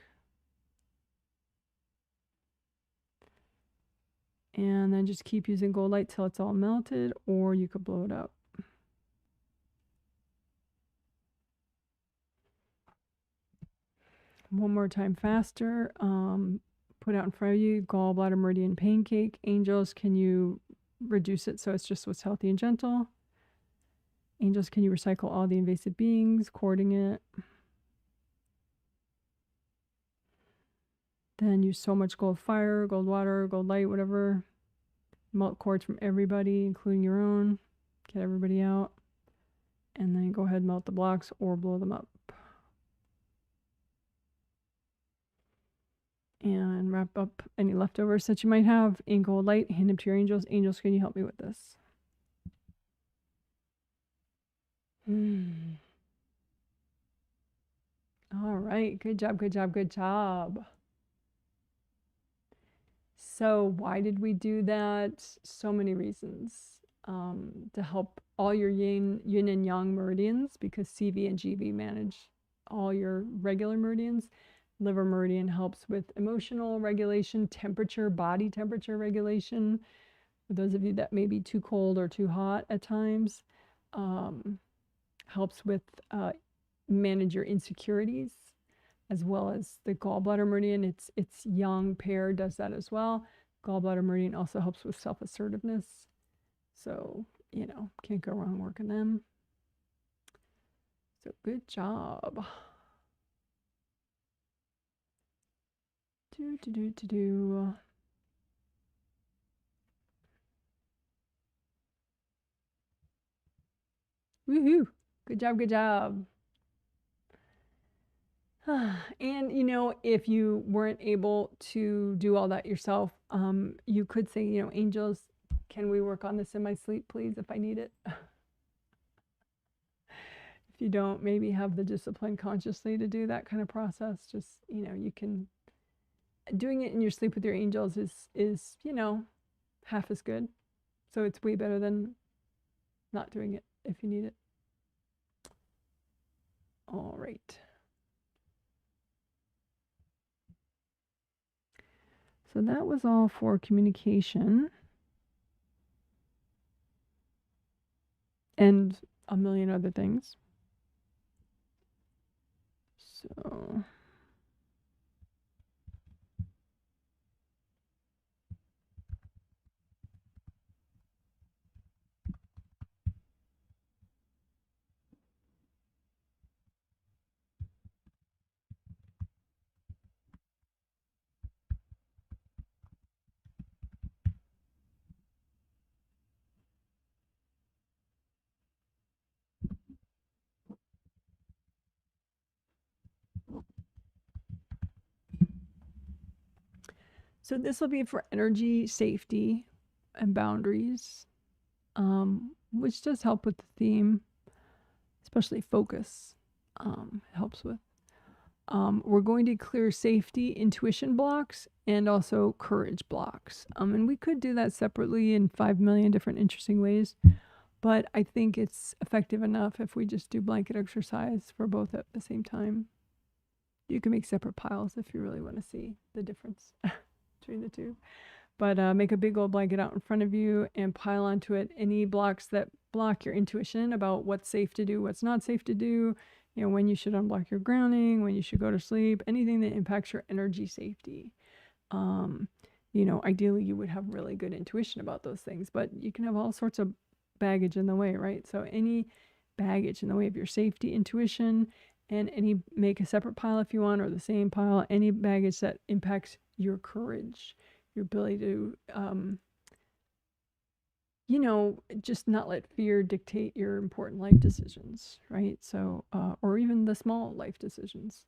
And then just keep using gold light till it's all melted, or you could blow it up. One more time faster. Put out in front of you, gallbladder meridian pancake. Angels, can you reduce it so it's just what's healthy and gentle? Angels, can you recycle all the invasive beings, cording it? Then use so much gold fire, gold water, gold light, whatever. Melt cords from everybody, including your own. Get everybody out. And then go ahead and melt the blocks or blow them up. And wrap up any leftovers that you might have in gold light. Hand them to your angels. Angels, can you help me with this? All right. Good job, good job, good job. So why did we do that? So many reasons. To help all your yin and yang meridians, because CV and GV manage all your regular meridians. Liver meridian helps with emotional regulation, temperature, body temperature regulation. For those of you that may be too cold or too hot at times, helps with manage your insecurities, as well as the gallbladder meridian. Its yang pair does that as well. Gallbladder meridian also helps with self-assertiveness. So, you know, can't go wrong working them. So good job. Woohoo. Good job, good job. And, you know, if you weren't able to do all that yourself, you could say, you know, angels, can we work on this in my sleep, please, if I need it? If you don't maybe have the discipline consciously to do that kind of process, just, you know, you can, doing it in your sleep with your angels is, you know, half as good. So it's way better than not doing it if you need it. All right. So that was all for communication. And a million other things. So So this will be for energy, safety, and boundaries, which does help with the theme, especially focus. Helps with. We're going to clear safety, intuition blocks, and also courage blocks. And we could do that separately in 5 million different interesting ways, but I think it's effective enough if we just do blanket exercise for both at the same time. You can make separate piles if you really want to see the difference between the two. But make a big old blanket out in front of you and pile onto it any blocks that block your intuition about what's safe to do, what's not safe to do, you know, when you should unblock your grounding, when you should go to sleep, anything that impacts your energy safety. You know, ideally you would have really good intuition about those things, but you can have all sorts of baggage in the way, right? So any baggage in the way of your safety, intuition, and make a separate pile if you want, or the same pile, any baggage that impacts your courage, your ability to, you know, just not let fear dictate your important life decisions, right? So, or even the small life decisions.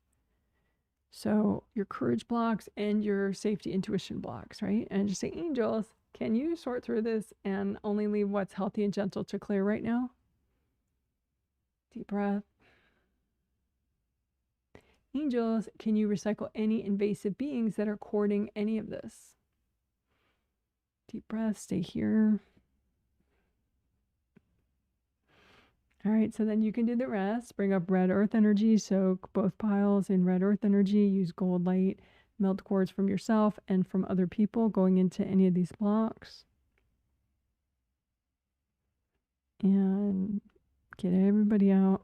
So your courage blocks and your safety intuition blocks, right? And just say, angels, can you sort through this and only leave what's healthy and gentle to clear right now? Deep breath. Angels, can you recycle any invasive beings that are courting any of this? Deep breath, stay here. All right, so then you can do the rest. Bring up red earth energy, soak both piles in red earth energy, use gold light, melt cords from yourself and from other people going into any of these blocks. And get everybody out.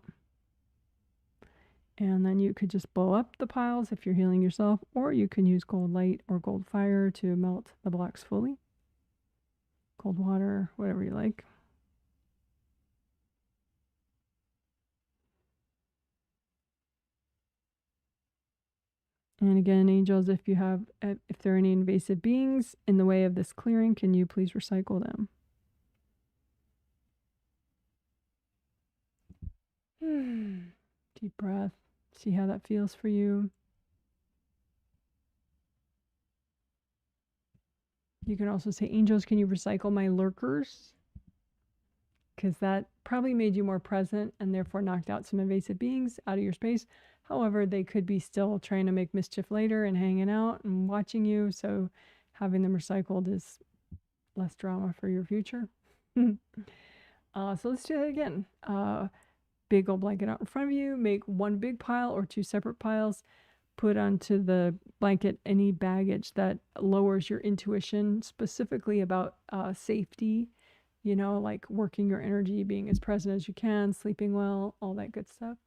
And then you could just blow up the piles if you're healing yourself, or you can use gold light or gold fire to melt the blocks fully. Cold water, whatever you like. And again, angels, if there are any invasive beings in the way of this clearing, can you please recycle them? Deep breath. See how that feels for you. You can also say, angels, can you recycle my lurkers? Because that probably made you more present and therefore knocked out some invasive beings out of your space. However, they could be still trying to make mischief later and hanging out and watching you. So having them recycled is less drama for your future. So let's do that again. Big old blanket out in front of you. Make one big pile or two separate piles. Put onto the blanket any baggage that lowers your intuition, specifically about safety, like working your energy, being as present as you can, sleeping well, all that good stuff.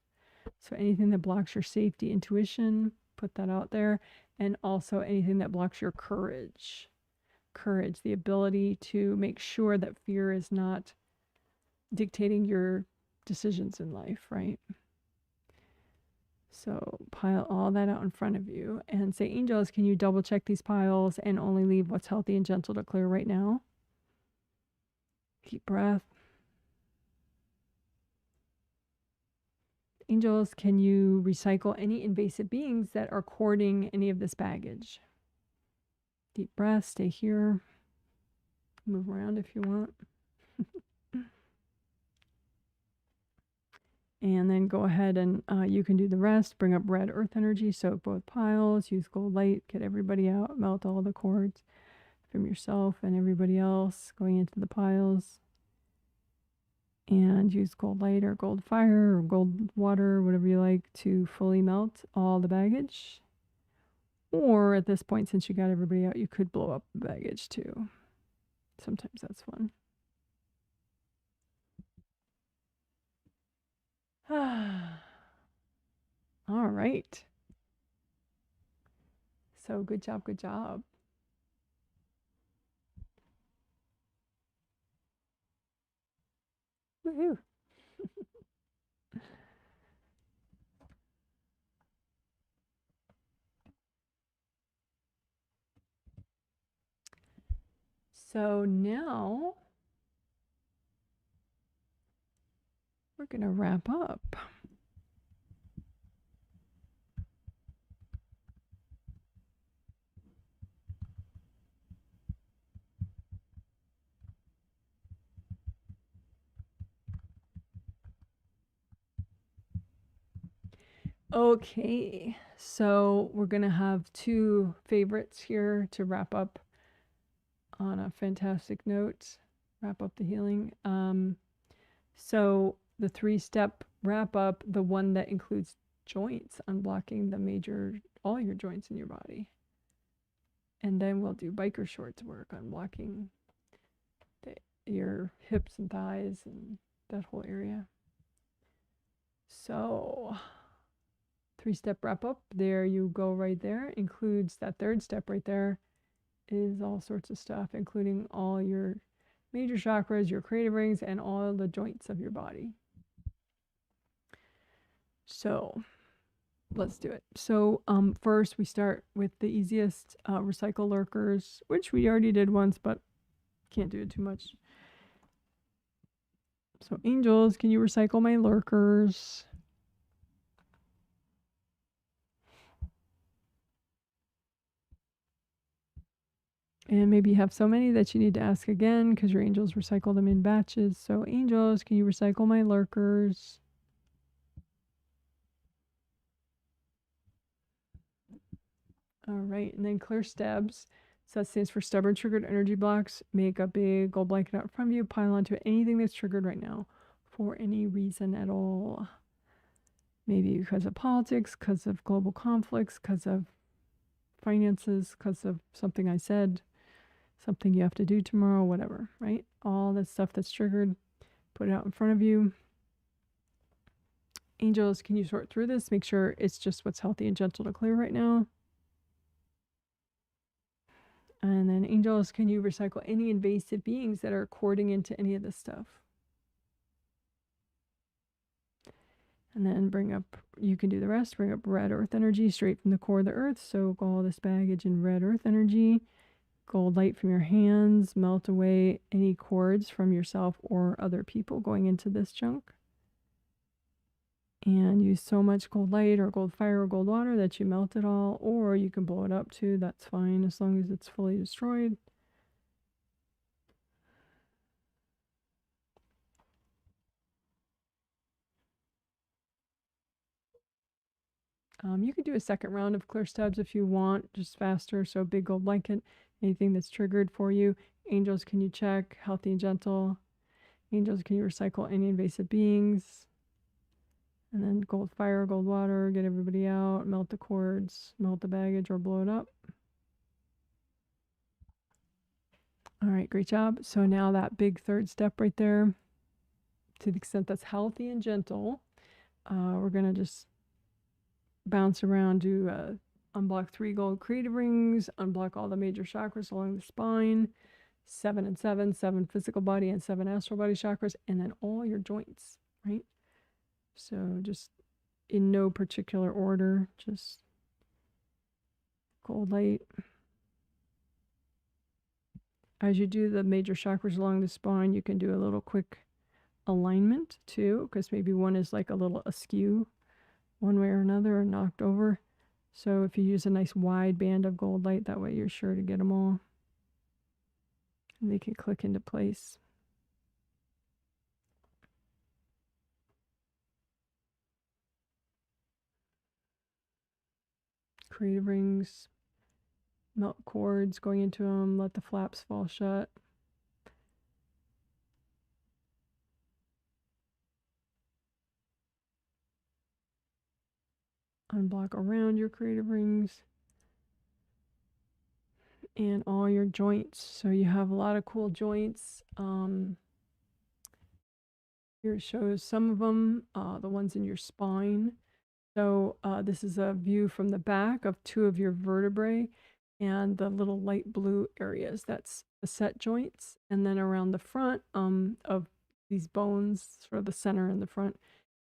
So anything that blocks your safety, intuition, put that out there. And also anything that blocks your courage. Courage, the ability to make sure that fear is not dictating your decisions in life, right? So pile all that out in front of you and say, angels, can you double check these piles and only leave what's healthy and gentle to clear right now? Deep breath. Angels, can you recycle any invasive beings that are courting any of this baggage? Deep breath, stay here. Move around if you want. And then go ahead and you can do the rest. Bring up red earth energy, soak both piles, use gold light, get everybody out, melt all the cords from yourself and everybody else going into the piles. And use gold light or gold fire or gold water, whatever you like, to fully melt all the baggage. Or at this point, since you got everybody out, you could blow up the baggage too. Sometimes that's fun. All right. So good job, good job. Woohoo. So now we're going to wrap up. Okay, so we're going to have two favorites here to wrap up on a fantastic note, wrap up the healing. So the 3-step wrap up, the one that includes joints, unblocking all your joints in your body. And then we'll do biker shorts work, unblocking your hips and thighs and that whole area. So 3-step wrap up, there you go right there, includes that 3rd step right there, is all sorts of stuff, including all your major chakras, your creative rings, and all the joints of your body. So let's do it. So first we start with the easiest, recycle lurkers, which we already did once, but can't do it too much. So angels, can you recycle my lurkers? And maybe you have so many that you need to ask again because your angels recycle them in batches. So angels, can you recycle my lurkers? All right, and then clear stabs. So that stands for stubborn triggered energy blocks. Make a big gold blanket out in front of you. Pile onto it anything that's triggered right now for any reason at all. Maybe because of politics, because of global conflicts, because of finances, because of something I said, something you have to do tomorrow, whatever, right? All that stuff that's triggered, put it out in front of you. Angels, can you sort through this? Make sure it's just what's healthy and gentle to clear right now. And then angels, can you recycle any invasive beings that are courting into any of this stuff? And then bring up, you can do the rest, bring up red earth energy straight from the core of the earth. Soak all this baggage in red earth energy. Gold light from your hands, melt away any cords from yourself or other people going into this chunk. And use so much gold light or gold fire or gold water that you melt it all, or you can blow it up too. That's fine as long as it's fully destroyed. You could do a second round of clear stubs if you want, just faster. So big gold blanket, anything that's triggered for you. Angels, can you check? Healthy and gentle. Angels, can you recycle any invasive beings? And then gold fire, gold water, get everybody out, melt the cords, melt the baggage or blow it up. All right, great job. So now that big third step right there, to the extent that's healthy and gentle, we're going to just bounce around, do unblock 3 gold creative rings, unblock all the major chakras along the spine, 7 and 7, 7 physical body and 7 astral body chakras, and then all your joints, right? So just in no particular order, just gold light. As you do the major chakras along the spine, you can do a little quick alignment too, because maybe one is like a little askew one way or another or knocked over. So if you use a nice wide band of gold light, that way you're sure to get them all. And they can click into place. Creative rings, melt cords going into them, let the flaps fall shut. Unblock around your creative rings and all your joints. So you have a lot of cool joints. Here it shows some of them, the ones in your spine. So this is a view from the back of 2 of your vertebrae and the little light blue areas. That's the set joints. And then around the front of these bones, sort of the center and the front,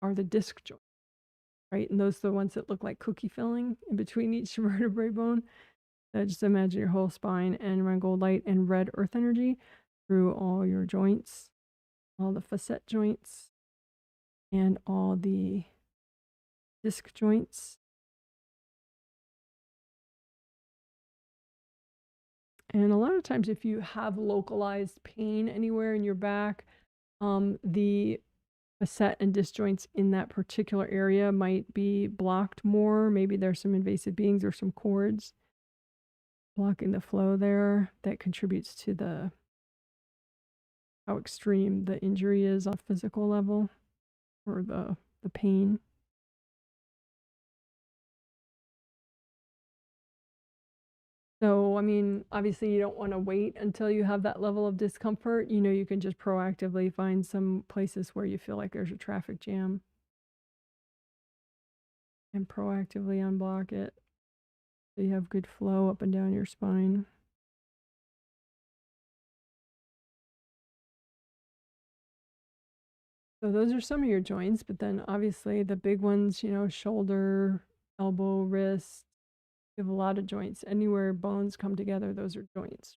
are the disc joints, right? And those are the ones that look like cookie filling in between each vertebrae bone. Just imagine your whole spine and run gold light and red earth energy through all your joints, all the facet joints, and all the disc joints. And a lot of times if you have localized pain anywhere in your back, the facet and disc joints in that particular area might be blocked more. Maybe there's some invasive beings or some cords blocking the flow there that contributes to the how extreme the injury is on a physical level or the pain. So, I mean, obviously you don't want to wait until you have that level of discomfort. You know, you can just proactively find some places where you feel like there's a traffic jam and proactively unblock it so you have good flow up and down your spine. So those are some of your joints, but then obviously the big ones, you know, shoulder, elbow, wrist, you have a lot of joints. Anywhere bones come together, those are joints.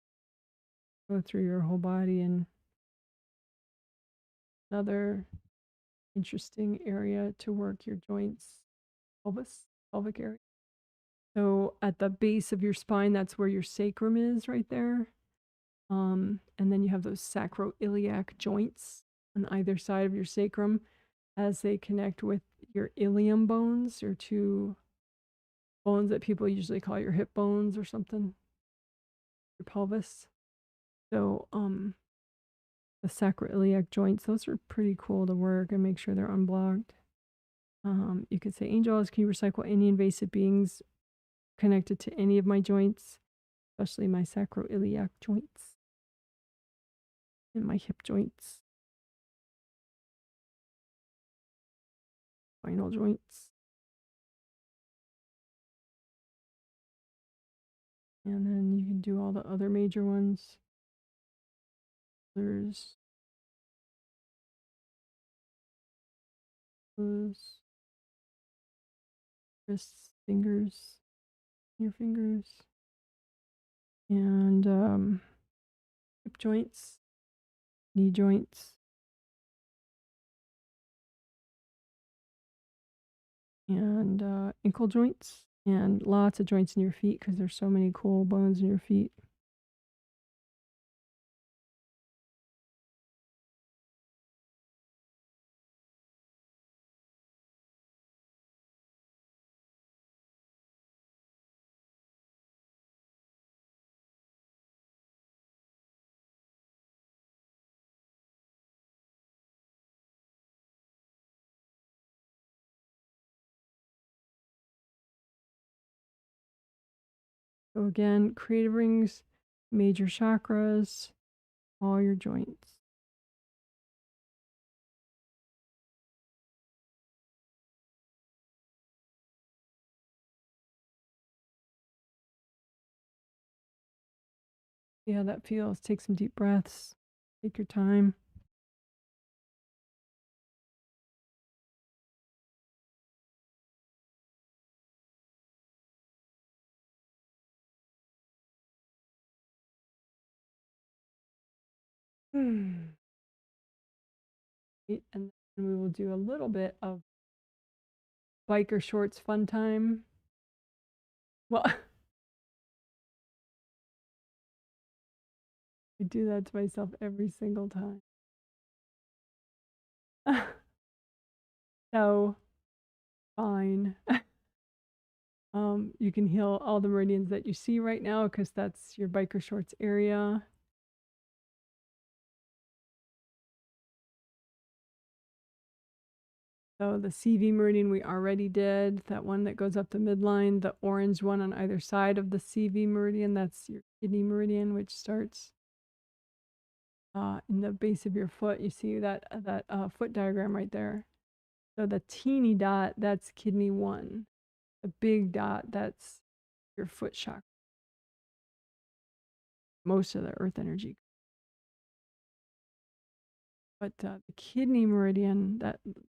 Go through your whole body. And another interesting area to work your joints, pelvic area. So at the base of your spine, that's where your sacrum is right there. And then you have those sacroiliac joints on either side of your sacrum as they connect with your ilium bones, your 2 bones that people usually call your hip bones or something, your pelvis. So the sacroiliac joints, those are pretty cool to work and make sure they're unblocked. You could say, angels, can you recycle any invasive beings connected to any of my joints, especially my sacroiliac joints and my hip joints, spinal joints. And then you can do all the other major ones. There's wrists, fingers, your fingers, and hip joints, knee joints, and ankle joints, and lots of joints in your feet because there's so many cool bones in your feet. So again, creative rings, major chakras, all your joints. See how that feels. Take some deep breaths. Take your time. And then we will do a little bit of biker shorts fun time. Well, I do that to myself every single time. So fine. You can heal all the meridians that you see right now because that's your biker shorts area. So the CV meridian we already did, that one that goes up the midline, the orange one on either side of the CV meridian, that's your kidney meridian, which starts in the base of your foot. You see that foot diagram right there. So the teeny dot, that's kidney 1. The big dot, that's your foot chakra. Most of the earth energy. But the kidney meridian,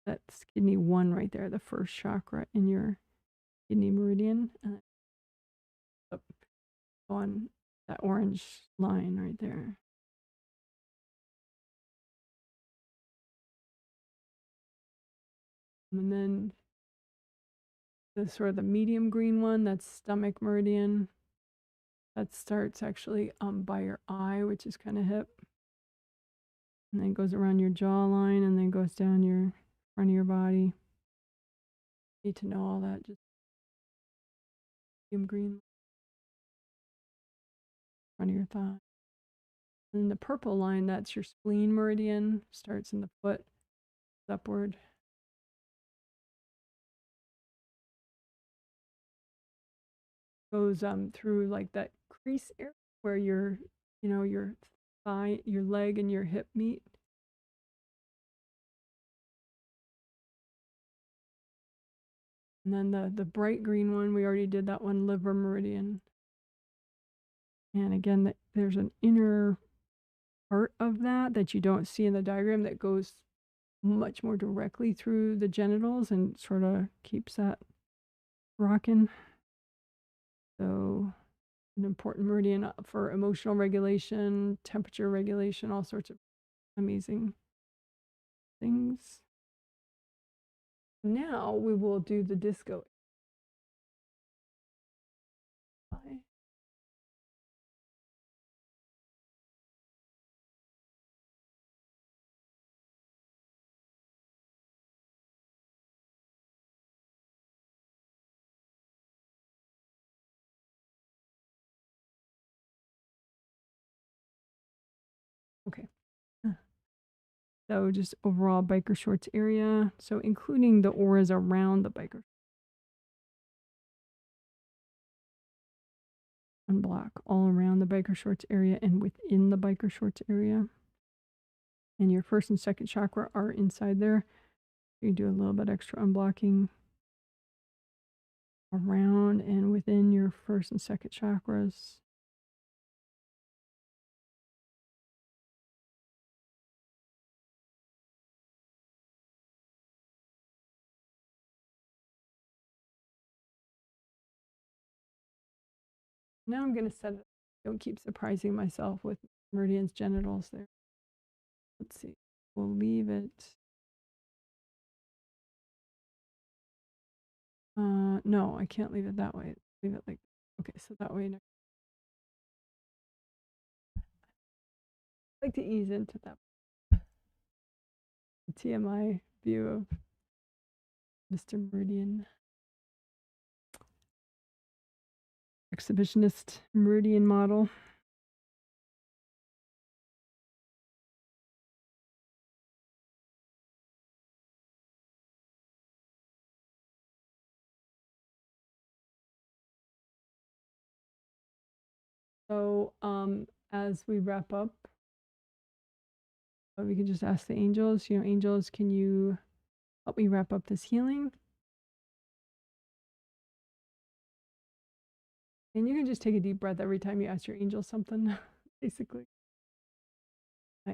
that's kidney 1 right there, the first chakra in your kidney meridian. Up on that orange line right there. And then the sort of the medium green one, that's stomach meridian. That starts actually by your eye, which is kind of hip. And then goes around your jawline and then goes down your front of your body. Need to know all that. Just medium green, front of your thigh. And the purple line, that's your spleen meridian. Starts in the foot, upward. Goes through like that crease area where your thigh, your leg and your hip meet. And then the bright green one, we already did that one, liver meridian. And again, there's an inner part of that you don't see in the diagram that goes much more directly through the genitals and sort of keeps that rocking. So an important meridian for emotional regulation, temperature regulation, all sorts of amazing things. Now we will do the disco. Okay. So just overall biker shorts area. So including the auras around the biker. Unblock all around the biker shorts area and within the biker shorts area. And your first and second chakra are inside there. You do a little bit extra unblocking around and within your first and second chakras. Now I'm going to set it. Don't keep surprising myself with meridians, genitals there. Let's see. We'll leave it. No, I can't leave it that way. Leave it like, okay, so that way. I like to ease into that TMI view of Mr. Meridian. Exhibitionist meridian model. So as we wrap up, we can just ask the angels, angels, can you help me wrap up this healing? And you can just take a deep breath every time you ask your angels something, basically.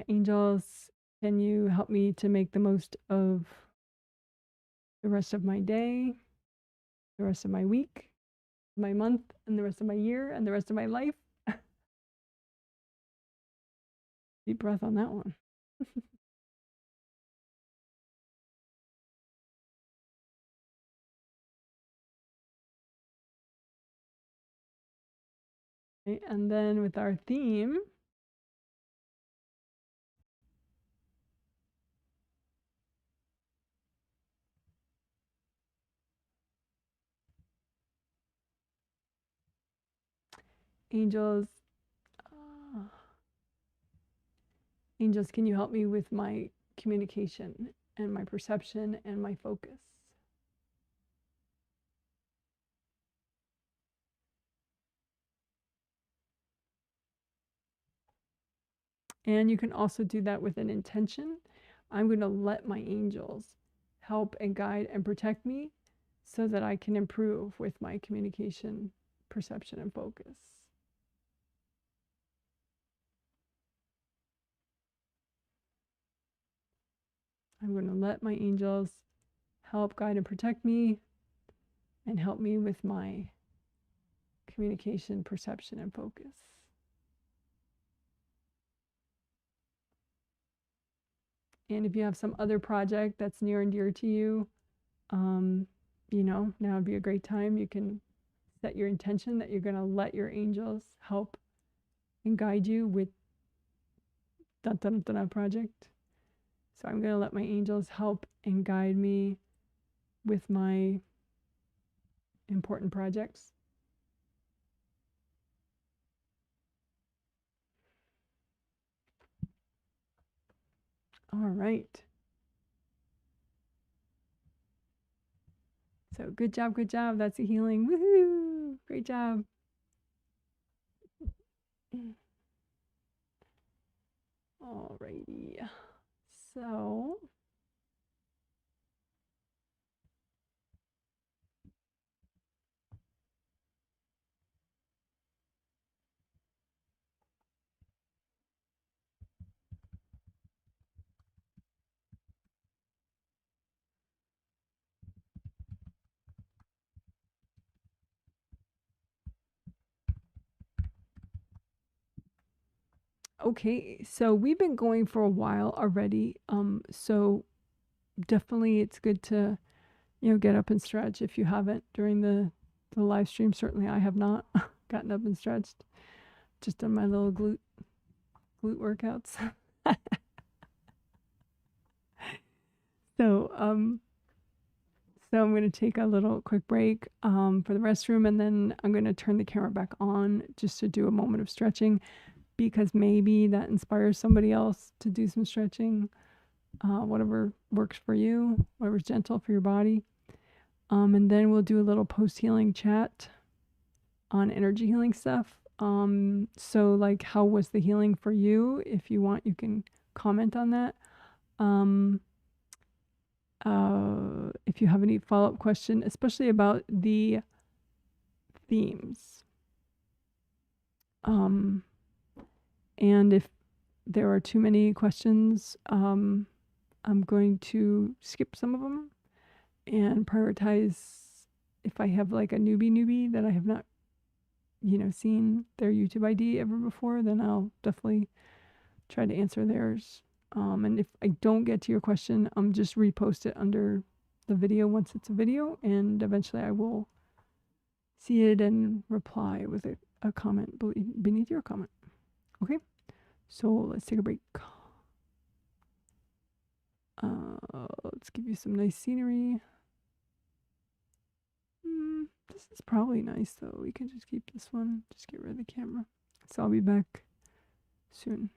Angels, can you help me to make the most of the rest of my day, the rest of my week, my month, and the rest of my year, and the rest of my life? Deep breath on that one. Okay, and then with our theme, angels, angels, can you help me with my communication and my perception and my focus? And you can also do that with an intention. I'm going to let my angels help and guide and protect me so that I can improve with my communication, perception, and focus. I'm going to let my angels help guide and protect me and help me with my communication, perception, and focus. And if you have some other project that's near and dear to you, now would be a great time. You can set your intention that you're going to let your angels help and guide you with that project. So I'm going to let my angels help and guide me with my important projects. All right. So good job, good job. That's a healing. Woohoo! Great job. All righty. So okay, so we've been going for a while already. So definitely it's good to, get up and stretch if you haven't during the live stream. Certainly I have not gotten up and stretched. Just done my little glute workouts. So so I'm going to take a little quick break for the restroom, and then I'm going to turn the camera back on just to do a moment of stretching, because maybe that inspires somebody else to do some stretching, whatever works for you, whatever's gentle for your body. And then we'll do a little post-healing chat on energy healing stuff. So like, how was the healing for you? If you want, you can comment on that. If you have any follow-up question, especially about the themes. And if there are too many questions, I'm going to skip some of them and prioritize if I have like a newbie that I have not seen their YouTube ID ever before, then I'll definitely try to answer theirs. And if I don't get to your question, just repost it under the video once it's a video, and eventually I will see it and reply with a comment beneath your comment. Okay, so let's take a break. Let's give you some nice scenery. This is probably nice though. We can just keep this one. Just get rid of the camera. So I'll be back soon.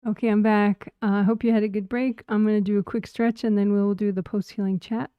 Okay, I'm back. I hope you had a good break. I'm going to do a quick stretch and then we'll do the post-healing chat.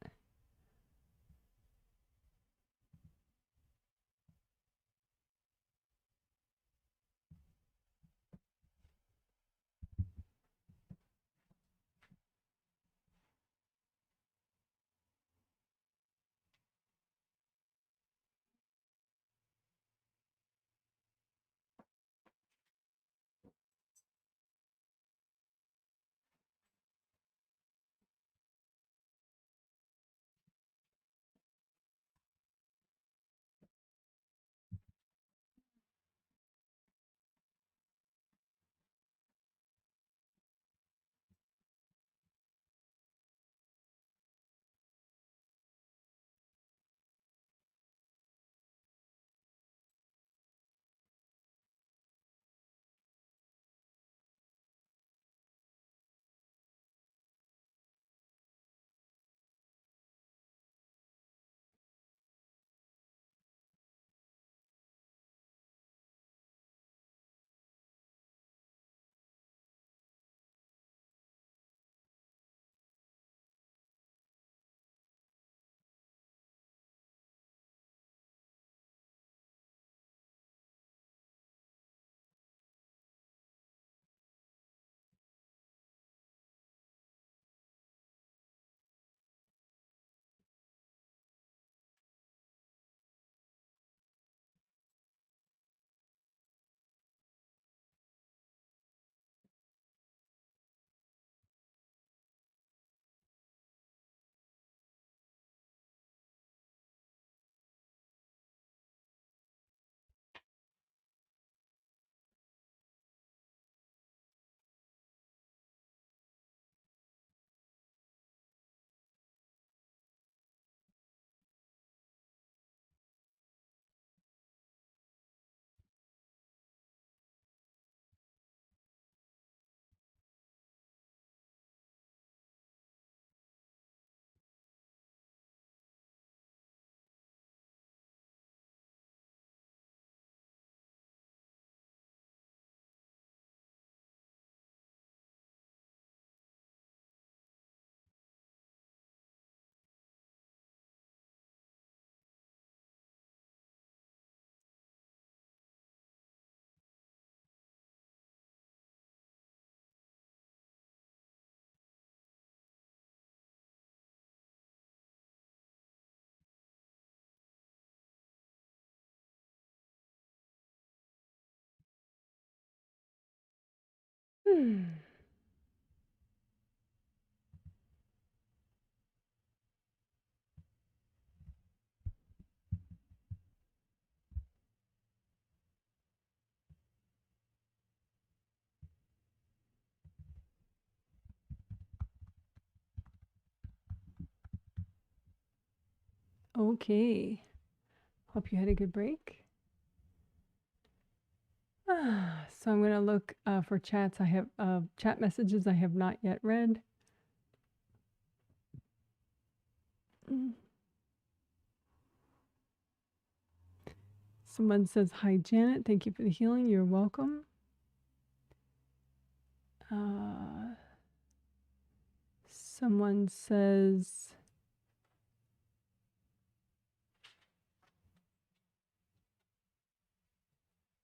Okay. Hope you had a good break. So I'm going to look for chats. I have chat messages I have not yet read. Someone says, hi, Janet. Thank you for the healing. You're welcome. Someone says,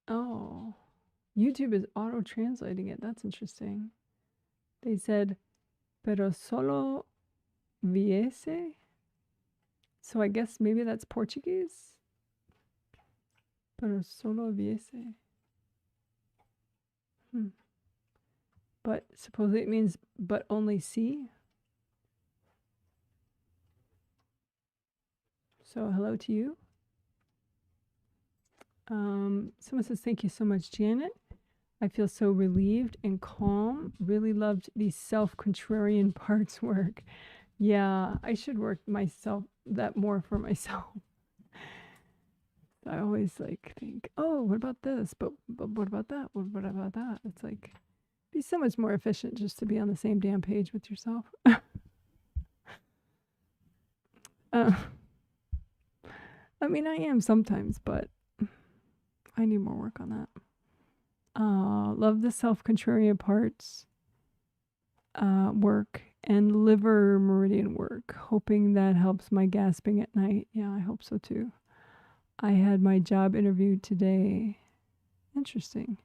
oh, YouTube is auto-translating it. That's interesting. They said, pero solo viese? So I guess maybe that's Portuguese? Pero solo viese. But supposedly it means but only see. So hello to you. Someone says, thank you so much, Janet. I feel so relieved and calm. Really loved the self-contrarian parts work. Yeah, I should work myself that more for myself. I always like think, oh, what about this? But what about that? What about that? It's like, be so much more efficient just to be on the same damn page with yourself. I mean, I am sometimes, but I need more work on that. Love the self-contrarian parts work and liver meridian work. Hoping that helps my gasping at night. Yeah, I hope so too. I had my job interview today. Interesting.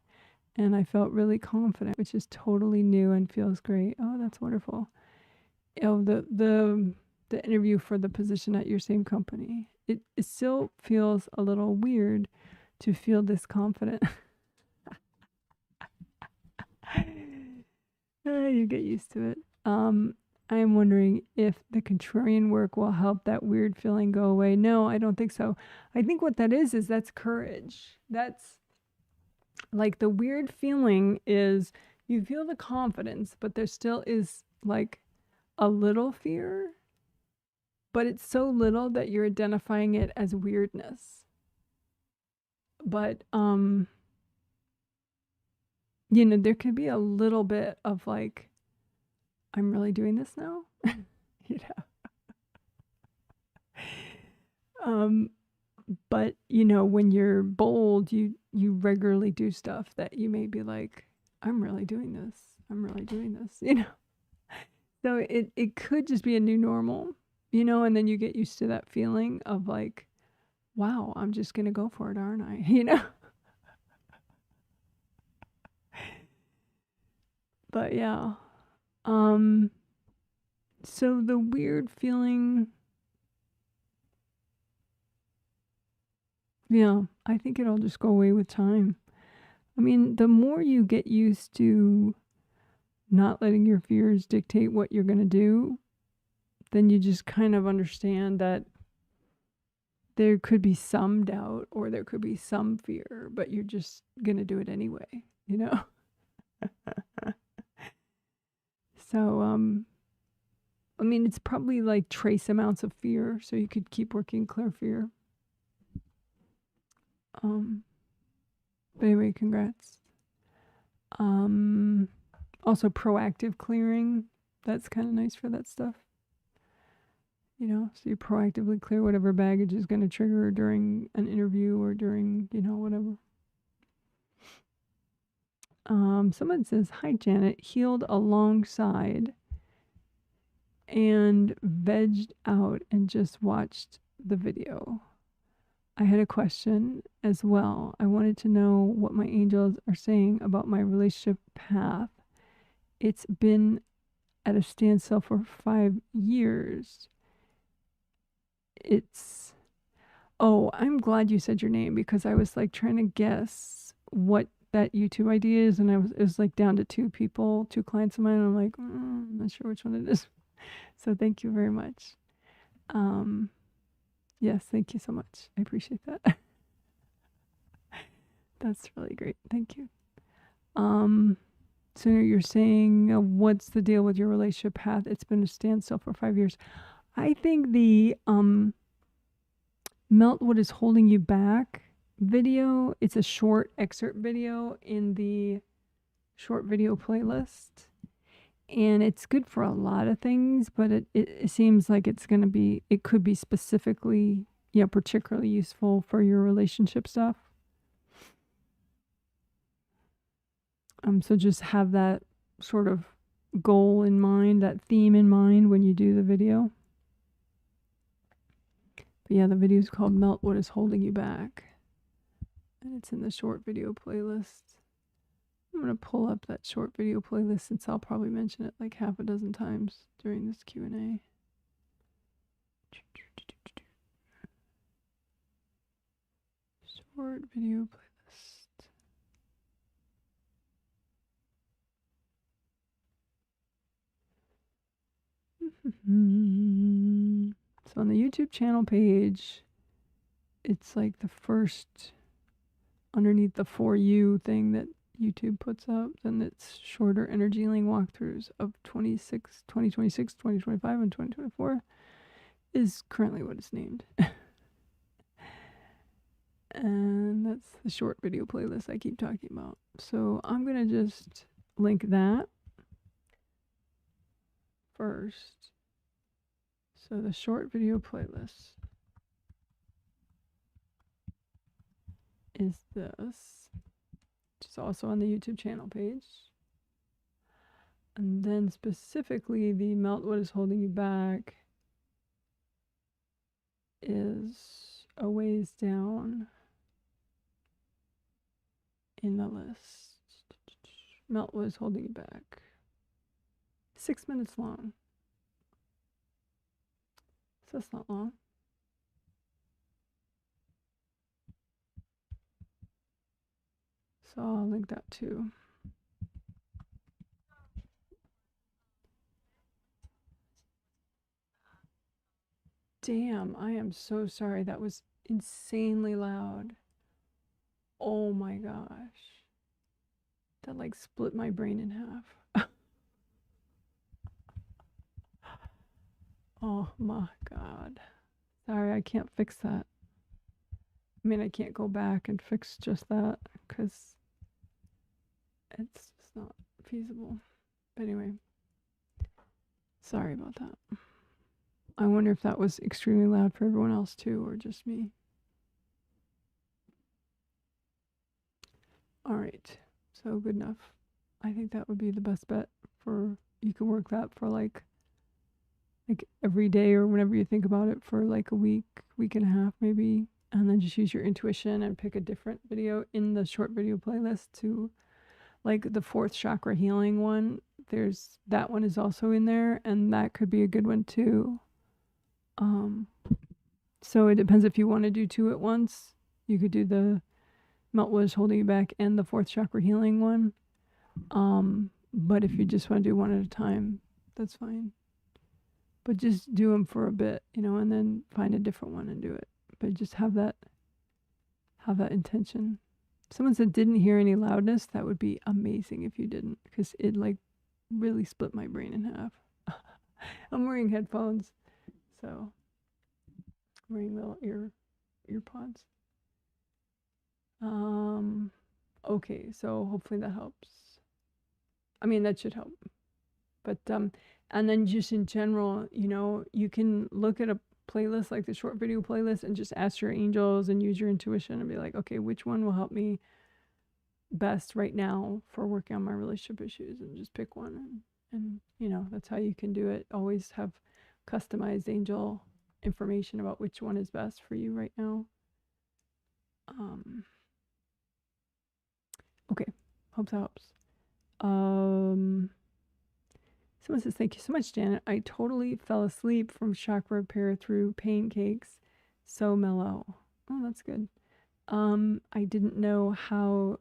And I felt really confident, which is totally new and feels great. Oh, that's wonderful. Oh, the interview for the position at your same company. It still feels a little weird to feel this confident. You get used to it. I am wondering if the contrarian work will help that weird feeling go away. No, I don't think so. I think what that is that's courage. That's like the weird feeling is you feel the confidence, but there still is like a little fear, but it's so little that you're identifying it as weirdness. But there could be a little bit of like, I'm really doing this now. you know. But when you're bold, you regularly do stuff that you may be like, I'm really doing this. I'm really doing this. So it could just be a new normal, and then you get used to that feeling of like, wow, I'm just gonna go for it, aren't I? But yeah. So the weird feeling, yeah, I think it'll just go away with time. I mean, the more you get used to not letting your fears dictate what you're going to do, then you just kind of understand that there could be some doubt or there could be some fear, but you're just going to do it anyway. So, I mean, it's probably like trace amounts of fear, so you could keep working clear fear. But anyway, congrats. Also proactive clearing. That's kind of nice for that stuff. So you proactively clear whatever baggage is going to trigger during an interview or during, whatever. Someone says, hi, Janet, healed alongside and vegged out and just watched the video. I had a question as well. I wanted to know what my angels are saying about my relationship path. It's been at a standstill for 5 years. I'm glad you said your name because I was like trying to guess what that YouTube ID is, and it was like down to 2 clients of mine, and I'm like, I'm not sure which one it is. So thank you very much. Yes, thank you so much. I appreciate that. That's really great. Thank you. So you're saying, what's the deal with your relationship path? It's been a standstill for 5 years. I think the melt what is holding you back video, it's a short excerpt video in the short video playlist. And it's good for a lot of things, but it seems like it could be specifically, particularly useful for your relationship stuff. So just have that sort of goal in mind, that theme in mind when you do the video. But yeah, the video is called Melt What Is Holding You Back. And it's in the short video playlist. I'm going to pull up that short video playlist since I'll probably mention it like half a dozen times during this Q&A. Short video playlist. So on the YouTube channel page, it's like the first underneath the For You thing that YouTube puts up. Then it's shorter energy healing walkthroughs of 2026, 2025, and 2024 is currently what it's named. And that's the short video playlist I keep talking about. So I'm going to just link that first. So the short video playlist is this. which is also on the YouTube channel page. And then specifically the melt what is holding you back is a ways down in the list. Melt what is holding you back. 6 minutes long. So that's not long. So I'll link that too. Damn, I am so sorry. That was insanely loud. Oh my gosh. That like split my brain in half. Oh my God. Sorry, I can't fix that. I mean, I can't go back and fix just that because it's just not feasible. But anyway, sorry about that. I wonder if that was extremely loud for everyone else too, or just me. All right, so good enough. I think that would be the best bet for, you can work that for like every day or whenever you think about it for like a week, week and a half maybe, and then just use your intuition and pick a different video in the short video playlist to, like the 4th chakra healing one. There's, that one is also in there, and that could be a good one too. So it depends if you want to do 2 at once. You could do the melt what is holding you back and the 4th chakra healing one. But if you just want to do one at a time, that's fine. But just do them for a bit, you know, and then find a different one and do it. But just have that intention. Someone said didn't hear any loudness. That would be amazing if you didn't, because it like really split my brain in half. I'm wearing headphones, so I'm wearing little ear pods. Okay, so hopefully that helps. I mean, that should help. But and then just in general, you know, you can look at a playlist like the short video playlist and just ask your angels and use your intuition and be like, okay, which one will help me best right now for working on my relationship issues, and just pick one. And you know, that's how you can do it. Always have customized angel information about which one is best for you right now. Okay, hope that helps. Someone says, thank you so much, Janet. I totally fell asleep from chakra repair through pain cakes. So mellow. Oh, that's good. I don't know how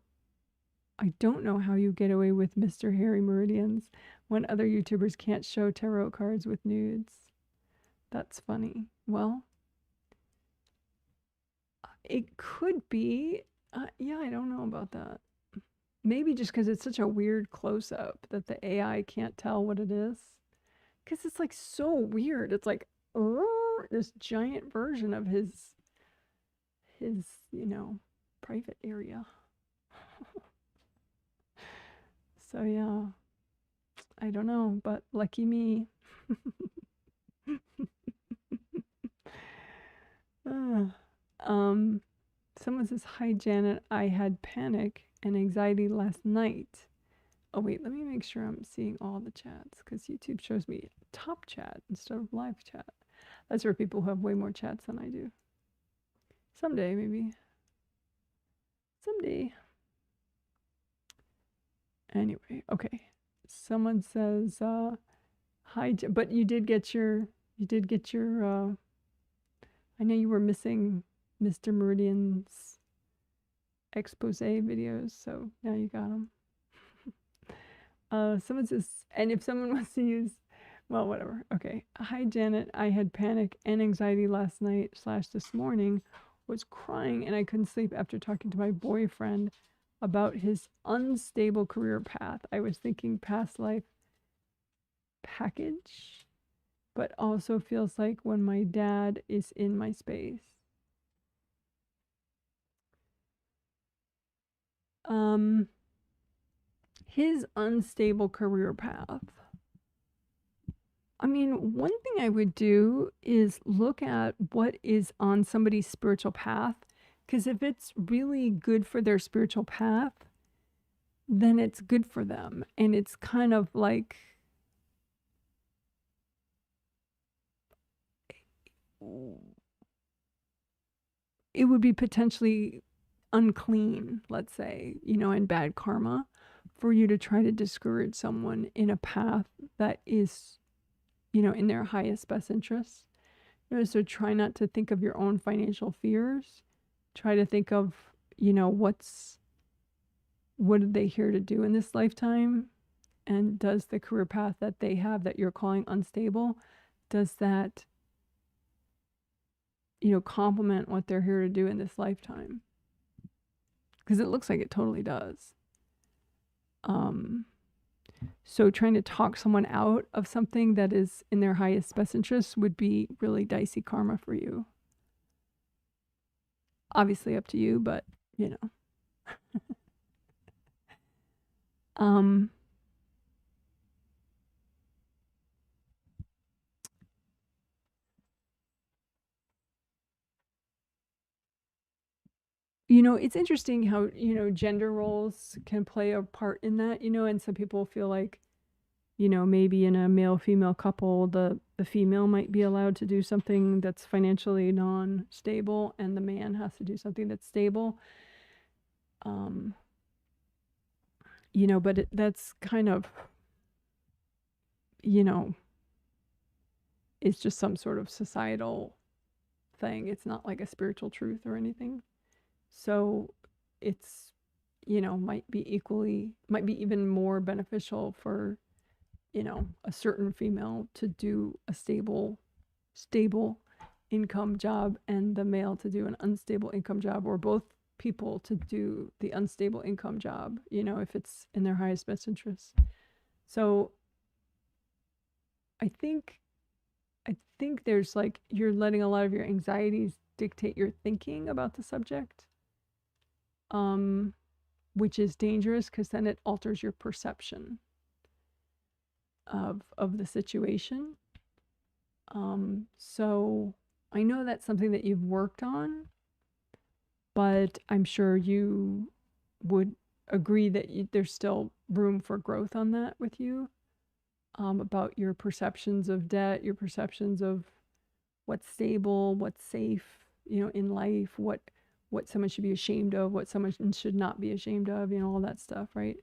you get away with Mr. Hairy Meridians when other YouTubers can't show tarot cards with nudes. That's funny. Well, it could be. Yeah, I don't know about that. Maybe just because it's such a weird close-up that the AI can't tell what it is. Because it's like so weird. It's like this giant version of his, you know, private area. So yeah, I don't know, but lucky me. Someone says, hi Janet, I had panic and anxiety last night. Oh wait, let me make sure I'm seeing all the chats, because YouTube shows me top chat instead of live chat. That's for people who have way more chats than I do. Someday, maybe. Someday. Anyway, okay. Someone says, hi, but you did get your, I know you were missing Mr. Meridian's expose videos, so now you got them. Someone says, and if someone wants to use, well, whatever. Okay. Hi, Janet. I had panic and anxiety last night / this morning. Was crying and I couldn't sleep after talking to my boyfriend about his unstable career path. I was thinking past life package, but also feels like when my dad is in my space. His unstable career path. I mean, one thing I would do is look at what is on somebody's spiritual path, because if it's really good for their spiritual path, then it's good for them. And it's kind of like, it would be potentially unclean, let's say, and bad karma for you to try to discourage someone in a path that is, in their highest best interests. So try not to think of your own financial fears. Try to think of, what are they here to do in this lifetime? And does the career path that they have that you're calling unstable, does that, complement what they're here to do in this lifetime? Because it looks like it totally does. So trying to talk someone out of something that is in their highest best interest would be really dicey karma for you. Obviously up to you, but it's interesting how, gender roles can play a part in that, and some people feel like, maybe in a male-female couple, the female might be allowed to do something that's financially non-stable and the man has to do something that's stable. But that's kind of, it's just some sort of societal thing. It's not like a spiritual truth or anything. So it's, might be even more beneficial for, a certain female to do a stable income job and the male to do an unstable income job, or both people to do the unstable income job, if it's in their highest best interest. So I think there's like, you're letting a lot of your anxieties dictate your thinking about the subject, which is dangerous because then it alters your perception of the situation. So I know that's something that you've worked on, but I'm sure you would agree that there's still room for growth on that with you, about your perceptions of debt, your perceptions of what's stable, what's safe, in life, what someone should be ashamed of, what someone should not be ashamed of, all that stuff, right?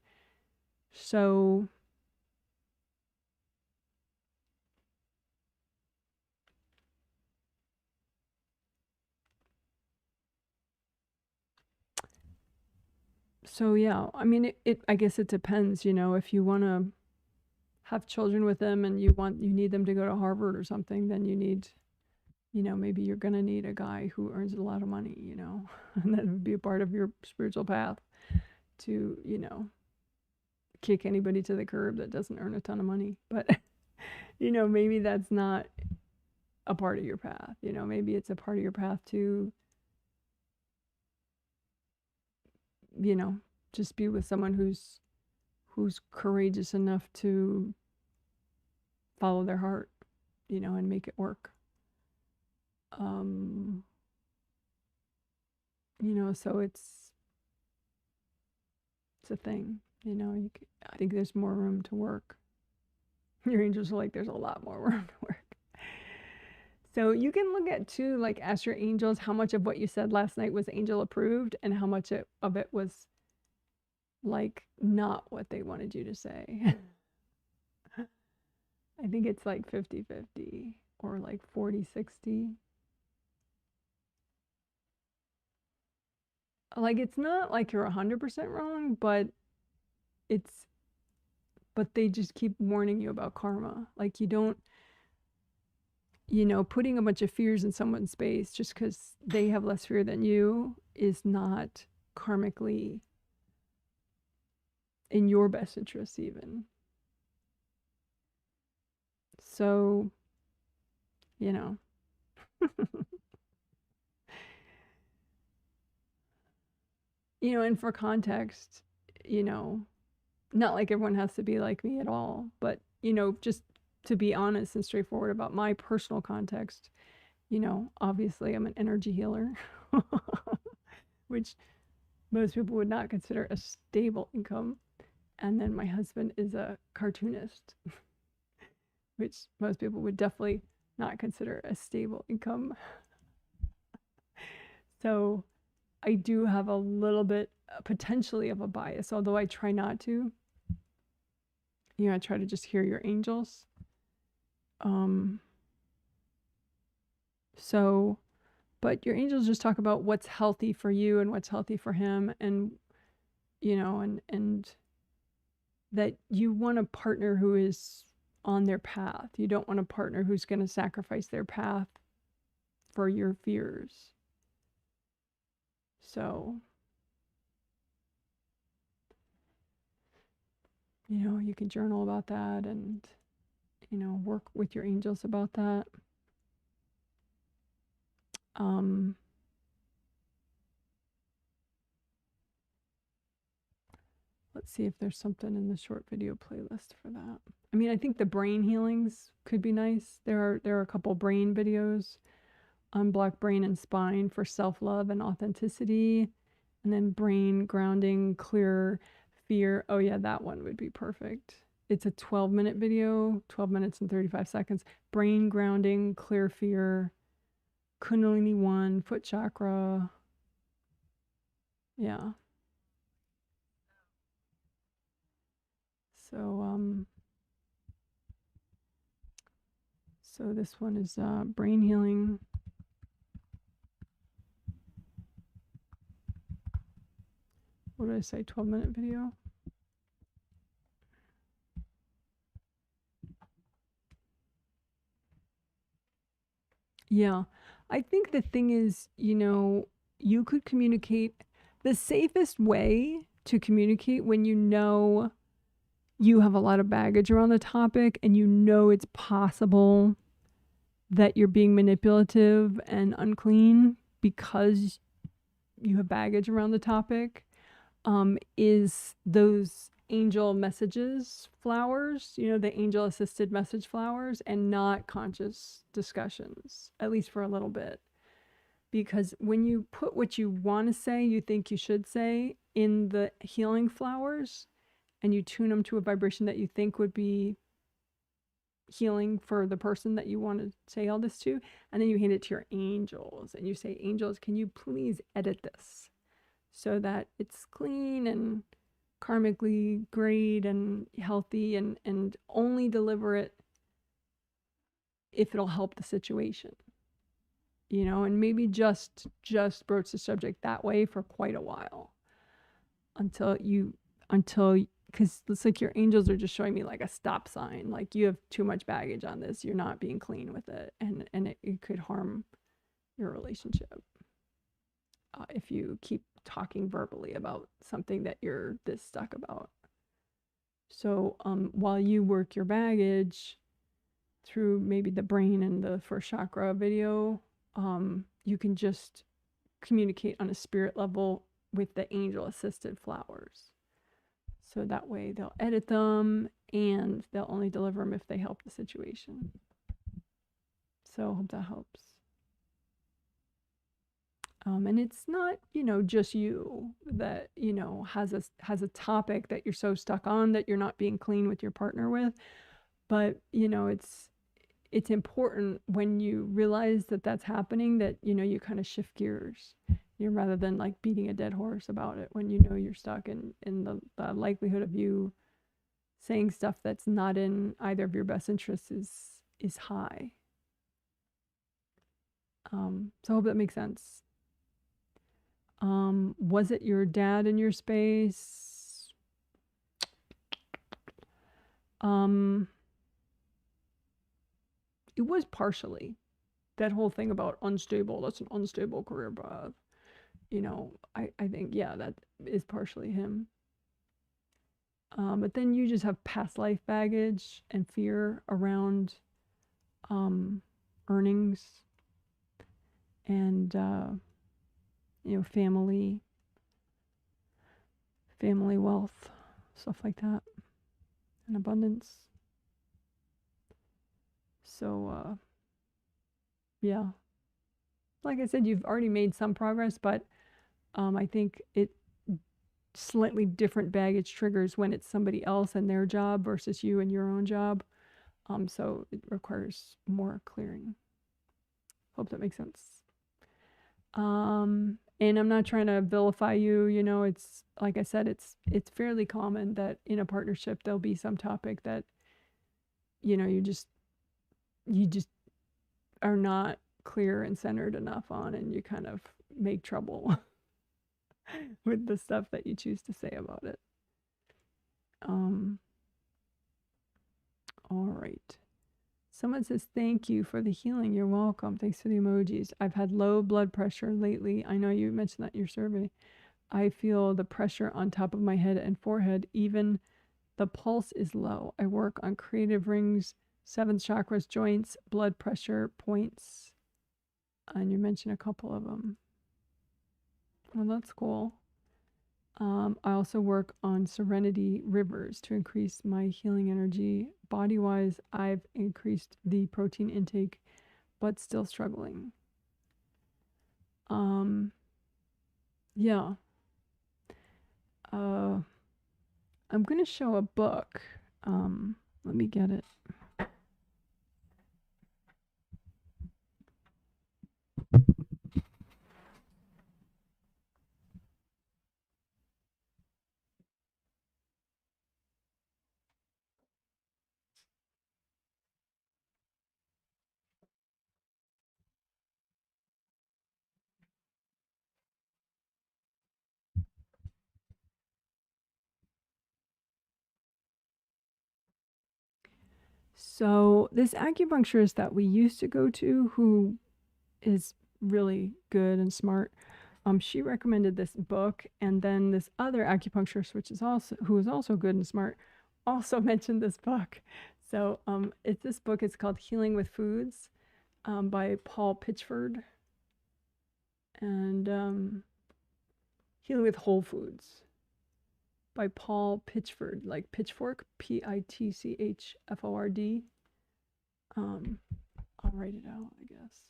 So yeah, I mean, I guess it depends, if you want to have children with them and you need them to go to Harvard or something, then you need, maybe you're going to need a guy who earns a lot of money, and that would be a part of your spiritual path to, kick anybody to the curb that doesn't earn a ton of money. But, maybe that's not a part of your path, maybe it's a part of your path to, just be with someone who's courageous enough to follow their heart, and make it work. So it's a thing, I think there's more room to work. Your angels are like, there's a lot more room to work. So you can look at too, like, ask your angels how much of what you said last night was angel approved and how much of it was like not what they wanted you to say. I think it's like 50-50 or like 40-60. Like, it's not like you're 100% wrong, but they just keep warning you about karma. Like, you don't, putting a bunch of fears in someone's space just because they have less fear than you is not karmically in your best interest even. So, and for context, not like everyone has to be like me at all, but, just to be honest and straightforward about my personal context, obviously I'm an energy healer, which most people would not consider a stable income. And then my husband is a cartoonist, which most people would definitely not consider a stable income. So I do have a little bit potentially of a bias, although I try not to. I try to just hear your angels. But your angels just talk about what's healthy for you and what's healthy for him, and and that you want a partner who is on their path. You don't want a partner who's going to sacrifice their path for your fears. So, you can journal about that and, work with your angels about that. Let's see if there's something in the short video playlist for that. I mean, I think the brain healings could be nice. There are a couple brain videos. Unblock brain and spine for self-love and authenticity. And then brain grounding, clear fear. Oh yeah, that one would be perfect. It's a 12-minute video, 12 minutes and 35 seconds. Brain grounding, clear fear, Kundalini 1, foot chakra. Yeah. So this one is brain healing. What did I say? 12-minute video. Yeah. I think the thing is, you could communicate the safest way to communicate when you have a lot of baggage around the topic and it's possible that you're being manipulative and unclean because you have baggage around the topic, is those angel messages flowers, the angel assisted message flowers, and not conscious discussions, at least for a little bit. Because when you put what you want to say, you think you should say in the healing flowers, and you tune them to a vibration that you think would be healing for the person that you want to say all this to, and then you hand it to your angels and you say, angels, can you please edit this so that it's clean and karmically great and healthy, and only deliver it if it'll help the situation, and maybe just broach the subject that way for quite a while until because it's like your angels are just showing me like a stop sign, like you have too much baggage on this, you're not being clean with it, and it could harm your relationship if you keep talking verbally about something that you're this stuck about. So while you work your baggage through maybe the brain and the first chakra video, you can just communicate on a spirit level with the angel assisted flowers. So that way they'll edit them and they'll only deliver them if they help the situation. So I hope that helps. And it's not, just you that, has a topic that you're so stuck on that you're not being clean with your partner with. But, it's important when you realize that that's happening, that, you kind of shift gears, rather than like beating a dead horse about it when you're stuck, in the likelihood of you saying stuff that's not in either of your best interests is high. So I hope that makes sense. Was it your dad in your space? It was partially. That whole thing about unstable, that's an unstable career path. I think, yeah, that is partially him. But then you just have past life baggage and fear around earnings and, family wealth, stuff like that, and abundance. So, yeah. Like I said, you've already made some progress, but I think slightly different baggage triggers when it's somebody else and their job versus you and your own job. So it requires more clearing. Hope that makes sense. And I'm not trying to vilify you, you know, it's like I said, it's fairly common that in a partnership there'll be some topic that, you know, you just are not clear and centered enough on, and you kind of make trouble with the stuff that you choose to say about it. All right. Someone says, thank you for the healing. You're welcome. Thanks for the emojis. I've had low blood pressure lately. I know you mentioned that in your survey. I feel the pressure on top of my head and forehead. Even the pulse is low. I work on creative rings, 7th chakras, joints, blood pressure points. And you mentioned a couple of them. Well, that's cool. I also work on serenity rivers to increase my healing energy. Body-wise, I've increased the protein intake, but still struggling. Yeah. I'm going to show a book. Let me get it. So this acupuncturist that we used to go to, who is really good and smart, she recommended this book, and then this other acupuncturist, who is also good and smart, also mentioned this book. So it's this book. It's called Healing with Foods, by Paul Pitchford, and Healing with Whole Foods by Paul Pitchford, like pitchfork, Pitchford. I'll write it out, I guess.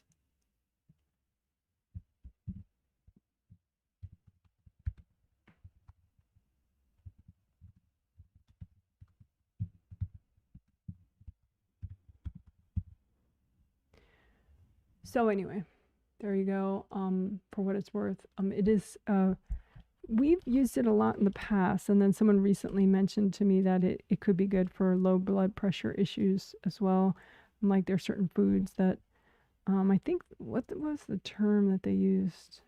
So anyway, there you go. For what it's worth, it is. We've used it a lot in the past, and then someone recently mentioned to me that it could be good for low blood pressure issues as well. Like there's certain foods that, I think, what was the term that they used?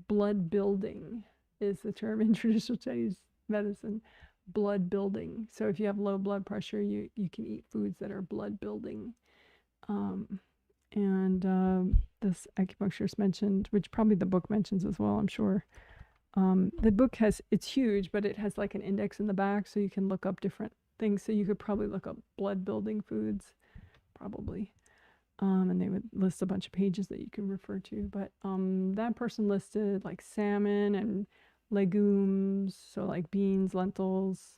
Blood building is the term in traditional Chinese medicine. Blood building. So if you have low blood pressure, you can eat foods that are blood building. This acupuncturist mentioned, which probably the book mentions as well, I'm sure. The book it's huge, but it has like an index in the back, so you can look up different things. So you could probably look up blood building foods, probably. And they would list a bunch of pages that you can refer to. But that person listed like salmon and legumes, so like beans, lentils.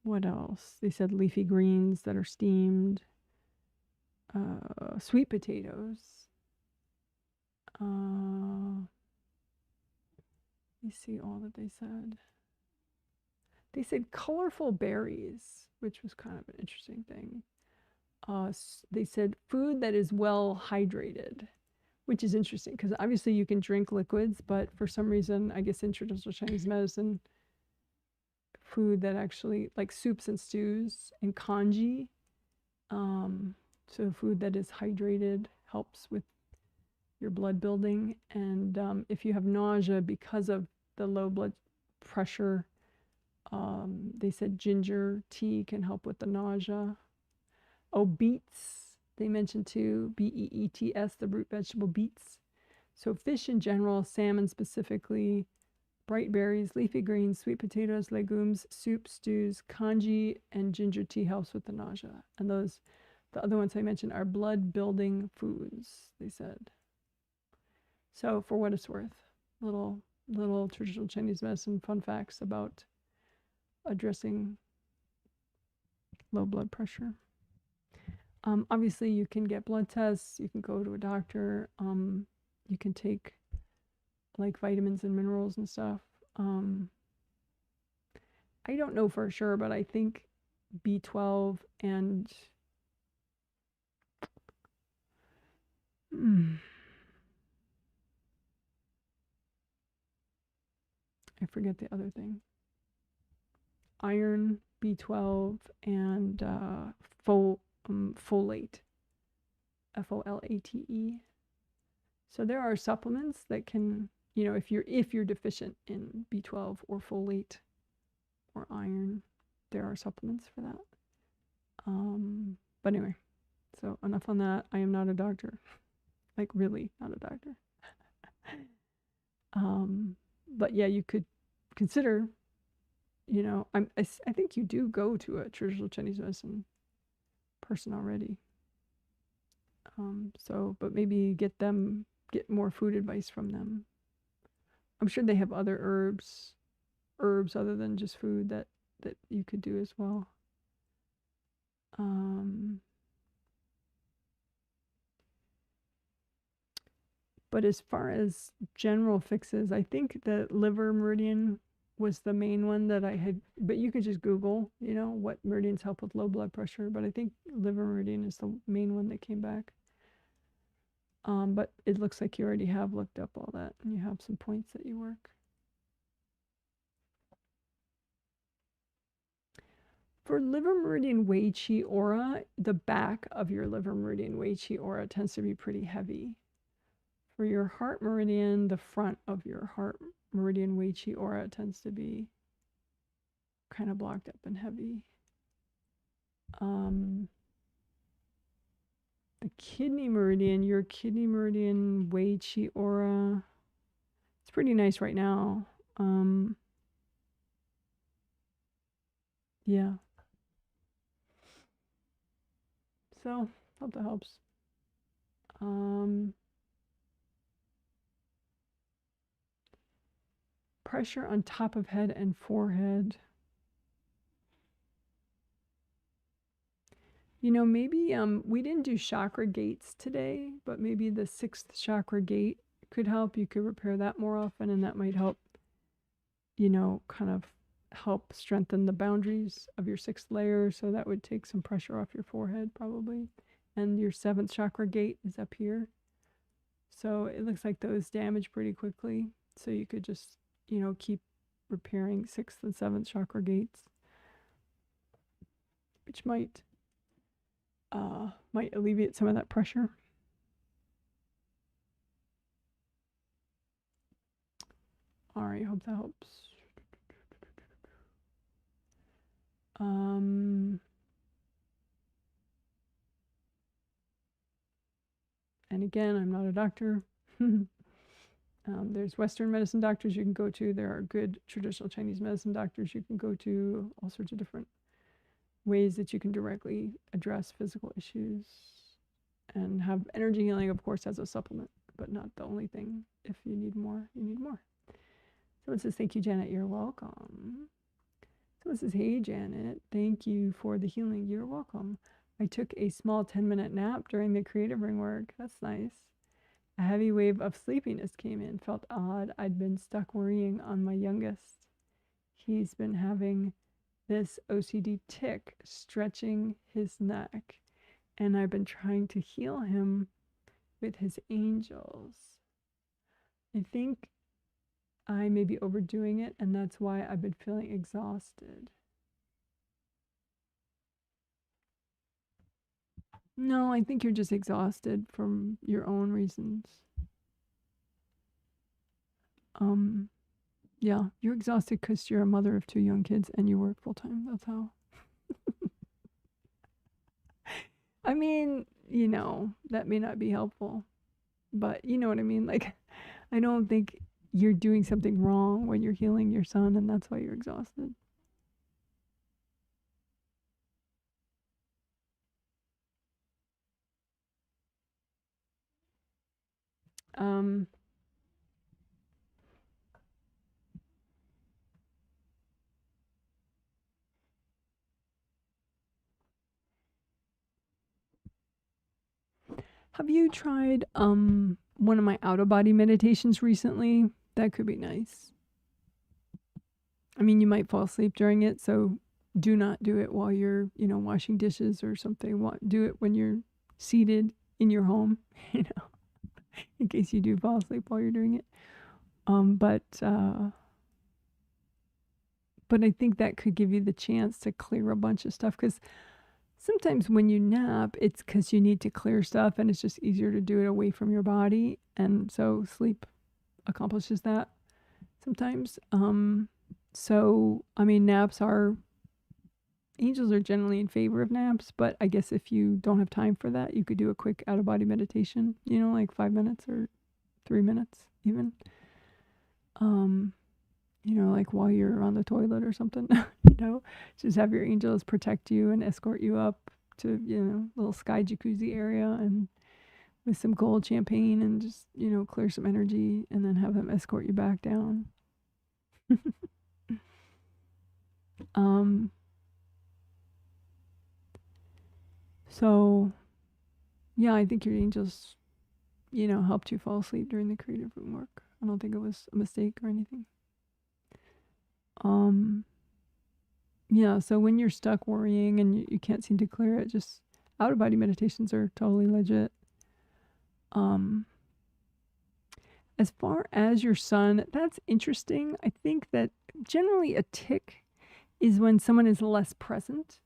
What else? They said leafy greens that are steamed, sweet potatoes. You see all that they said. They said colorful berries, which was kind of an interesting thing. They said food that is well hydrated, which is interesting because obviously you can drink liquids, but for some reason, I guess in traditional Chinese medicine, food that actually, like soups and stews and congee, so food that is hydrated helps with your blood building. And if you have nausea because of the low blood pressure, they said ginger tea can help with the nausea. Oh, beets, they mentioned too, BEETS, the root vegetable beets. So fish in general, salmon specifically, bright berries, leafy greens, sweet potatoes, legumes, soup, stews, congee, and ginger tea helps with the nausea. And the other ones I mentioned are blood building foods, they said. So for what it's worth, little traditional Chinese medicine fun facts about addressing low blood pressure. Obviously, you can get blood tests. You can go to a doctor. You can take like vitamins and minerals and stuff. I don't know for sure, but I think B12 and I forget the other thing. Iron, B12, and folate, FOLATE. So there are supplements that can, if you're deficient in B12 or folate or iron, there are supplements for that. But anyway, so enough on that. I am not a doctor, like really not a doctor. But yeah, you could consider, I think you do go to a traditional Chinese medicine person already. But maybe get more food advice from them. I'm sure they have other herbs other than just food that you could do as well. But as far as general fixes, I think the liver meridian was the main one that I had, but you could just Google, what meridians help with low blood pressure. But I think liver meridian is the main one that came back. But it looks like you already have looked up all that and you have some points that you work. For liver meridian Wei Qi aura, the back of your liver meridian Wei Qi aura tends to be pretty heavy. For your heart meridian, the front of your heart meridian Wei Qi aura tends to be kind of blocked up and heavy. The kidney meridian, your kidney meridian Wei Qi aura, it's pretty nice right now. Yeah. So, hope that helps. Pressure on top of head and forehead. Maybe we didn't do chakra gates today, but maybe the 6th chakra gate could help. You could repair that more often, and that might help, kind of help strengthen the boundaries of your 6th layer. So that would take some pressure off your forehead probably. And your 7th chakra gate is up here. So it looks like those damage pretty quickly. So you could just, keep repairing 6th and 7th chakra gates, which might alleviate some of that pressure. All right, hope that helps. And again, I'm not a doctor. There's Western medicine doctors you can go to. There are good traditional Chinese medicine doctors you can go to. All sorts of different ways that you can directly address physical issues. And have energy healing, of course, as a supplement, but not the only thing. If you need more, you need more. Someone says, thank you, Janet. You're welcome. Someone says, hey, Janet. Thank you for the healing. You're welcome. I took a small 10-minute nap during the creative ring work. That's nice. A heavy wave of sleepiness came in. Felt odd. I'd been stuck worrying on my youngest. He's been having this OCD tic stretching his neck, and I've been trying to heal him with his angels. I think I may be overdoing it, and that's why I've been feeling exhausted. No, I think you're just exhausted from your own reasons. Yeah, you're exhausted because you're a mother of 2 young kids and you work full time. That's how. I mean, that may not be helpful, but you know what I mean? Like, I don't think you're doing something wrong when you're healing your son, and that's why you're exhausted. Have you tried one of my out of body meditations recently? That could be nice. I mean, you might fall asleep during it, so do not do it while you're, washing dishes or something. Do it when you're seated in your home, in case you do fall asleep while you're doing it. But I think that could give you the chance to clear a bunch of stuff, because sometimes when you nap, it's because you need to clear stuff, and it's just easier to do it away from your body. And so sleep accomplishes that sometimes. So, I mean, angels are generally in favor of naps, but I guess if you don't have time for that, you could do a quick out of body meditation, like 5 minutes or 3 minutes even. Like while you're on the toilet or something, just have your angels protect you and escort you up to, little sky jacuzzi area, and with some cold champagne, and just, clear some energy, and then have them escort you back down. So yeah, I think your angels, helped you fall asleep during the creative room work. I don't think it was a mistake or anything. Yeah, so when you're stuck worrying and you can't seem to clear it, just out of body meditations are totally legit. As far as your sun, that's interesting. I think that generally a tic is when someone is less present.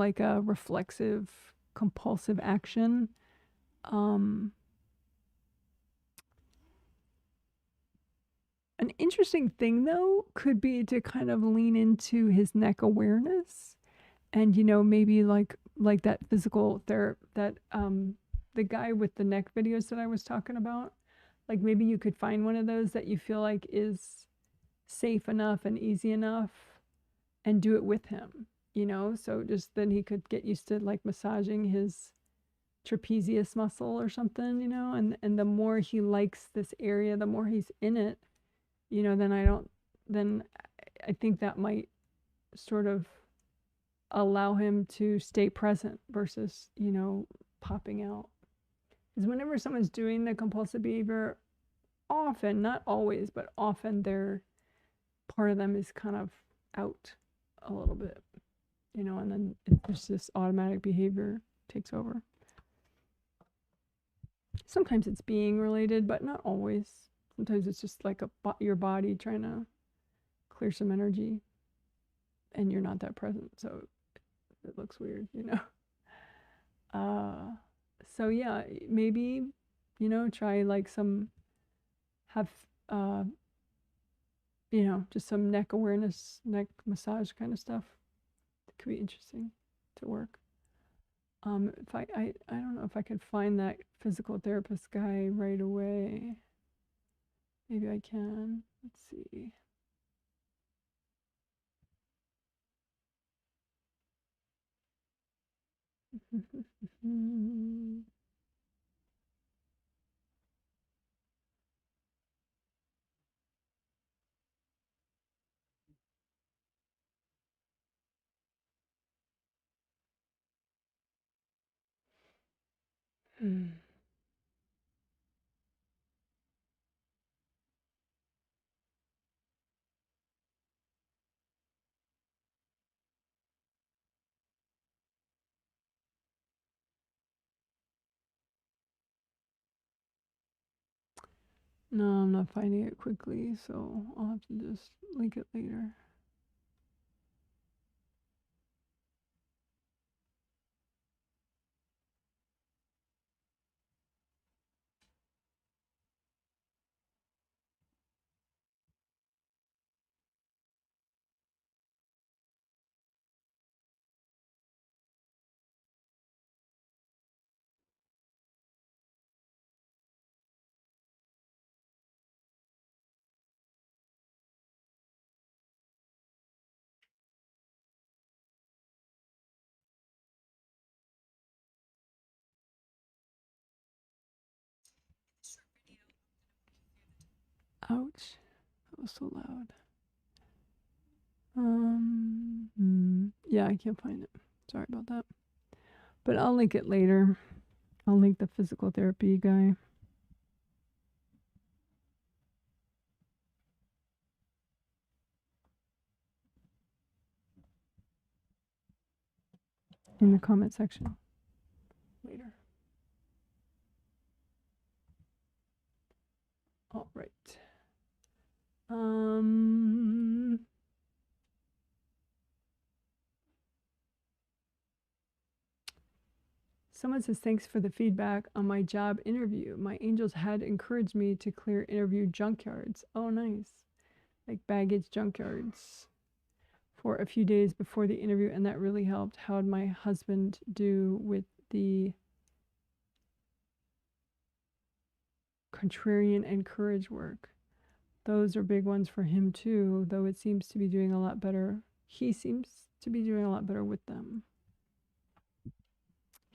Like a reflexive, compulsive action. An interesting thing, though, could be to kind of lean into his neck awareness, and maybe like that physical therapy, that the guy with the neck videos that I was talking about. Like maybe you could find one of those that you feel like is safe enough and easy enough, and do it with him. So just then he could get used to like massaging his trapezius muscle or something, and the more he likes this area, the more he's in it, then I think that might sort of allow him to stay present versus, popping out. Because whenever someone's doing the compulsive behavior, often, not always, but often part of them is kind of out a little bit, and then there's this automatic behavior takes over. Sometimes it's being related, but not always. Sometimes it's just like your body trying to clear some energy, and you're not that present, so it looks weird, So yeah, maybe, try like have, just some neck awareness, neck massage kind of stuff. It could be interesting to work. If I don't know if I could find that physical therapist guy right away. Maybe I can. Let's see. No, I'm not finding it quickly, so I'll have to just link it later. Ouch. That was so loud. Yeah, I can't find it. Sorry about that. But I'll link it later. I'll link the physical therapy guy. in the comment section later. All right. Someone says, thanks for the feedback on my job interview. My angels had encouraged me to clear interview junkyards. Oh, nice. Like baggage junkyards for a few days before the interview, and that really helped. How'd my husband do with the contrarian and courage work? Those are big ones for him too, though it seems to be doing a lot better. He seems to be doing a lot better with them.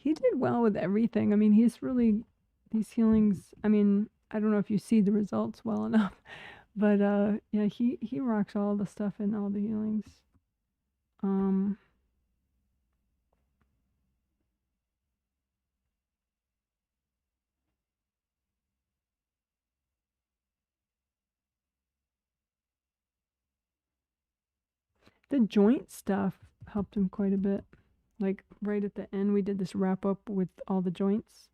He did well with everything. I mean, he's really, these healings, I mean, I don't know if you see the results well enough, but yeah, he rocks all the stuff in all the healings. The joint stuff helped him quite a bit. Like right at the end, we did this wrap up with all the joints.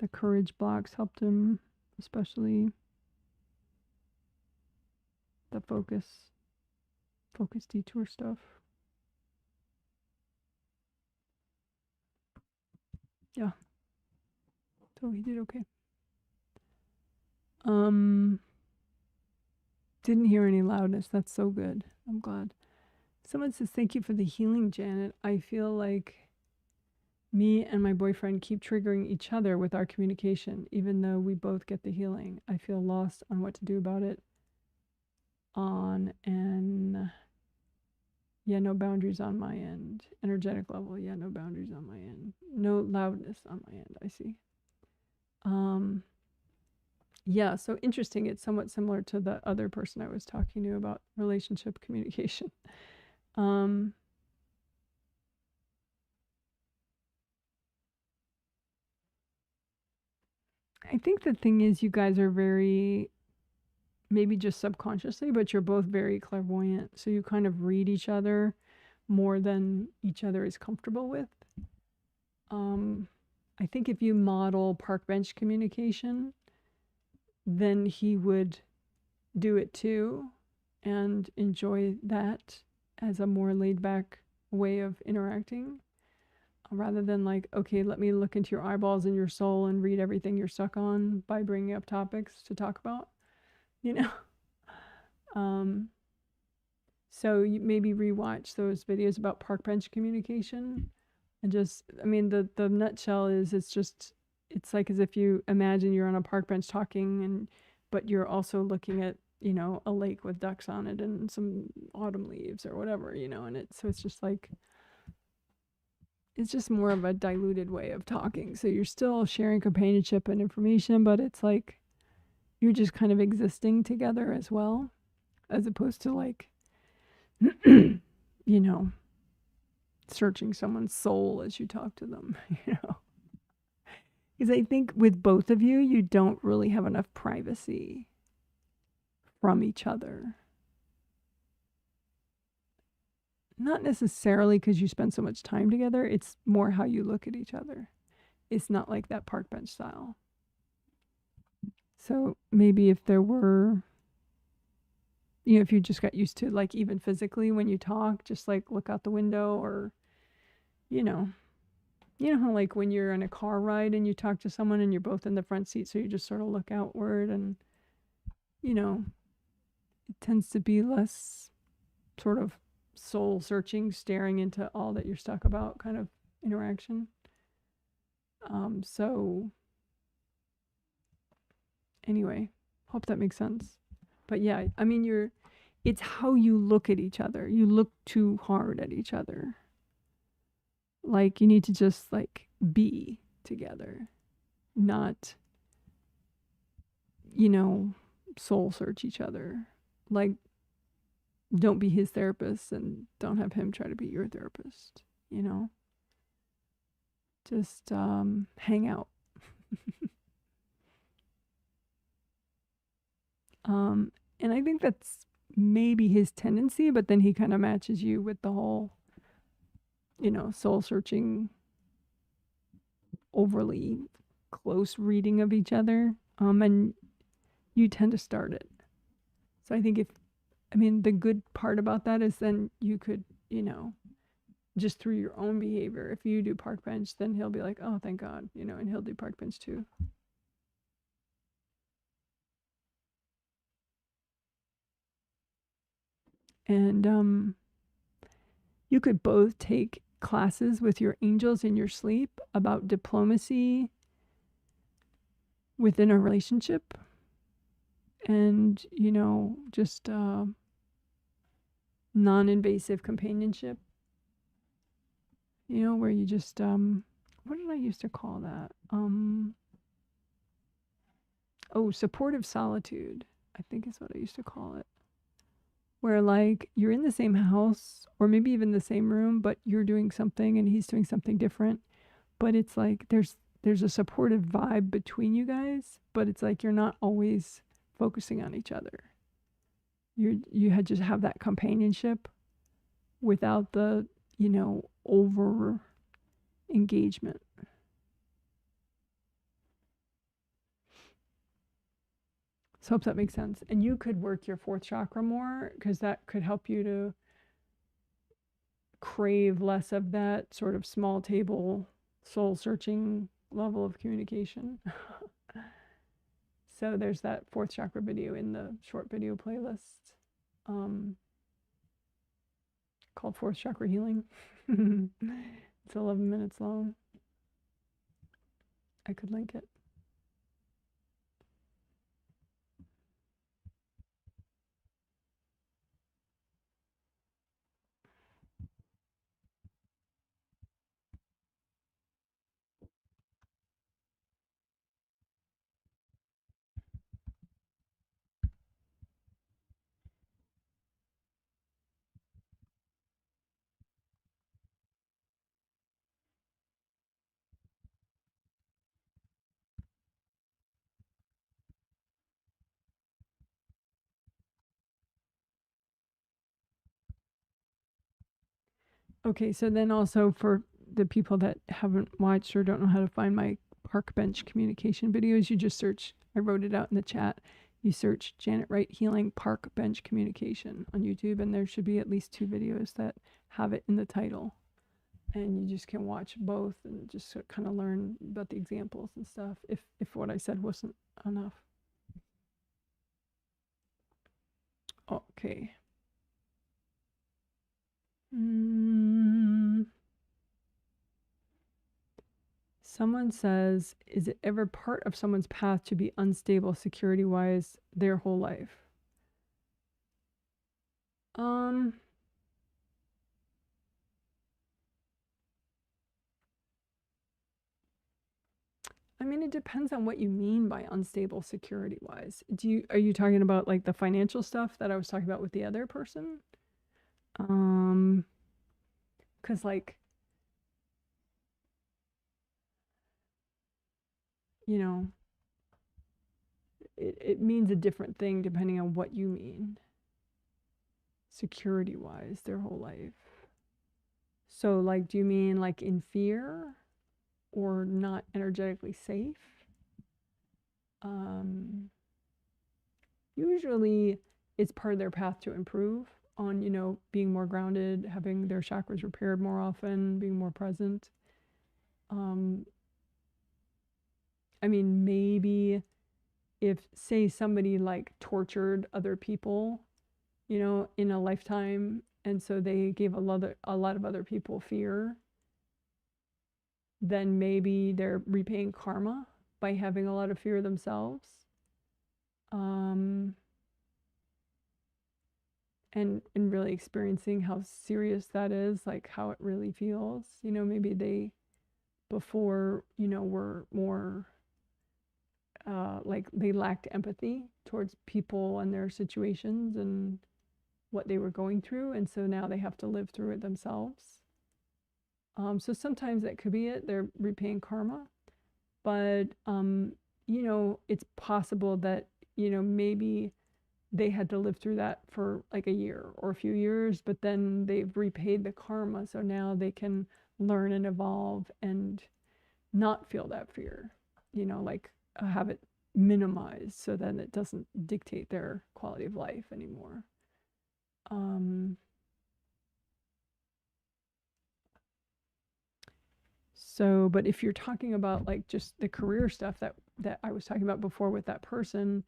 The courage blocks helped him, especially the focus detour stuff. Yeah. So he did okay. Didn't hear any loudness. That's so good. I'm glad. Someone says, thank you for the healing, Janet. I feel like me and my boyfriend keep triggering each other with our communication, even though we both get the healing. I feel lost on what to do about it. Yeah, no boundaries on my end. Energetic level, yeah, no boundaries on my end. No loudness on my end, I see. Yeah, so interesting. It's somewhat similar to the other person I was talking to about relationship communication. I think the thing is you guys are very, maybe just subconsciously, but you're both very clairvoyant. So you kind of read each other more than each other is comfortable with. I think if you model park bench communication, then he would do it too and enjoy that as a more laid back way of interacting rather than like, okay, let me look into your eyeballs and your soul and read everything you're stuck on by bringing up topics to talk about, you know? So you maybe rewatch those videos about park bench communication and just, I mean, the nutshell is it's like as if you imagine you're on a park bench talking but you're also looking at, you know, a lake with ducks on it and some autumn leaves or whatever, you know, and so it's just like, it's just more of a diluted way of talking. So you're still sharing companionship and information, but it's like you're just kind of existing together as well, as opposed to like, you know, searching someone's soul as you talk to them, you know. Because I think with both of you, you don't really have enough privacy from each other. Not necessarily because you spend so much time together. It's more how you look at each other. It's not like that park bench style. So maybe if there were, you know, if you just got used to like even physically when you talk, just like look out the window or, you know how like when you're in a car ride and you talk to someone and you're both in the front seat, so you just sort of look outward and, you know, it tends to be less sort of soul searching, staring into all that you're stuck about kind of interaction. So anyway, hope that makes sense. But yeah, I mean, it's how you look at each other. You look too hard at each other. Like you need to just like be together, not, you know, soul search each other. Like don't be his therapist and don't have him try to be your therapist, you know? Just hang out. And I think that's maybe his tendency, but then he kind of matches you with the whole, soul searching, overly close reading of each other. And you tend to start it. So I think the good part about that is then you could, just through your own behavior, if you do park bench, then he'll be like, oh, thank God, and he'll do park bench too. And you could both take classes with your angels in your sleep about diplomacy within a relationship and, just non-invasive companionship, where you just, what did I used to call that? Supportive solitude, I think is what I used to call it. Where like you're in the same house or maybe even the same room, but you're doing something and he's doing something different. But it's like there's a supportive vibe between you guys, but it's like you're not always focusing on each other. You had just have that companionship without the, over engagement. So I hope that makes sense. And you could work your fourth chakra more because that could help you to crave less of that sort of small table, soul searching level of communication. So there's that fourth chakra video in the short video playlist called Fourth Chakra Healing. It's 11 minutes long. I could link it. Okay, so then also for the people that haven't watched or don't know how to find my park bench communication videos, you just search, I wrote it out in the chat, you search Janet Wright Healing Park Bench Communication on YouTube, and there should be at least 2 videos that have it in the title. And you just can watch both and just kind of learn about the examples and stuff if what I said wasn't enough. Okay. Someone says, is it ever part of someone's path to be unstable security-wise their whole life? I mean, it depends on what you mean by unstable security-wise. Are you talking about like the financial stuff that I was talking about with the other person? Because like, it means a different thing depending on what you mean. Security-wise, their whole life. So like, do you mean like in fear or not energetically safe? Usually it's part of their path to improve on, being more grounded, having their chakras repaired more often, being more present. I mean, maybe if, say, somebody like tortured other people, in a lifetime, and so they gave a lot of other people fear, then maybe they're repaying karma by having a lot of fear themselves. And really experiencing how serious that is, like how it really feels. Maybe they before, were more like they lacked empathy towards people and their situations and what they were going through, and so now they have to live through it themselves. So sometimes that could be it. They're repaying karma, but it's possible that maybe they had to live through that for like a year or a few years, but then they've repaid the karma. So now they can learn and evolve and not feel that fear, like have it minimized so then it doesn't dictate their quality of life anymore. So, but if you're talking about like just the career stuff that I was talking about before with that person,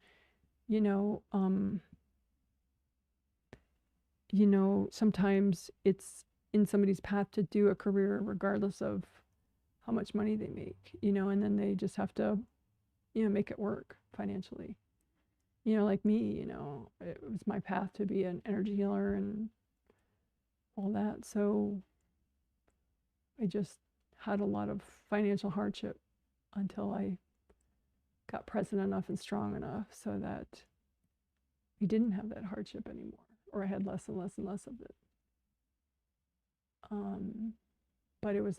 sometimes it's in somebody's path to do a career regardless of how much money they make, and then they just have to, make it work financially. Like me, it was my path to be an energy healer and all that. So I just had a lot of financial hardship until I got present enough and strong enough so that I didn't have that hardship anymore, or I had less and less and less of it. But it was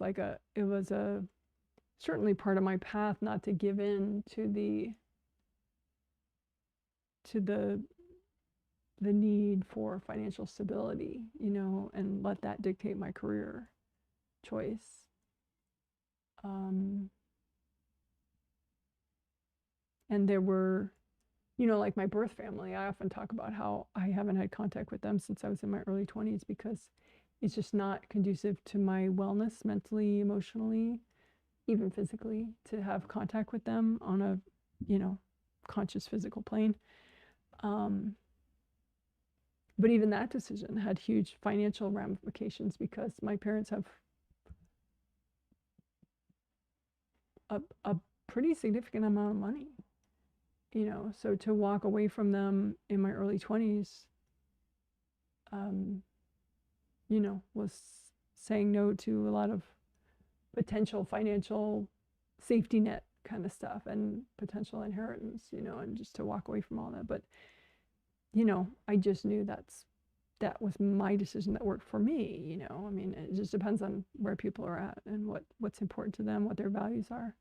certainly part of my path not to give in to the need for financial stability, and let that dictate my career choice. And there were, like my birth family, I often talk about how I haven't had contact with them since I was in my early 20s because it's just not conducive to my wellness mentally, emotionally, even physically, to have contact with them on a, conscious physical plane. But even that decision had huge financial ramifications because my parents have a pretty significant amount of money, so to walk away from them in my early 20s, was saying no to a lot of potential financial safety net kind of stuff and potential inheritance, and just to walk away from all that. But, I just knew that was my decision that worked for me, I mean, it just depends on where people are at and what's important to them, what their values are.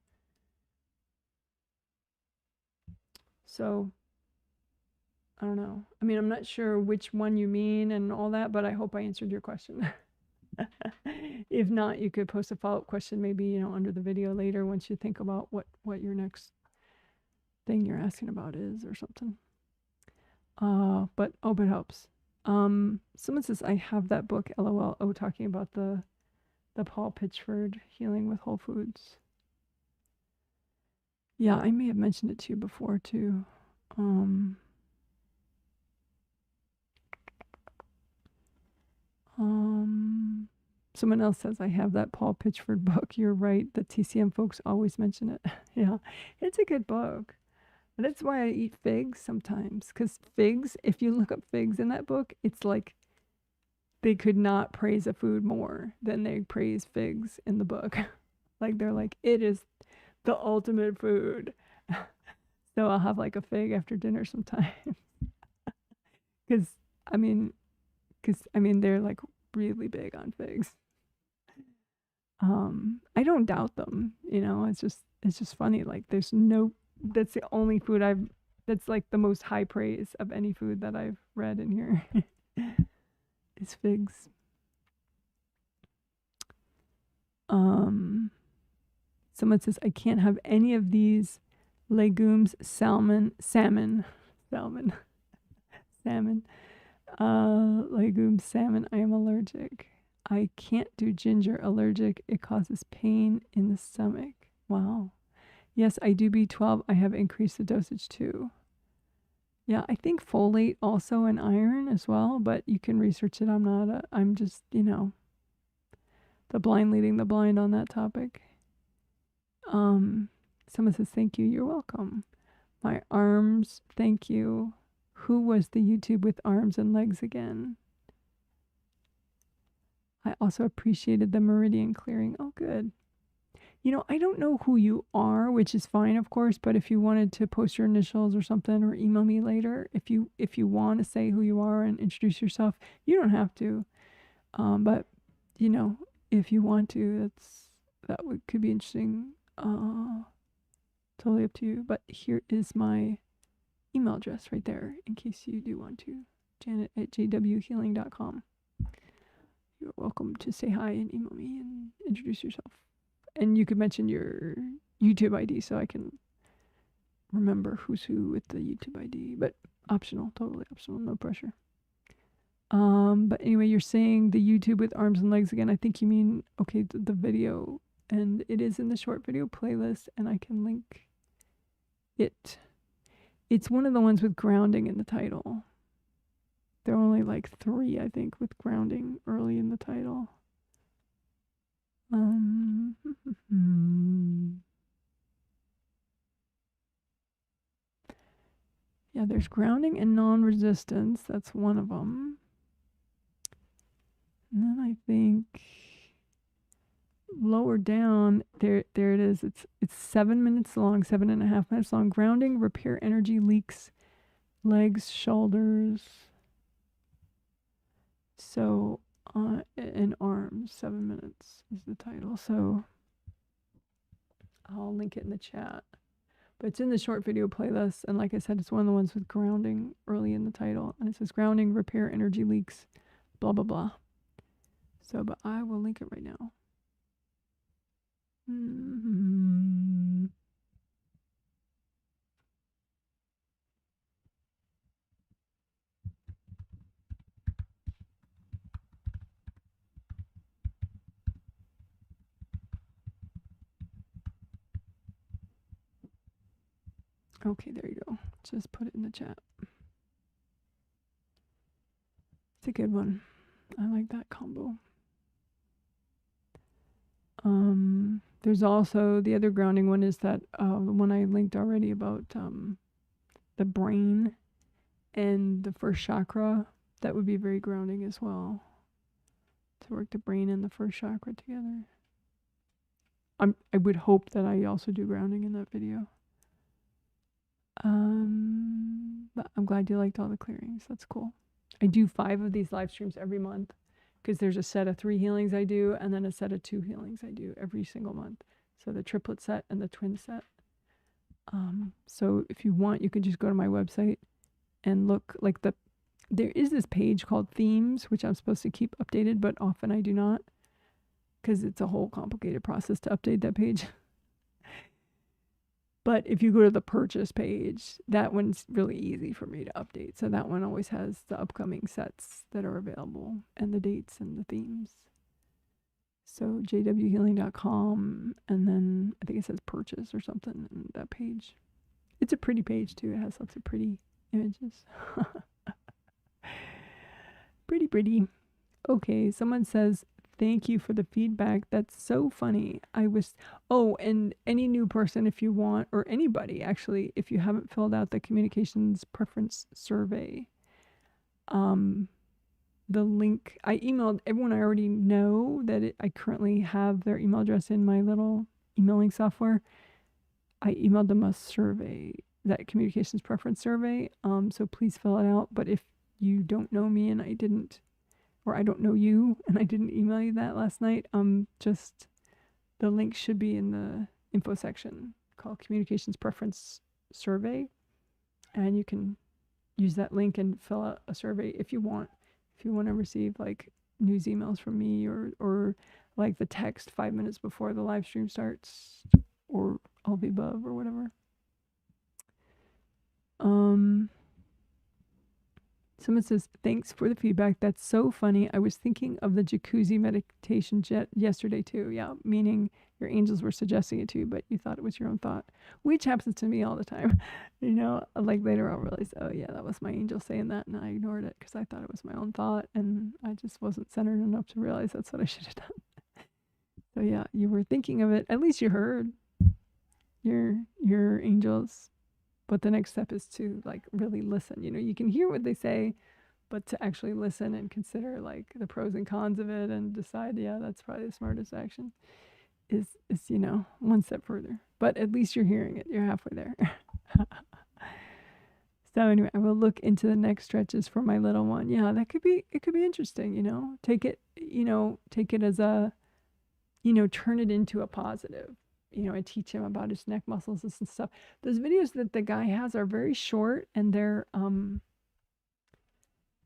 So I don't know. I mean, I'm not sure which one you mean and all that, but I hope I answered your question. If not, you could post a follow-up question maybe, under the video later once you think about what your next thing you're asking about is or something. But hope it helps. Someone says, I have that book, LOL. Oh, talking about the Paul Pitchford Healing with Whole Foods. Yeah, I may have mentioned it to you before too. Someone else says, I have that Paul Pitchford book. You're right. The TCM folks always mention it. Yeah, it's a good book. And that's why I eat figs sometimes. Because figs, if you look up figs in that book, it's like they could not praise a food more than they praise figs in the book. Like they're like, it is the ultimate food. So I'll have like a fig after dinner sometimes. Because, I mean, they're like really big on figs. I don't doubt them, it's just funny. Like that's the only food that's like the most high praise of any food that I've read in here is figs. Someone says, I can't have any of these legumes, salmon, legumes, salmon. I am allergic. I can't do ginger, allergic. It causes pain in the stomach. Wow. Yes, I do B12. I have increased the dosage too. Yeah, I think folate also and iron as well, but you can research it. I'm just, the blind leading the blind on that topic. Someone says, thank you. You're welcome. My arms, thank you. Who was the YouTube with arms and legs again? I also appreciated the meridian clearing. Oh, good. I don't know who you are, which is fine, of course, but if you wanted to post your initials or something or email me later, if you want to say who you are and introduce yourself, you don't have to. But, if you want to, could be interesting. Totally up to you. But here is my email address right there in case you do want to. Janet@jwhealing.com. You're welcome to say hi and email me and introduce yourself. And you could mention your YouTube ID so I can remember who's who with the YouTube ID. But optional, totally optional, no pressure. But anyway, you're saying the YouTube with arms and legs again. I think you mean, okay, the video. And it is in the short video playlist, and I can link it. It's one of the ones with grounding in the title. There are only like 3, I think, with grounding early in the title. Yeah, there's grounding and non-resistance. That's one of them. And then I think lower down, there it is. It's 7 minutes long, 7.5 minutes long. Grounding, repair energy leaks, legs, shoulders. So, and arms, 7 minutes is the title. So I'll link it in the chat. But it's in the short video playlist. And like I said, it's one of the ones with grounding early in the title. And it says grounding, repair energy leaks, blah, blah, blah. So, but I will link it right now. Okay, there you go. Just put it in the chat. It's a good one. I like that combo. There's also the other grounding one is that the one I linked already about the brain and the first chakra. That would be very grounding as well. To work the brain and the first chakra together. I would hope that I also do grounding in that video. But I'm glad you liked all the clearings. That's cool. I do 5 of these live streams every month because there's a set of 3 healings I do and then a set of 2 healings I do every single month. So the triplet set and the twin set. So if you want, you can just go to my website and look like there is this page called themes, which I'm supposed to keep updated, but often I do not because it's a whole complicated process to update that page. But if you go to the purchase page, that one's really easy for me to update. So that one always has the upcoming sets that are available and the dates and the themes. So jwhealing.com, and then I think it says purchase or something in that page. It's a pretty page too. It has lots of pretty images. Pretty. Okay, someone says, thank you for the feedback. That's so funny. And any new person, if you want, or anybody actually, if you haven't filled out the communications preference survey, the link, I emailed everyone I already know that I currently have their email address in my little emailing software. I emailed them a survey, that communications preference survey. So please fill it out. But if you don't know me and I don't know you and I didn't email you that last night, just the link should be in the info section called Communications Preference Survey. And you can use that link and fill out a survey if you want. If you want to receive like news emails from me or like the text 5 minutes before the live stream starts or all the above or whatever. Someone says, thanks for the feedback. That's so funny. I was thinking of the jacuzzi meditation yesterday too. Yeah, meaning your angels were suggesting it to you, but you thought it was your own thought, which happens to me all the time. Like later I'll realize, oh yeah, that was my angel saying that, and I ignored it because I thought it was my own thought, and I just wasn't centered enough to realize that's what I should have done. So yeah, you were thinking of it. At least you heard your angels. But the next step is to like really listen. You can hear what they say, but to actually listen and consider like the pros and cons of it and decide, yeah, that's probably the smartest action is one step further. But at least you're hearing it. You're halfway there. So anyway, I will look into the next stretches for my little one. Yeah, it could be interesting, take it as a, turn it into a positive. you know, I teach him about his neck muscles and stuff. Those videos that the guy has are very short and they're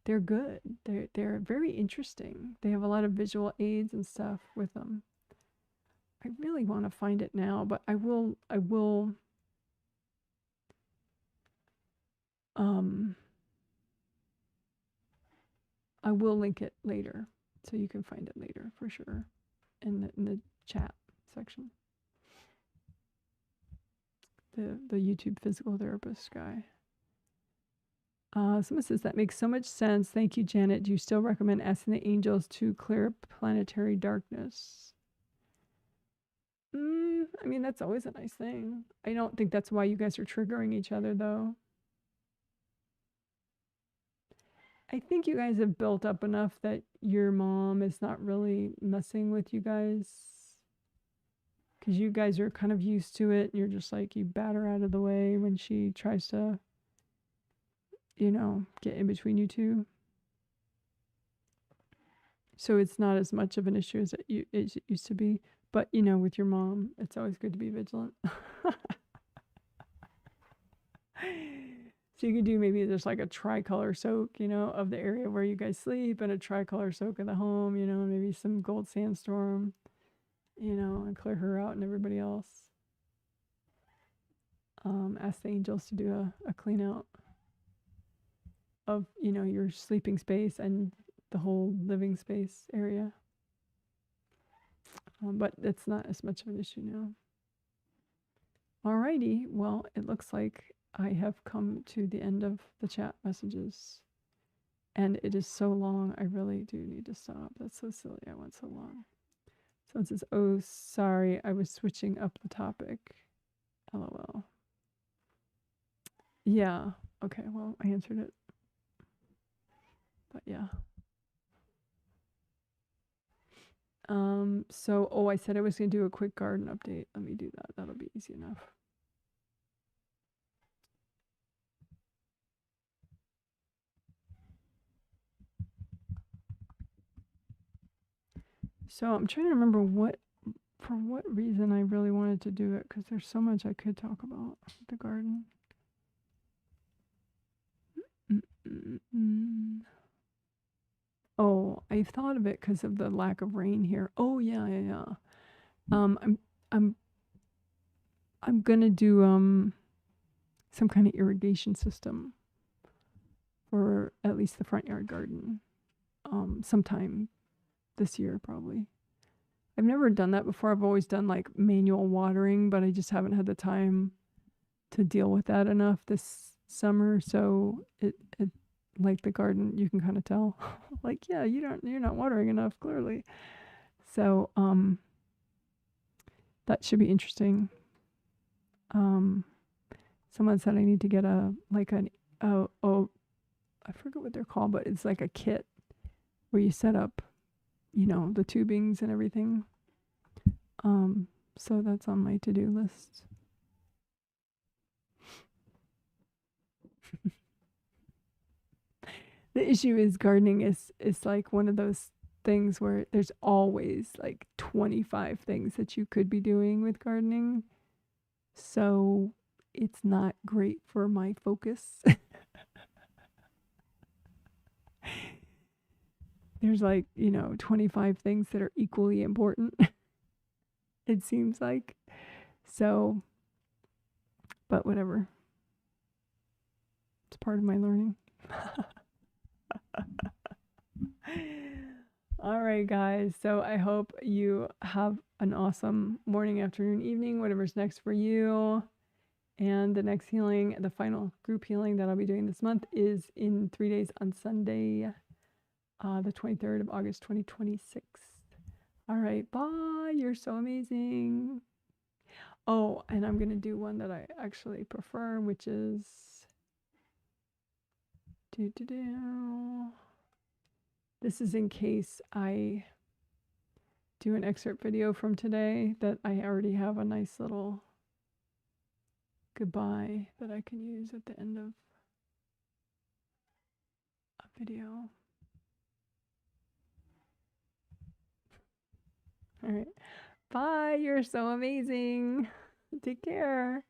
good. They're very interesting. They have a lot of visual aids and stuff with them. I really want to find it now, but I will link it later so you can find it later for sure in the chat section. The YouTube physical therapist guy. Someone says, that makes so much sense. Thank you, Janet. Do you still recommend asking the angels to clear planetary darkness? I mean, that's always a nice thing. I don't think that's why you guys are triggering each other, though. I think you guys have built up enough that your mom is not really messing with you guys. Because you guys are kind of used to it. And you're just like, you bat her out of the way when she tries to, you know, get in between you two. So it's not as much of an issue as it used to be. But, you know, with your mom, it's always good to be vigilant. So you could do maybe just like a tricolor soak, you know, of the area where you guys sleep, and a tricolor soak of the home, you know, maybe some gold sandstorm, you know, and clear her out and everybody else. Ask the angels to do a clean out of, you know, your sleeping space and the whole living space area. But it's not as much of an issue now. Alrighty, well, it looks like I have come to the end of the chat messages. And it is so long, I really do need to stop. That's so silly, I went so long. So it says, oh, sorry, I was switching up the topic. LOL. Yeah, okay, well, I answered it. But yeah. So, oh, I said I was going to do a quick garden update. Let me do that. That'll be easy enough. So I'm trying to remember for what reason I really wanted to do it, because there's so much I could talk about with the garden. Oh, I thought of it because of the lack of rain here. Oh yeah. I'm gonna do some kind of irrigation system for at least the front yard garden sometime this year probably. I've never done that before. I've always done like manual watering, but I just haven't had the time to deal with that enough this summer. So it like the garden, you can kind of tell like, yeah, you're not watering enough, clearly. So that should be interesting. Someone said I need to get I forget what they're called, but it's like a kit where you set up, you know, the tubings and everything. So that's on my to-do list. The issue is gardening is like one of those things where there's always like 25 things that you could be doing with gardening. So it's not great for my focus. There's like, you know, 25 things that are equally important. It seems like. So, but whatever. It's part of my learning. All right, guys. So I hope you have an awesome morning, afternoon, evening, whatever's next for you. And the next healing, the final group healing that I'll be doing this month is in 3 days on Sunday, the 23rd of August, 2026. All right, bye. You're so amazing. Oh, and I'm going to do one that I actually prefer, which is this is in case I do an excerpt video from today that I already have a nice little goodbye that I can use at the end of a video. All right. Bye. You're so amazing. Take care.